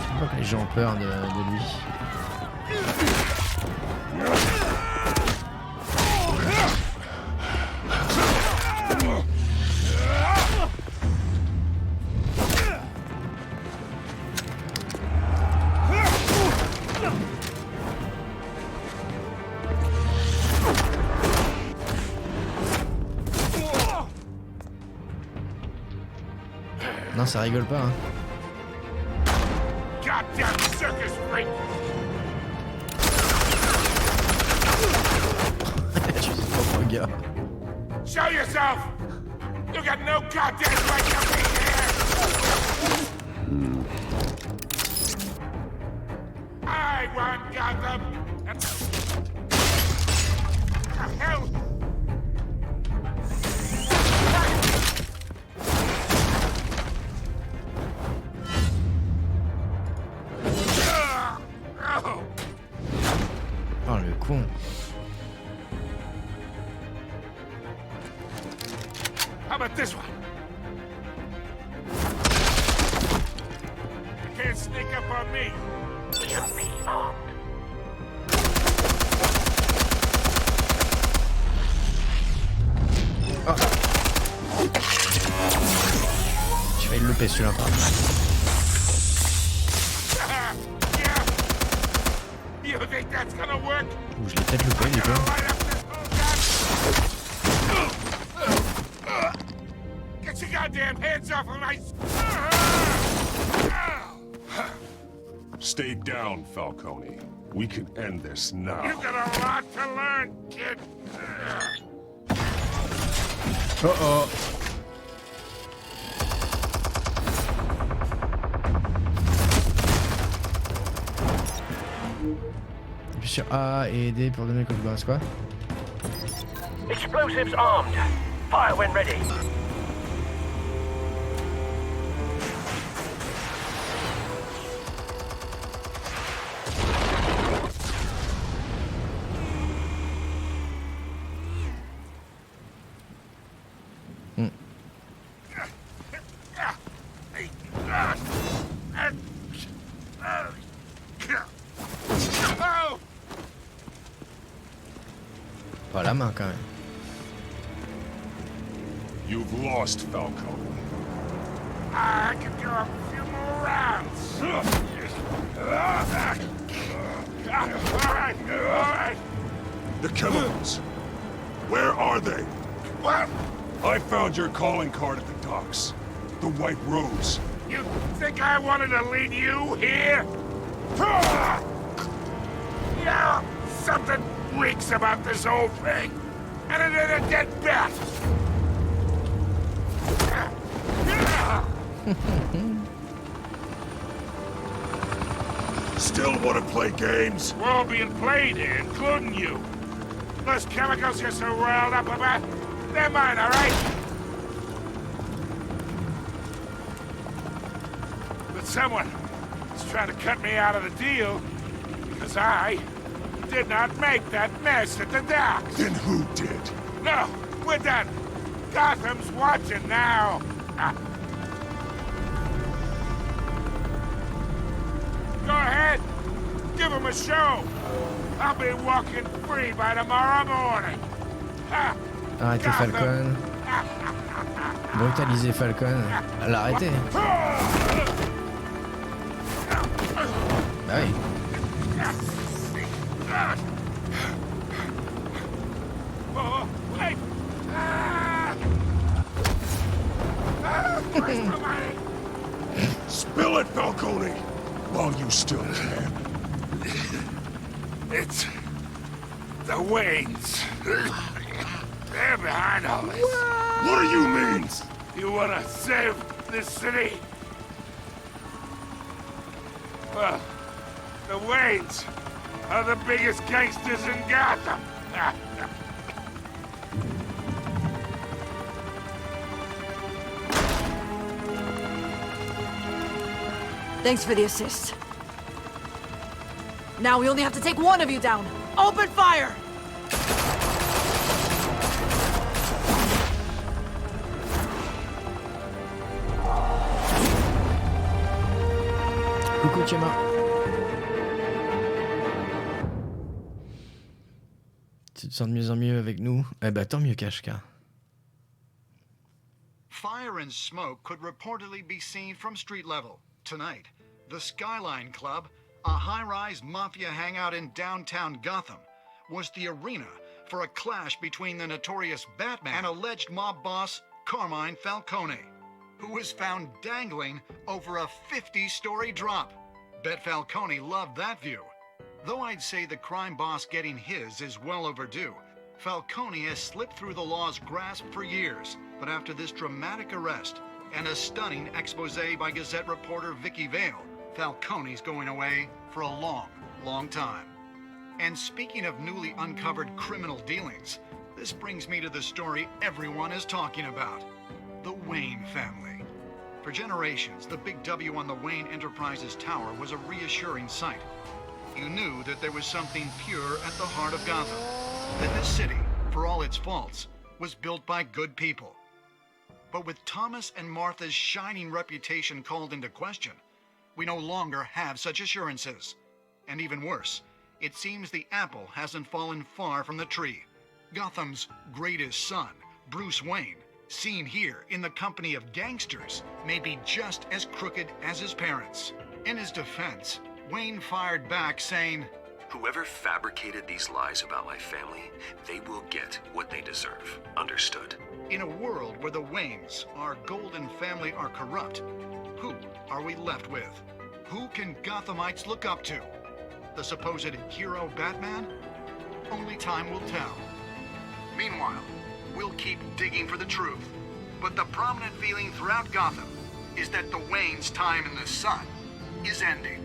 Je vois que les gens ont peur de lui. Non, ça rigole pas, hein. Goddamn circus freak! Je suis trop gars. Show yourself! You got no goddamn right to be here! I run Gotham! And... The hell? Oh, le con. How about this one? You can't sneak up on me. Even be armed. Oh. Je vais le louper celui-là. You think that's gonna work? Ouh, je l'ai peut-être loupé, du coup. Get your goddamn hands off of my... Stay down, Falcone. We can end this now. You got a lot to learn, kid. Oh. sur A et D pour donner le code barre, quoi. Explosives armed. Fire when ready. Pas la main quand même. You've lost, Falco. I can do a few more rounds. All right. The chemicals. Where are they? What? I found your calling card at the docks. The White Rose. You think I wanted to lead you here? Yeah, something reeks about this whole thing. And it ain't a dead bat. Still want to play games? We're all being played here, including you. Those chemicals you're so riled up about, they're mine, all right? But someone is trying to cut me out of the deal because I did not make that mess at the docks. Then who did? No, we're done. Gotham's watching now. Go ahead. Give him a show. I'll be walking free by tomorrow morning. Arrêtez Falcon. Brutaliser Falcon. L'arrêter. Bah oui. Oh, wait. Spill it, Falcone, while you still can. It's the Waynes. They're behind all this. What do you mean? You want to save this city? Well, the Waynes are the biggest gangsters in Gotham. Thanks for the assist. Now we only have to take one of you down. Open fire! Coucou Chema. Tu te sens de mieux en mieux avec nous? Eh bah tant mieux Kashka. Fire and smoke could reportedly be seen from street level. Tonight, the Skyline Club, a high-rise mafia hangout in downtown Gotham, was the arena for a clash between the notorious Batman and alleged mob boss Carmine Falcone, who was found dangling over a 50-story drop. Bet Falcone loved that view. Though I'd say the crime boss getting his is well overdue, Falcone has slipped through the law's grasp for years, but after this dramatic arrest and a stunning expose by Gazette reporter Vicky Vale, Falcone's going away for a long, long time. And speaking of newly uncovered criminal dealings, this brings me to the story everyone is talking about: the Wayne family. For generations, the big W on the Wayne Enterprises Tower was a reassuring sight. You knew that there was something pure at the heart of Gotham, that this city, for all its faults, was built by good people. But with Thomas and Martha's shining reputation called into question, we no longer have such assurances. And even worse, it seems the apple hasn't fallen far from the tree. Gotham's greatest son, Bruce Wayne, seen here in the company of gangsters, may be just as crooked as his parents. In his defense, Wayne fired back saying, "Whoever fabricated these lies about my family, they will get what they deserve. Understood?" In a world where the Waynes, our golden family, are corrupt, who are we left with? Who can Gothamites look up to? The supposed hero Batman? Only time will tell. Meanwhile, we'll keep digging for the truth. But the prominent feeling throughout Gotham is that the Waynes' time in the sun is ending.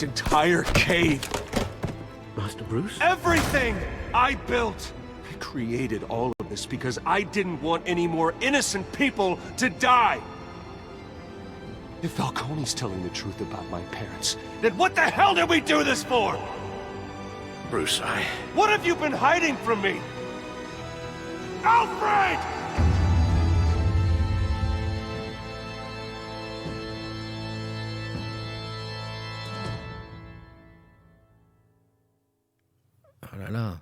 this entire cave. Master Bruce? Everything I built! I created all of this because I didn't want any more innocent people to die! If Falcone's telling the truth about my parents, then what the hell did we do this for? Bruce, What have you been hiding from me? Alfred! Oh là là.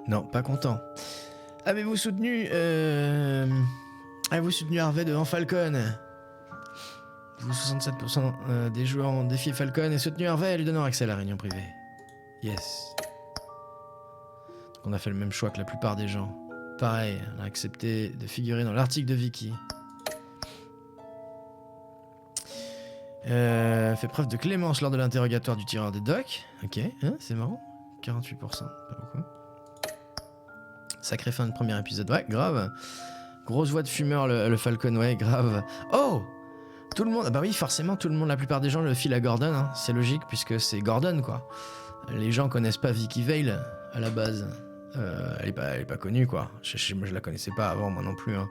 Non, pas content. Avez-vous soutenu Harvey devant Falcon? Vous 67% des joueurs ont défié Falcon et soutenu Harvey, lui donnant accès à la réunion privée. Yes. Donc on a fait le même choix que la plupart des gens. Pareil, on a accepté de figurer dans l'article de Vicky. Fait preuve de clémence lors de l'interrogatoire du tireur des docks. Ok, hein, c'est marrant. 48%, pas beaucoup. Sacrée fin de premier épisode, ouais, grave. Grosse voix de fumeur, le Falcon, ouais, grave. Oh! Tout le monde, bah oui, forcément, tout le monde, la plupart des gens le filent à Gordon, hein. C'est logique, puisque c'est Gordon, quoi. Les gens connaissent pas Vicky Vale, à la base. Elle est pas connue, quoi. Moi, je la connaissais pas avant, moi non plus, hein.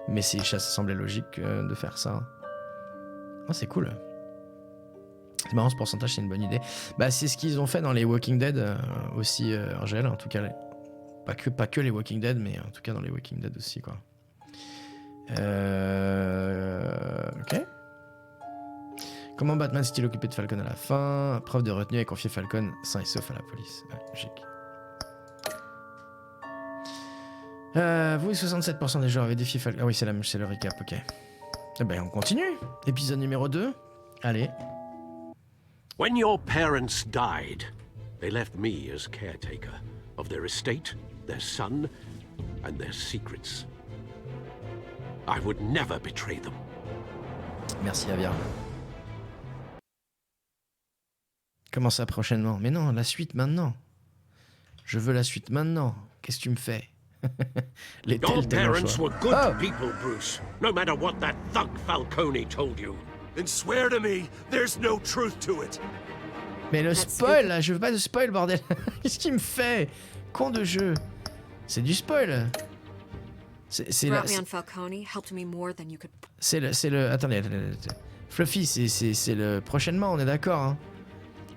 Mais ça semblait logique de faire ça. Oh, c'est cool. C'est marrant, ce pourcentage, c'est une bonne idée. Bah, c'est ce qu'ils ont fait dans les Walking Dead, aussi, Angèle, en tout cas... Pas que les Walking Dead, mais en tout cas dans les Walking Dead aussi, quoi. Ok. Comment Batman s'est-il occupé de Falcon à la fin? Preuve de retenue et confié Falcon sain et sauf à la police. Ouais, logique. Vous, 67% des joueurs avaient défié Falcon. Ah oui, c'est le recap, ok. Eh ben, on continue. Épisode numéro 2. Allez. When your parents died, they left me as caretaker of their estate, their son, and their secrets. I would never betray them. Merci, Javier. Comment ça prochainement? Mais non, la suite maintenant. Je veux la suite maintenant. Qu'est-ce que tu me fais? Les Your parents were good Oh! people, Bruce. No matter what that thug Falcone told you. Then swear to me there's no truth to it. Mais le spoil, là, je veux pas de spoil, bordel. Qu'est-ce qu'il me fait? Con de jeu. C'est du spoil. C'est le... Attendez. Fluffy, c'est le... Prochainement, on est d'accord, hein.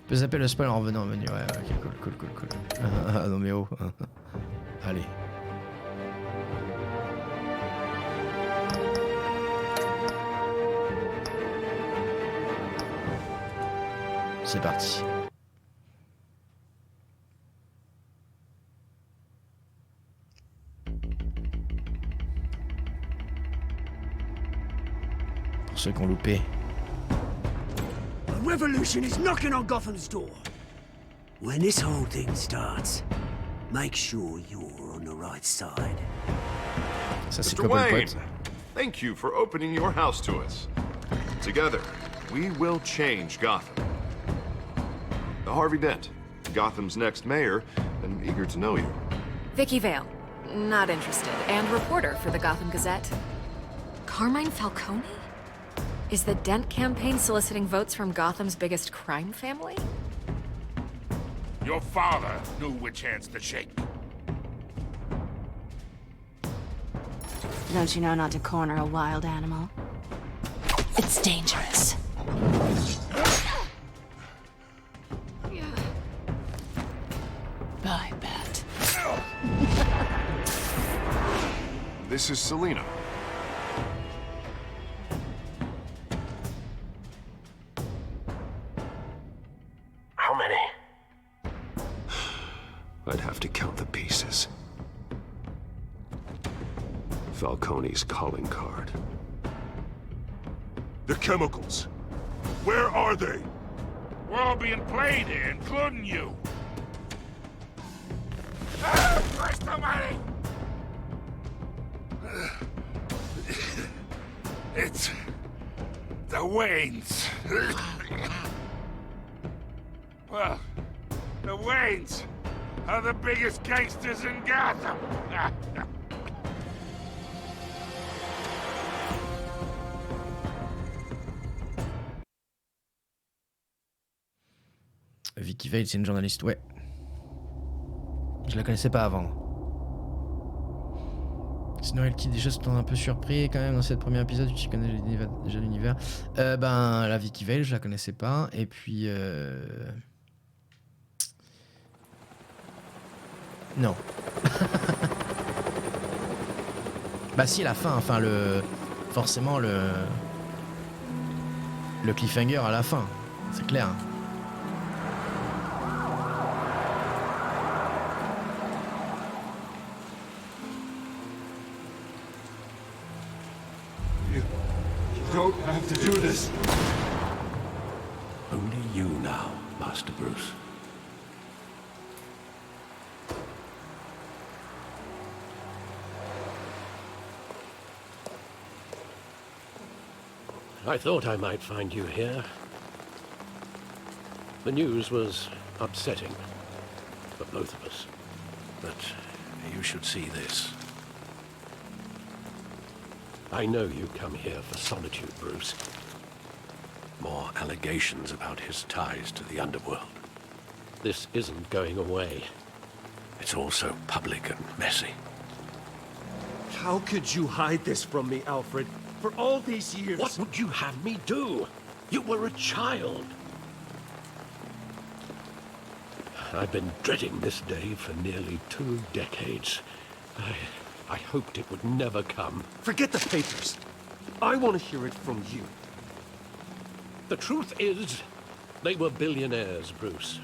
On peut zapper le spoil en revenant au menu. Ouais, ok, cool. Ah, non mais oh. Allez. C'est parti. Pour ceux qui ont loupé. A revolution is knocking on Gotham's door. When this whole thing starts, make sure you're on the right side. Ça, c'est Mr. Wayne, thank you for opening your house to us. Together, we will change Gotham. Harvey Dent, Gotham's next mayor, and eager to know you. Vicky Vale, not interested, and reporter for the Gotham Gazette. Carmine Falcone? Is the Dent campaign soliciting votes from Gotham's biggest crime family? Your father knew which hands to shake. Don't you know not to corner a wild animal? It's dangerous. Bye, Bat. This is Selina. How many? I'd have to count the pieces. Falcone's calling card. The chemicals. Where are they? We're all being played here, including you. Christ almighty! It's the Waynes. Well, the Waynes are the biggest gangsters in Gotham. Vicky Vale, c'est une journaliste, ouais. Je la connaissais pas avant. Sinon, elle qui déjà se tourne un peu surpris quand même dans cette première épisode, tu connais déjà l'univers. La Vicky Vale, je la connaissais pas. Et puis... Non. Bah si, la fin, enfin forcément le cliffhanger à la fin, c'est clair. You don't have to do this. Only you now, Master Bruce. I thought I might find you here. The news was upsetting for both of us. But you should see this. I know you come here for solitude, Bruce. More allegations about his ties to the underworld. This isn't going away. It's all so public and messy. How could you hide this from me, Alfred? For all these years... What would you have me do? You were a child. I've been dreading this day for nearly 2 decades. I hoped it would never come. Forget the papers. I want to hear it from you. The truth is, they were billionaires, Bruce.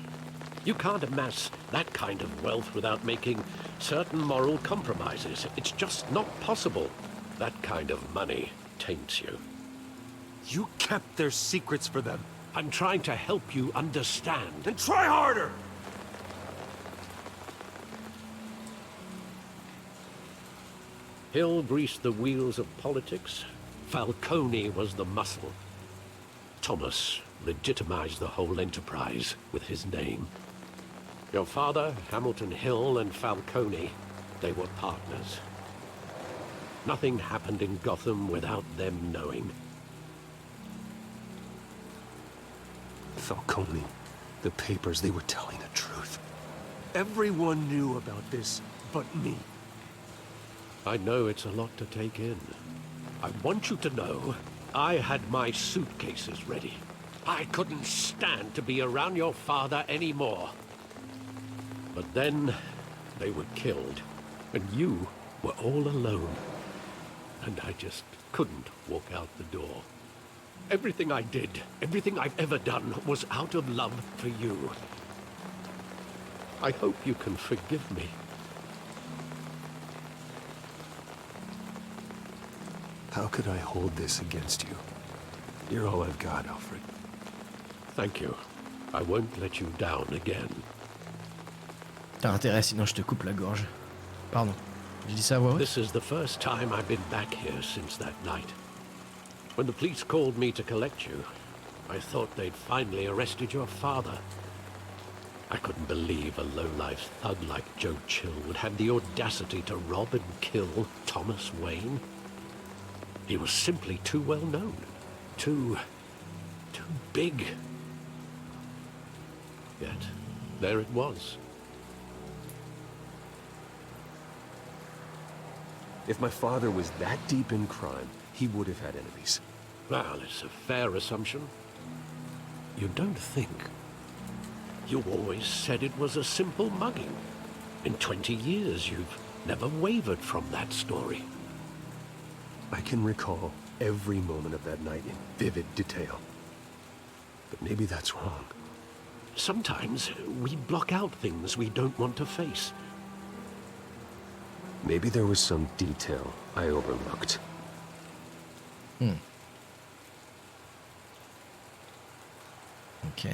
You can't amass that kind of wealth without making certain moral compromises. It's just not possible. That kind of money taints you. You kept their secrets for them. I'm trying to help you understand. Then try harder! Hill greased the wheels of politics. Falcone was the muscle. Thomas legitimized the whole enterprise with his name. Your father, Hamilton Hill, and Falcone, they were partners. Nothing happened in Gotham without them knowing. Falcone, the papers, they were telling the truth. Everyone knew about this but me. I know it's a lot to take in. I want you to know I had my suitcases ready. I couldn't stand to be around your father anymore. But then they were killed, and you were all alone. And I just couldn't walk out the door. Everything I did, everything I've ever done, was out of love for you. I hope you can forgive me. How could I hold this against you? You're all I've got, Alfred. Thank you. I won't let you down again. T'as intérêt, sinon je te coupe la gorge. Pardon. J'ai dit ça à voix haute? This is the first time I've been back here since that night. When the police called me to collect you, I thought they'd finally arrested your father. I couldn't believe a low-life thug like Joe Chill would have the audacity to rob and kill Thomas Wayne. He was simply too well known. Too big. Yet, there it was. If my father was that deep in crime, he would have had enemies. Well, it's a fair assumption. You don't think. You always said it was a simple mugging. In 20 years, you've never wavered from that story. I can recall every moment of that night in vivid detail. But maybe that's wrong. Sometimes we block out things we don't want to face. Maybe there was some detail I overlooked. Ok.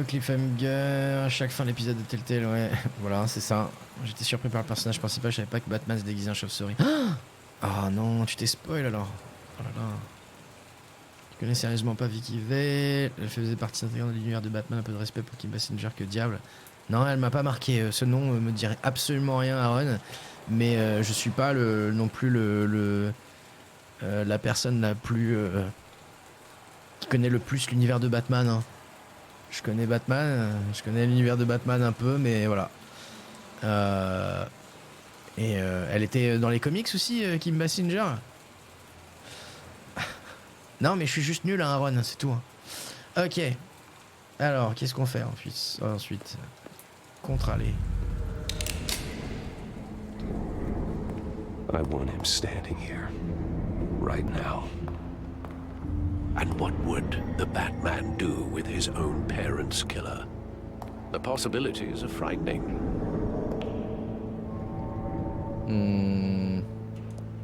Cliffhanger, à chaque fin de l'épisode de Telltale, ouais. Voilà, c'est ça. J'étais surpris par le personnage principal, je savais pas que Batman se déguisait en chauve-souris. Ah non, tu t'es spoil alors. Oh là là. Tu connais sérieusement pas Vicky Vale? Elle faisait partie intégrante de l'univers de Batman, un peu de respect pour Kim Basinger, que diable. Non, elle m'a pas marqué. Ce nom me dirait absolument rien, Aaron. Mais je suis pas non plus la personne la plus qui connaît le plus l'univers de Batman. Hein. Je connais Batman, je connais l'univers de Batman un peu, mais voilà. Elle était dans les comics aussi, Kim Basinger. Non, mais je suis juste nul à un run, c'est tout. Ok. Alors, qu'est-ce qu'on fait ensuite contre-aller. I want him standing here, right now. And what would the Batman do with his own parents' killer? The possibilities are frightening.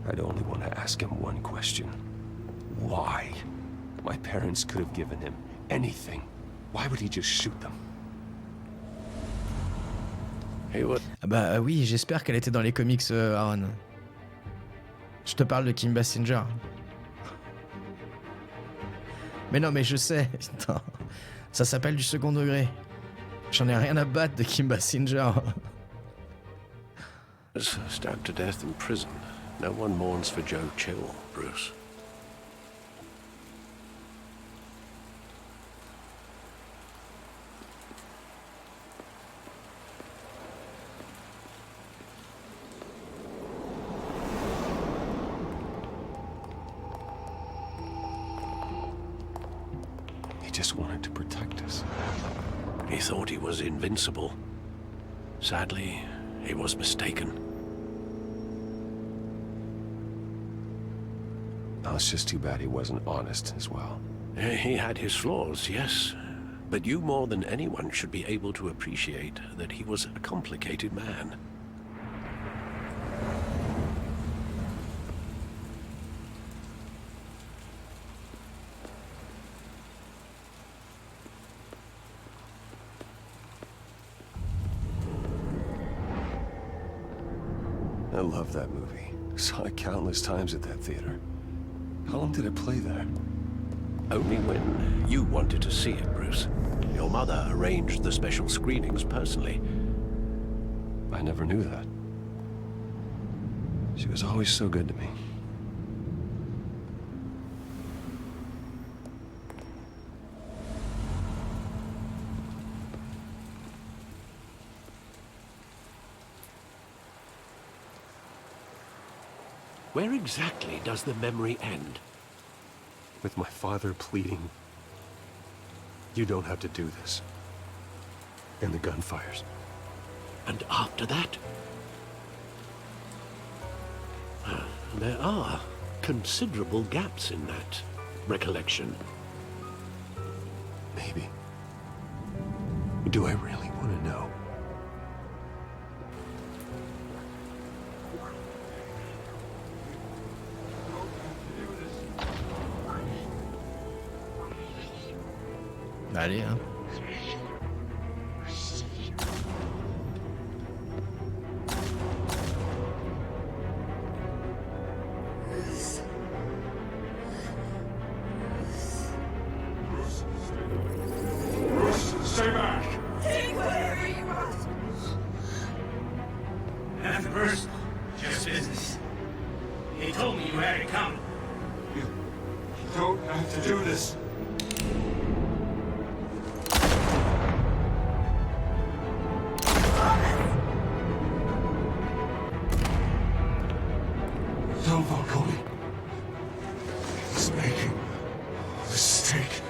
I'd only want to ask him one question. Why? My parents could have given him anything. Why would he just shoot them? Ah bah oui, j'espère qu'elle était dans les comics, Aaron. Je te parle de Kim Basinger. Mais non, mais je sais. Putain. Ça s'appelle du second degré. J'en ai rien à battre de Kim Basinger. Stabbed to death in prison. No one mourns for Joe Chill, Bruce. He just wanted to protect us. He thought he was invincible. Sadly, he was mistaken. Oh, it's just too bad he wasn't honest as well. He had his flaws, yes. But you more than anyone should be able to appreciate that he was a complicated man. I love that movie. Saw it countless times at that theater. How long did it play there? Only when you wanted to see it, Bruce. Your mother arranged the special screenings personally. I never knew that. She was always so good to me. Where exactly does the memory end? With my father pleading, "You don't have to do this." And the gunfires. And after that? There are considerable gaps in that recollection. Maybe. Do I really want to know? Allez, hein. Stay back! Take whatever you want. Nothing personal, just business. He told me you had it coming. You don't have to do this. Don Falcone is making a mistake.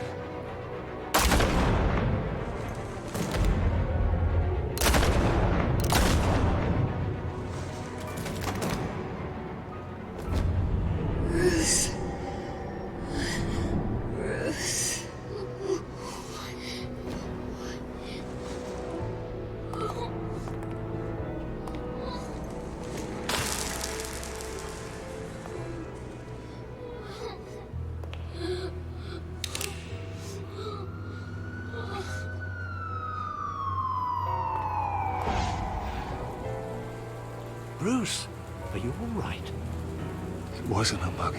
Bruce. Bruce. Bruce, are you all right? It wasn't a bug.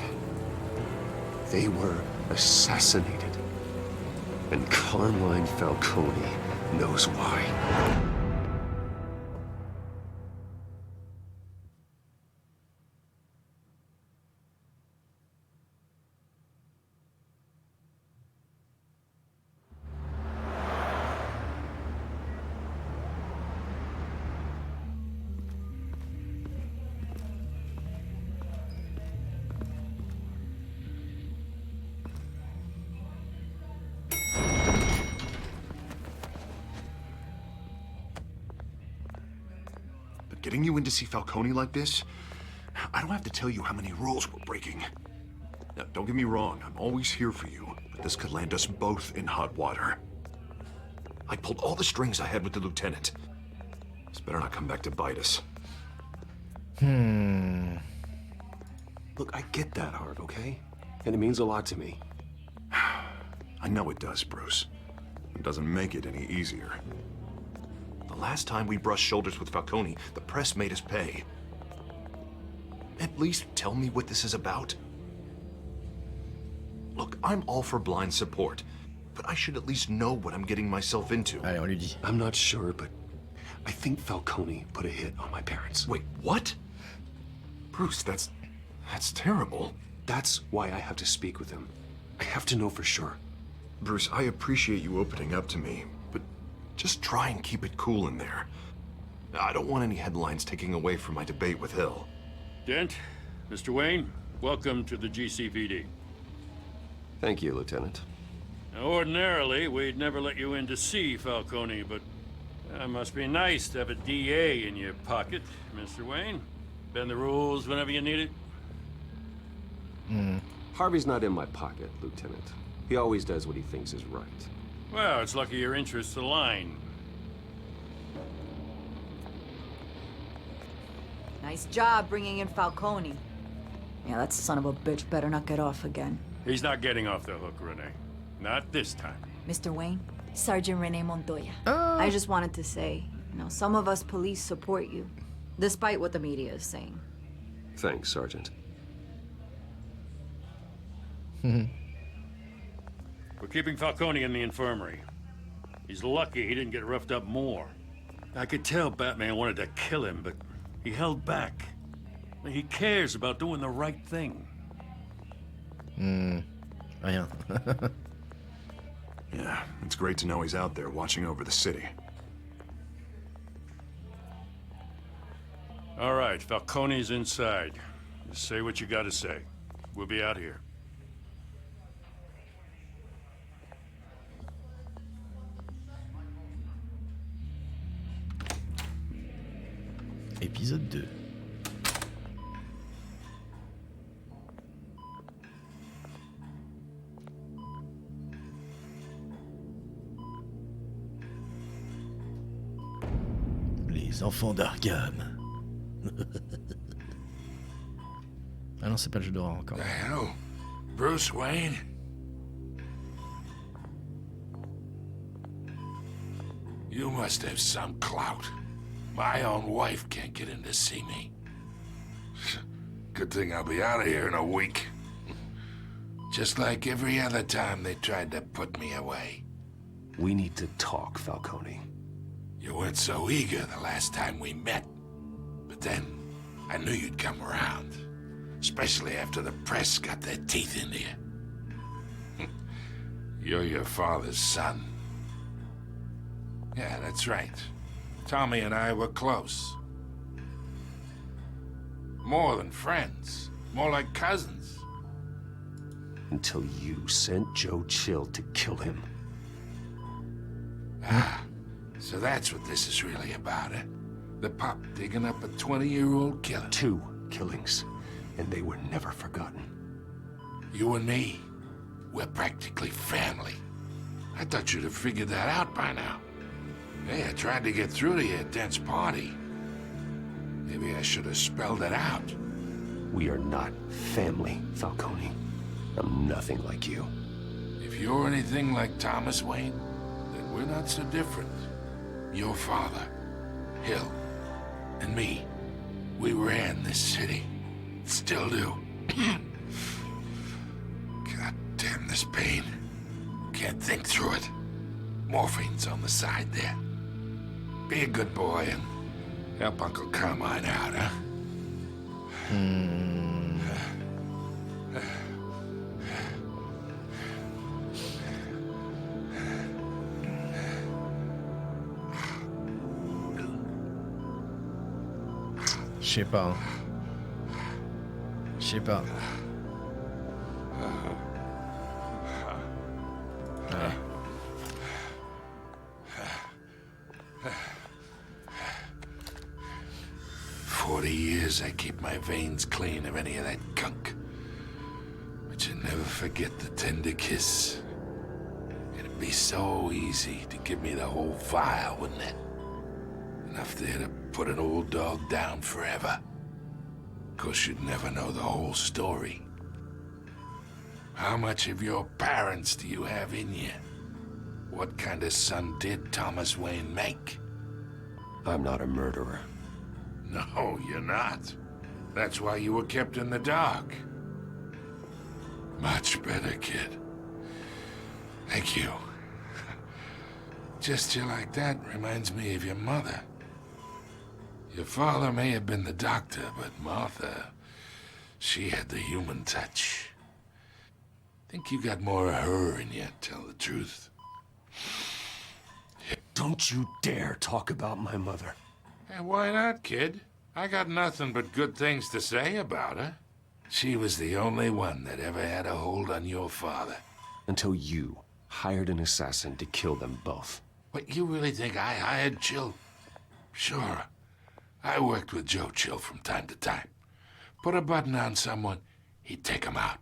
They were assassinated. And Carmine Falcone knows why. getting you in to see Falcone like this? I don't have to tell you how many rules we're breaking. Now, don't get me wrong, I'm always here for you, but this could land us both in hot water. I pulled all the strings I had with the lieutenant. This better not come back to bite us. Look, I get that, Hart, okay? And it means a lot to me. I know it does, Bruce. It doesn't make it any easier. The last time we brushed shoulders with Falcone, the press made us pay. At least tell me what this is about. Look, I'm all for blind support, but I should at least know what I'm getting myself into. Allez, on lui dit. I'm not sure, but I think Falcone put a hit on my parents. Wait, what? Bruce, that's terrible. That's why I have to speak with him. I have to know for sure. Bruce, I appreciate you opening up to me, but just try and keep it cool in there. I don't want any headlines taking away from my debate with Hill. Dent, Mr. Wayne, welcome to the GCPD. Thank you, Lieutenant. Now, ordinarily, we'd never let you in to see Falcone, but it must be nice to have a DA in your pocket, Mr. Wayne. Bend the rules whenever you need it. Harvey's not in my pocket, Lieutenant. He always does what he thinks is right. Well, it's lucky your interests align. Nice job bringing in Falcone. Yeah, that son of a bitch better not get off again. He's not getting off the hook, Renee. Not this time. Mr. Wayne, Sergeant Renee Montoya. I just wanted to say, some of us police support you, despite what the media is saying. Thanks, Sergeant. We're keeping Falcone in the infirmary. He's lucky he didn't get roughed up more. I could tell Batman wanted to kill him, but he held back. He cares about doing the right thing. Rien. Yeah, it's great to know he's out there watching over the city. All right, Falcone's inside. Just say what you gotta say. We'll be out here. Épisode 2. Les enfants d'Arkham. Ah non, c'est pas le jeu d'horreur encore. Hello, Bruce Wayne. You must have some clout. My own wife can't get in to see me. Good thing I'll be out of here in a week. Just like every other time they tried to put me away. We need to talk, Falcone. You weren't so eager the last time we met. But then, I knew you'd come around. Especially after the press got their teeth into you. You're your father's son. Yeah, that's right. Tommy and I were close. More than friends. More like cousins. Until you sent Joe Chill to kill him. Ah, so that's what this is really about, eh? The pup digging up a 20-year-old killer. 2 killings, and they were never forgotten. You and me, we're practically family. I thought you'd have figured that out by now. Hey, I tried to get through to you at Dent's party. Maybe I should have spelled it out. We are not family, Falcone. I'm nothing like you. If you're anything like Thomas Wayne, then we're not so different. Your father, Hill, and me, we ran this city. Still do. God damn this pain. Can't think through it. Morphine's on the side there. Be a good boy and help Uncle Carmine out, huh? Je sais pas. Je sais pas. Ouais. years, I keep my veins clean of any of that gunk. But you never forget the tender kiss. It'd be so easy to give me the whole file, wouldn't it? Enough there to put an old dog down forever. Of course, you'd never know the whole story. How much of your parents do you have in you? What kind of son did Thomas Wayne make? I'm not a murderer. No, you're not. That's why you were kept in the dark. Much better, kid. Thank you. Gesture like that reminds me of your mother. Your father may have been the doctor, but Martha, she had the human touch. Think you got more of her in you, tell the truth. Don't you dare talk about my mother. And why not, kid? I got nothing but good things to say about her. She was the only one that ever had a hold on your father. Until you hired an assassin to kill them both. What, you really think I hired Chill? Sure. I worked with Joe Chill from time to time. Put a button on someone, he'd take him out.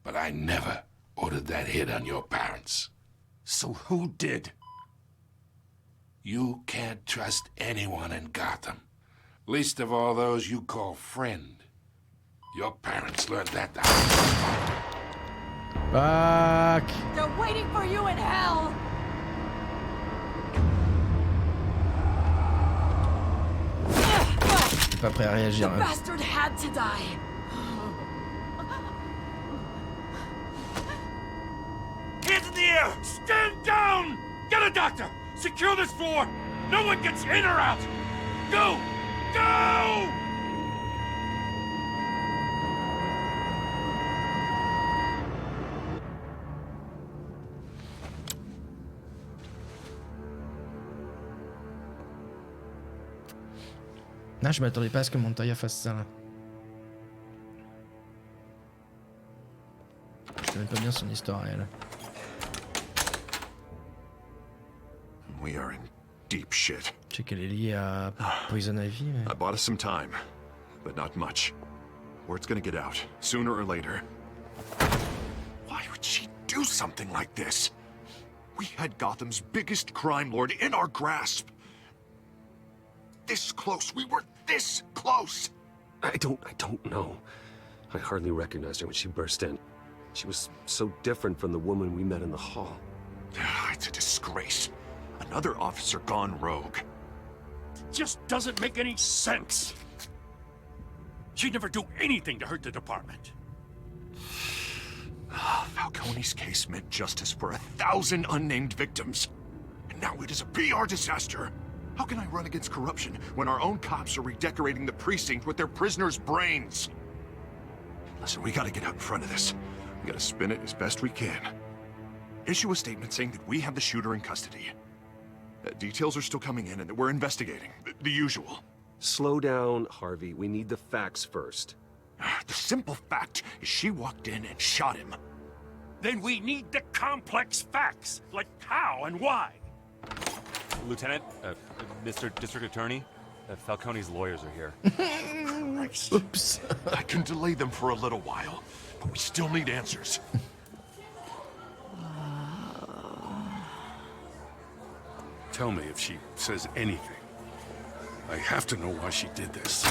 But I never ordered that hit on your parents. So who did? You can't trust anyone in Gotham. Least of all those you call friend. Your parents learned that the Fuck. They're waiting for you in hell! T'es pas prêt à réagir. The bastard had to die. Hands in the air! Stand down! Get a doctor! Secure this floor! No one gets in or out! Go! Go! Non, je m'attendais pas à ce que Montoya fasse ça là. Je connais pas bien son histoire réelle. We are in deep shit. Je sais qu'elle est liée à Poison Ivy, mais... I bought us some time, but not much. Word's gonna get out, sooner or later. Why would she do something like this? We had Gotham's biggest crime lord in our grasp. This close. We were this close. I don't know. I hardly recognized her when she burst in. She was so different from the woman we met in the hall. It's a disgrace. Another officer gone rogue. Just doesn't make any sense. She'd never do anything to hurt the department. Falcone's case meant justice for 1,000 unnamed victims. And now it is a PR disaster. How can I run against corruption when our own cops are redecorating the precinct with their prisoners' brains? Listen, we gotta get out in front of this. We gotta spin it as best we can. Issue a statement saying that we have the shooter in custody. Details are still coming in and that we're investigating. The usual. Slow down, Harvey. We need the facts first. The simple fact is she walked in and shot him. Then we need the complex facts, like how and why. Lieutenant, Mr. District Attorney, Falcone's lawyers are here. Christ. Oops. I can delay them for a little while, but we still need answers. Tell me if she says anything. I have to know why she did this.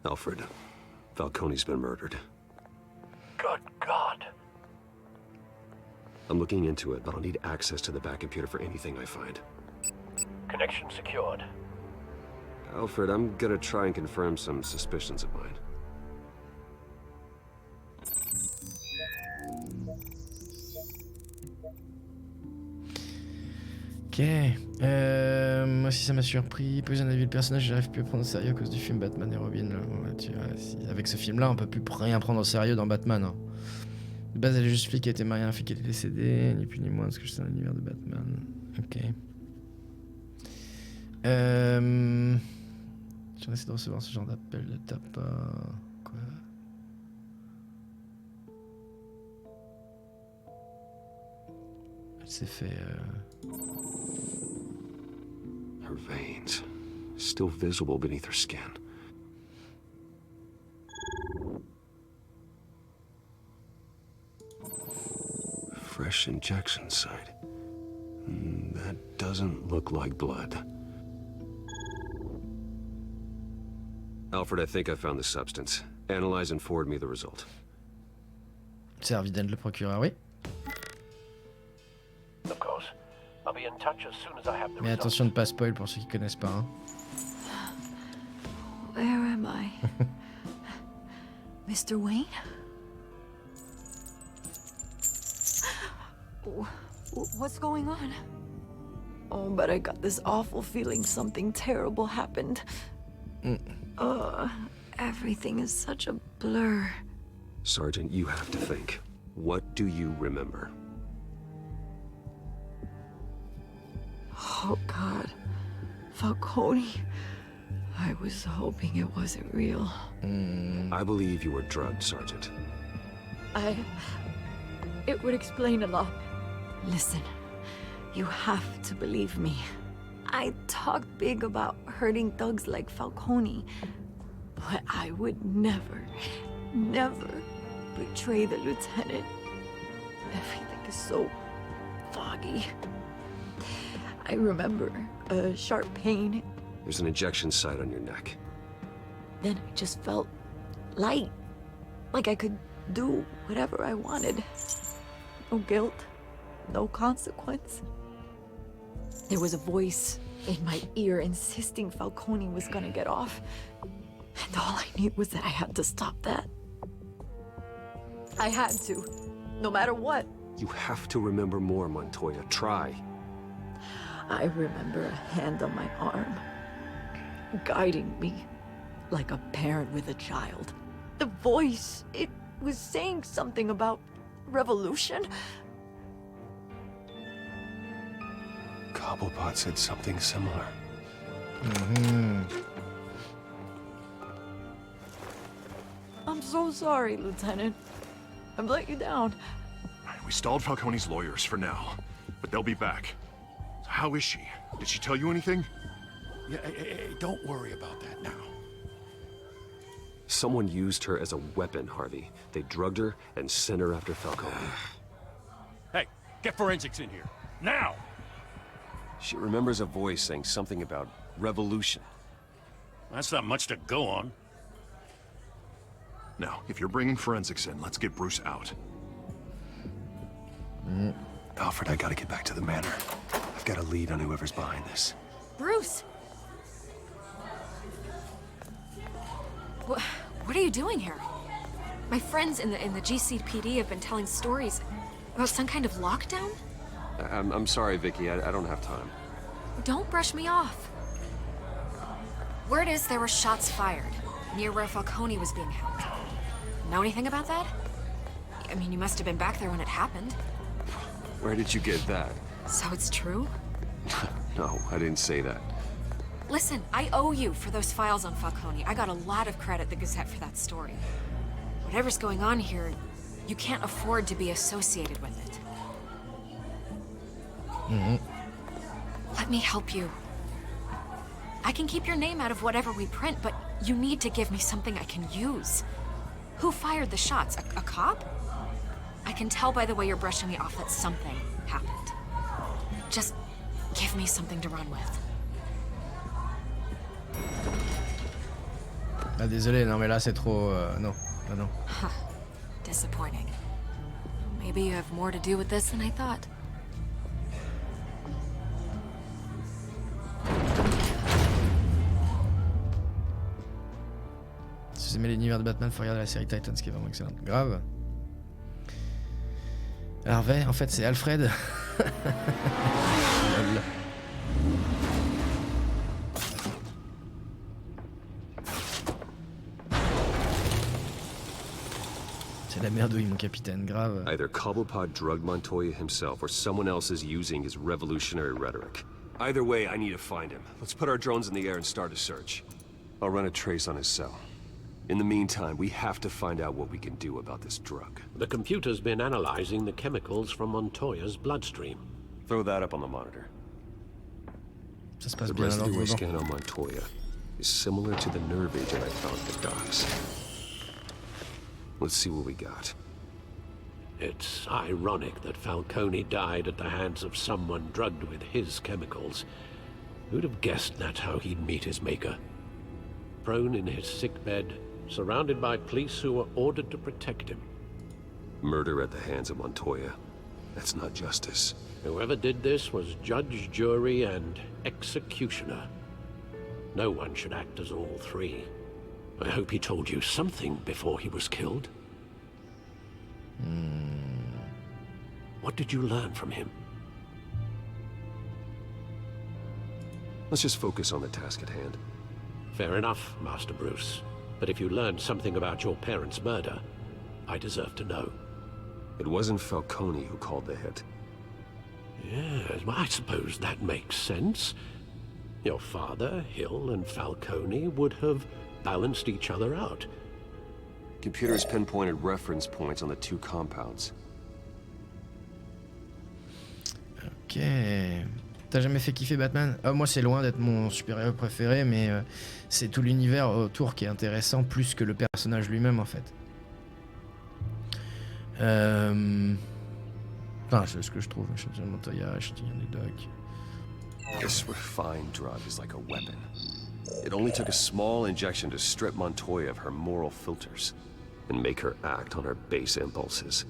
Alfred, Falcone's been murdered. Good God. I'm looking into it, but I'll need access to the back computer for anything I find. Connection secured. Alfred, I'm gonna try and confirm some suspicions of mine. Ok. Moi, si ça m'a surpris, Poison Ivy, le personnage, j'arrive plus à prendre au sérieux à cause du film Batman et Robin. Là. Ouais, tu vois, avec ce film-là, on peut plus rien prendre au sérieux dans Batman. Hein. De base, elle est juste flic qui a été mariée à un flic qui était décédé, ni plus ni moins, parce que c'est un univers de Batman. Ok. J'en essaie de recevoir ce genre d'appel de ta part. Quoi? Elle s'est fait... her veins, still visible beneath her skin. Fresh injection site. That doesn't look like blood. Alfred, I think I found the substance. Analyze and forward me the result. Servident le procureur, oui. Of course. I'll be in touch as soon as I have the Mais results. attention de pas spoil pour ceux qui connaissent pas. Hein. Where am I? Mr. Wayne? What's going on? Oh, but I got this awful feeling something terrible happened. Everything is such a blur. Sergeant, you have to think. What do you remember? Oh, God. Falcone. I was hoping it wasn't real. I believe you were drugged, Sergeant. It would explain a lot. Listen, you have to believe me. I talked big about hurting thugs like Falcone, but I would never betray the lieutenant. Everything is so foggy. I remember a sharp pain. There's an injection site on your neck. Then I just felt light, like I could do whatever I wanted. No guilt, no consequence. There was a voice in my ear insisting Falcone was gonna get off. And all I knew was that I had to stop that. I had to, no matter what. You have to remember more, Montoya. Try. I remember a hand on my arm, guiding me like a parent with a child. The voice, it was saying something about revolution. Cobblepot said something similar. I'm so sorry, Lieutenant. I've let you down. We stalled Falcone's lawyers for now, but they'll be back. How is she? Did she tell you anything? Yeah, don't worry about that now. Someone used her as a weapon, Harvey. They drugged her and sent her after Falcone. Hey, get forensics in here. Now! She remembers a voice saying something about revolution. That's not much to go on. Now, if you're bringing forensics in, let's get Bruce out. Alfred, I gotta get back to the manor. I've got a lead on whoever's behind this. Bruce! What are you doing here? My friends in the GCPD have been telling stories about some kind of lockdown? I'm sorry, Vicky. I don't have time. Don't brush me off. Word is there were shots fired near where Falcone was being held. Know anything about that? I mean, you must have been back there when it happened. Where did you get that? So it's true? No, I didn't say that. Listen, I owe you for those files on Falcone. I got a lot of credit at the Gazette for that story. Whatever's going on here, you can't afford to be associated with it. Let me help you. I can keep your name out of whatever we print, but you need to give me something I can use. Who fired the shots? A cop? I can tell by the way you're brushing me off that something happened. Just give me something to run with. Ah désolé, non mais là c'est trop... non, non. Huh. Disappointing. Maybe you have more to do with this than I thought. Si vous aimez l'univers de Batman, faut regarder la série Titans qui est vraiment excellente. Grave. Harvey, en fait c'est Alfred. C'est la merdouille, mon capitaine, grave. Either Cobblepot drugged Montoya himself or someone else is using his revolutionary rhetoric. Either way, I need to find him. Let's put our drones in the air and start a search. I'll run a trace on his cell. In the meantime, we have to find out what we can do about this drug. The computer's been analyzing the chemicals from Montoya's bloodstream. Throw that up on the monitor. Ça se passe The bien alors. residue I scanned on Montoya is similar to the nerve agent I found at the docks. Let's see what we got. It's ironic that Falcone died at the hands of someone drugged with his chemicals. Who'd have guessed that's how he'd meet his maker? Prone in his sickbed, surrounded by police who were ordered to protect him. Murder at the hands of Montoya. That's not justice. Whoever did this was judge, jury, and executioner. No one should act as all three. I hope he told you something before he was killed. What did you learn from him? Let's just focus on the task at hand. Fair enough, Master Bruce. But if you learned something about your parents' murder, I deserve to know. It wasn't Falcone who called the hit. Yes, well, I suppose that makes sense. Your father, Hill, and Falcone would have balanced each other out. Computers pinpointed reference points on the two compounds. Ok. T'as jamais fait kiffer Batman? Moi, c'est loin d'être mon super-héros préféré, mais c'est tout l'univers autour qui est intéressant, plus que le personnage lui-même, en fait. Enfin, c'est ce que je trouve. Montoya, Doc. This refined drug is like a weapon. It only took a small injection to strip Montoya of her moral filters and make her act on her base impulses.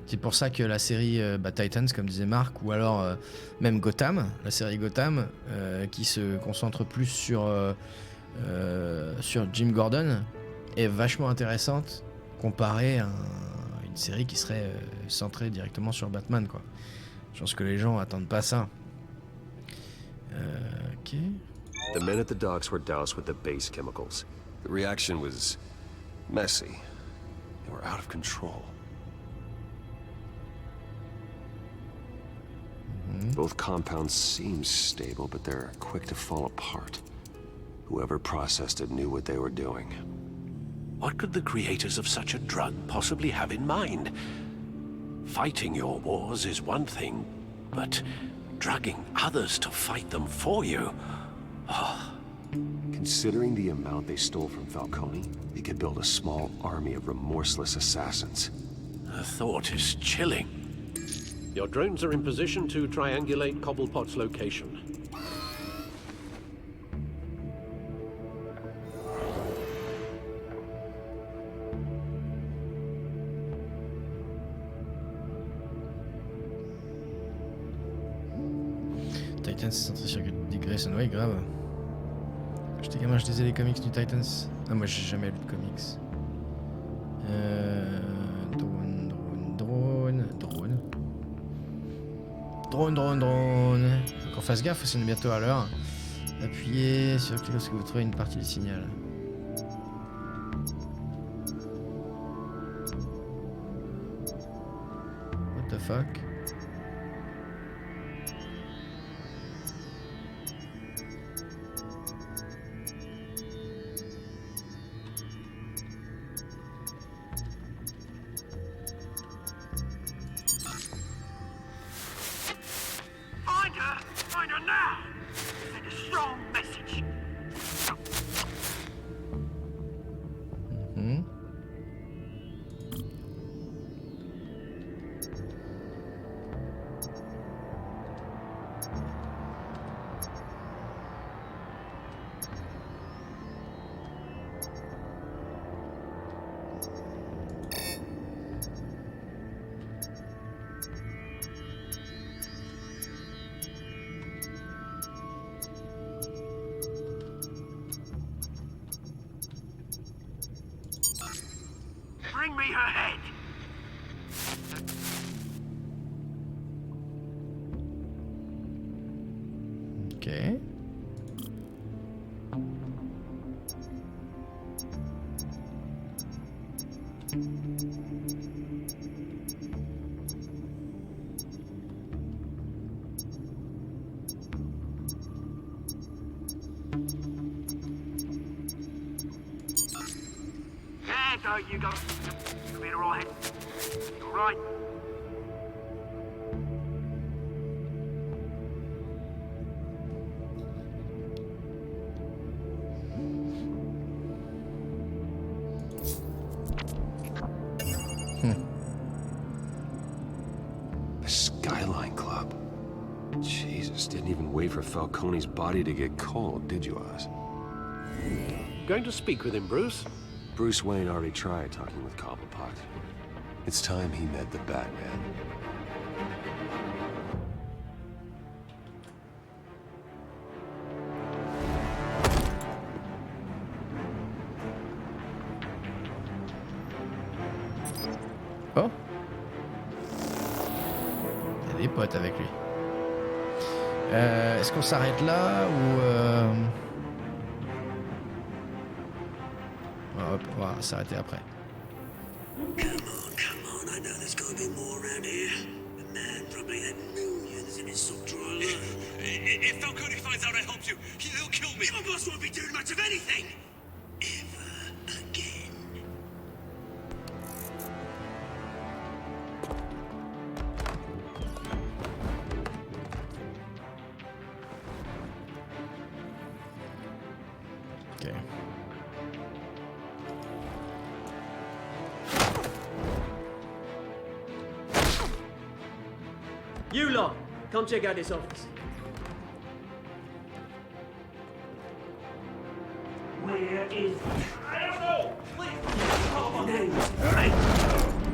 C'est pour ça que la série Titans, comme disait Marc, ou alors même Gotham, la série Gotham, qui se concentre plus sur Jim Gordon, est vachement intéressante comparée à une série qui serait centrée directement sur Batman, quoi. Je pense que les gens attendent pas ça. Ok. The men at the docks were doused with the base chemicals. The reaction was messy. They were out of control. Both compounds seem stable, but they're quick to fall apart. Whoever processed it knew what they were doing. What could the creators of such a drug possibly have in mind? Fighting your wars is one thing, but drugging others to fight them for you? Oh. Considering the amount they stole from Falcone, they could build a small army of remorseless assassins. The thought is chilling. Your drones are in position to triangulate Cobblepot's location. Titans, c'est centré sur des Grayson, ouais, grave. J'étais gamin, je lisais les comics du Titans. Ah, moi j'ai jamais lu de comics. Drone. Donc on fasse gaffe, c'est bientôt à l'heure. Appuyez sur le clic lorsque vous trouvez une partie du signal. What the fuck? Find her now! Send a strong message. Bring me her head. Ok. There you go. You'll be alright. Alright. The Skyline Club. Jesus, didn't even wait for Falcone's body to get cold, did you, Oz? Going to speak with him, Bruce? Bruce Wayne already tried talking with Cobblepot. It's time he met the Batman. Oh. Il y a des potes avec lui. Est-ce qu'on s'arrête là ou on va s'arrêter après. Come on, I know there's gonna be more around here. The man probably had millions in his sock drawer alone. If Falcone finds out I helped you, he'll kill me. Your boss won't be doing much of anything. Ever again. Ok. You lot, come check out this office. Where is... I don't know! Please! Name's right.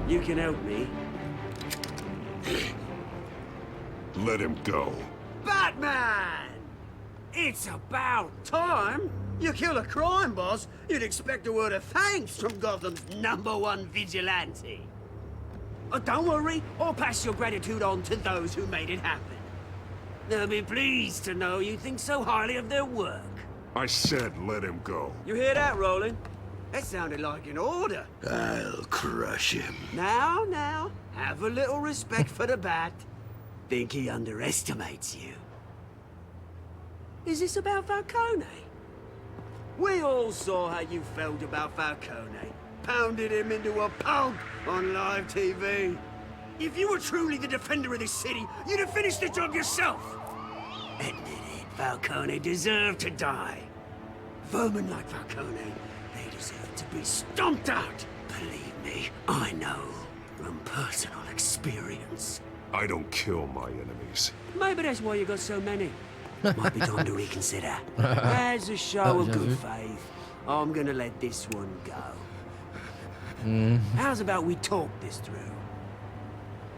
You can help me. Let him go. Batman! It's about time. You kill a crime boss, you'd expect a word of thanks from Gotham's #1 vigilante. Oh, don't worry, I'll pass your gratitude on to those who made it happen. They'll be pleased to know you think so highly of their work. I said let him go. You hear that, Roland? That sounded like an order. I'll crush him. Now, have a little respect for the Bat. Think he underestimates you. Is this about Falcone? We all saw how you felt about Falcone. Pounded him into a pulp on live TV. If you were truly the defender of this city, you'd have finished the job yourself. Admit it, Falcone deserved to die. Vermin like Falcone, they deserve to be stomped out. Believe me, I know from personal experience. I don't kill my enemies. Maybe that's why you got so many. Might be time to reconsider. As a show of good faith, I'm gonna let this one go. How's about we talk this through?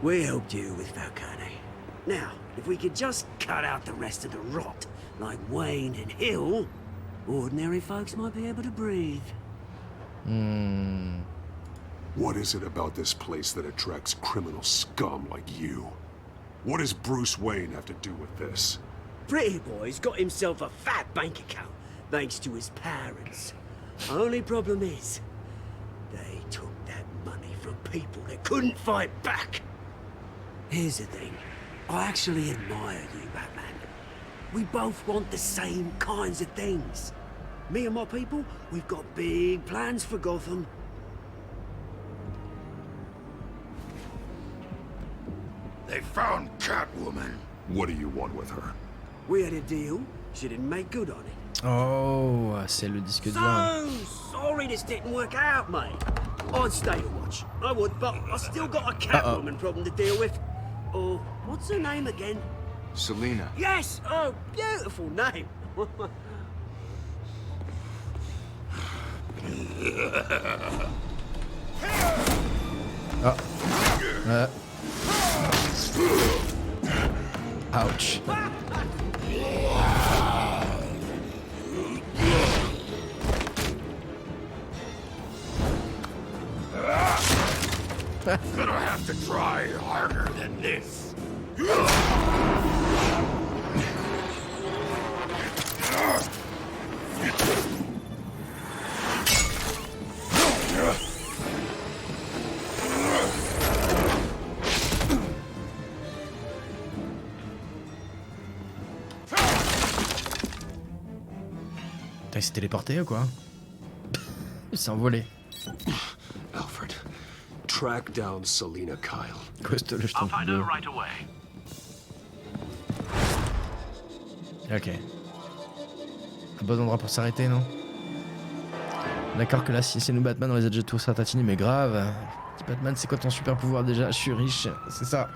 We helped you with Falcone. Now, if we could just cut out the rest of the rot, like Wayne and Hill, ordinary folks might be able to breathe. What is it about this place that attracts criminal scum like you? What does Bruce Wayne have to do with this? Pretty Boy's got himself a fat bank account, thanks to his parents. Only problem is, they took that money from people that couldn't fight back. Here's the thing. I actually admire you, Batman. We both want the same kinds of things. Me and my people, we've got big plans for Gotham. They found Catwoman. What do you want with her? We had a deal. She didn't make good on it. Oh, c'est le disque dur. So sorry this didn't work out, mate. I'd stay to watch. I would, but I still got a Catwoman problem to deal with. Oh, what's her name again? Selina. Yes! Oh, beautiful name. Ouch. Gonna have to try harder than this. Il s'est téléporté ou quoi? Il s'est envolé. Alfred, track down Selina Kyle. I'll find her right away. Ok. Un bon endroit pour s'arrêter, non? D'accord que là, si c'est nous Batman, on les a déjà tous ratatiner, mais grave. Batman, c'est quoi ton super pouvoir déjà? Je suis riche, c'est ça.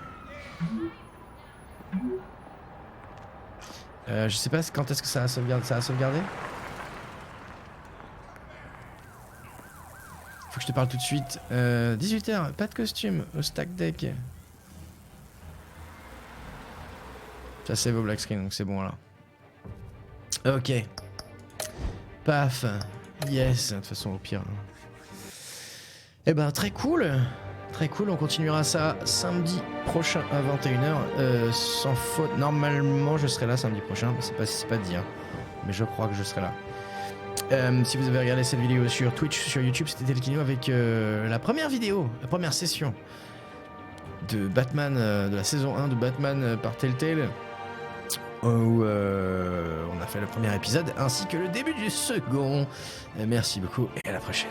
Je sais pas quand est-ce que ça a sauvegardé. Ça a sauvegardé? Faut que je te parle tout de suite. 18h, pas de costume au stack deck. Ça save au black screen, donc c'est bon là. Ok. Paf. Yes. De toute façon, au pire. Eh ben, très cool. Très cool. On continuera ça samedi prochain à 21h. Sans faute. Normalement, je serai là samedi prochain. C'est pas dit. Hein. Mais je crois que je serai là. Si vous avez regardé cette vidéo sur Twitch, sur YouTube, c'était Telkino avec la première vidéo, la première session de Batman, de la saison 1 de Batman par Telltale. Où on a fait le premier épisode ainsi que le début du second. Merci beaucoup et à la prochaine.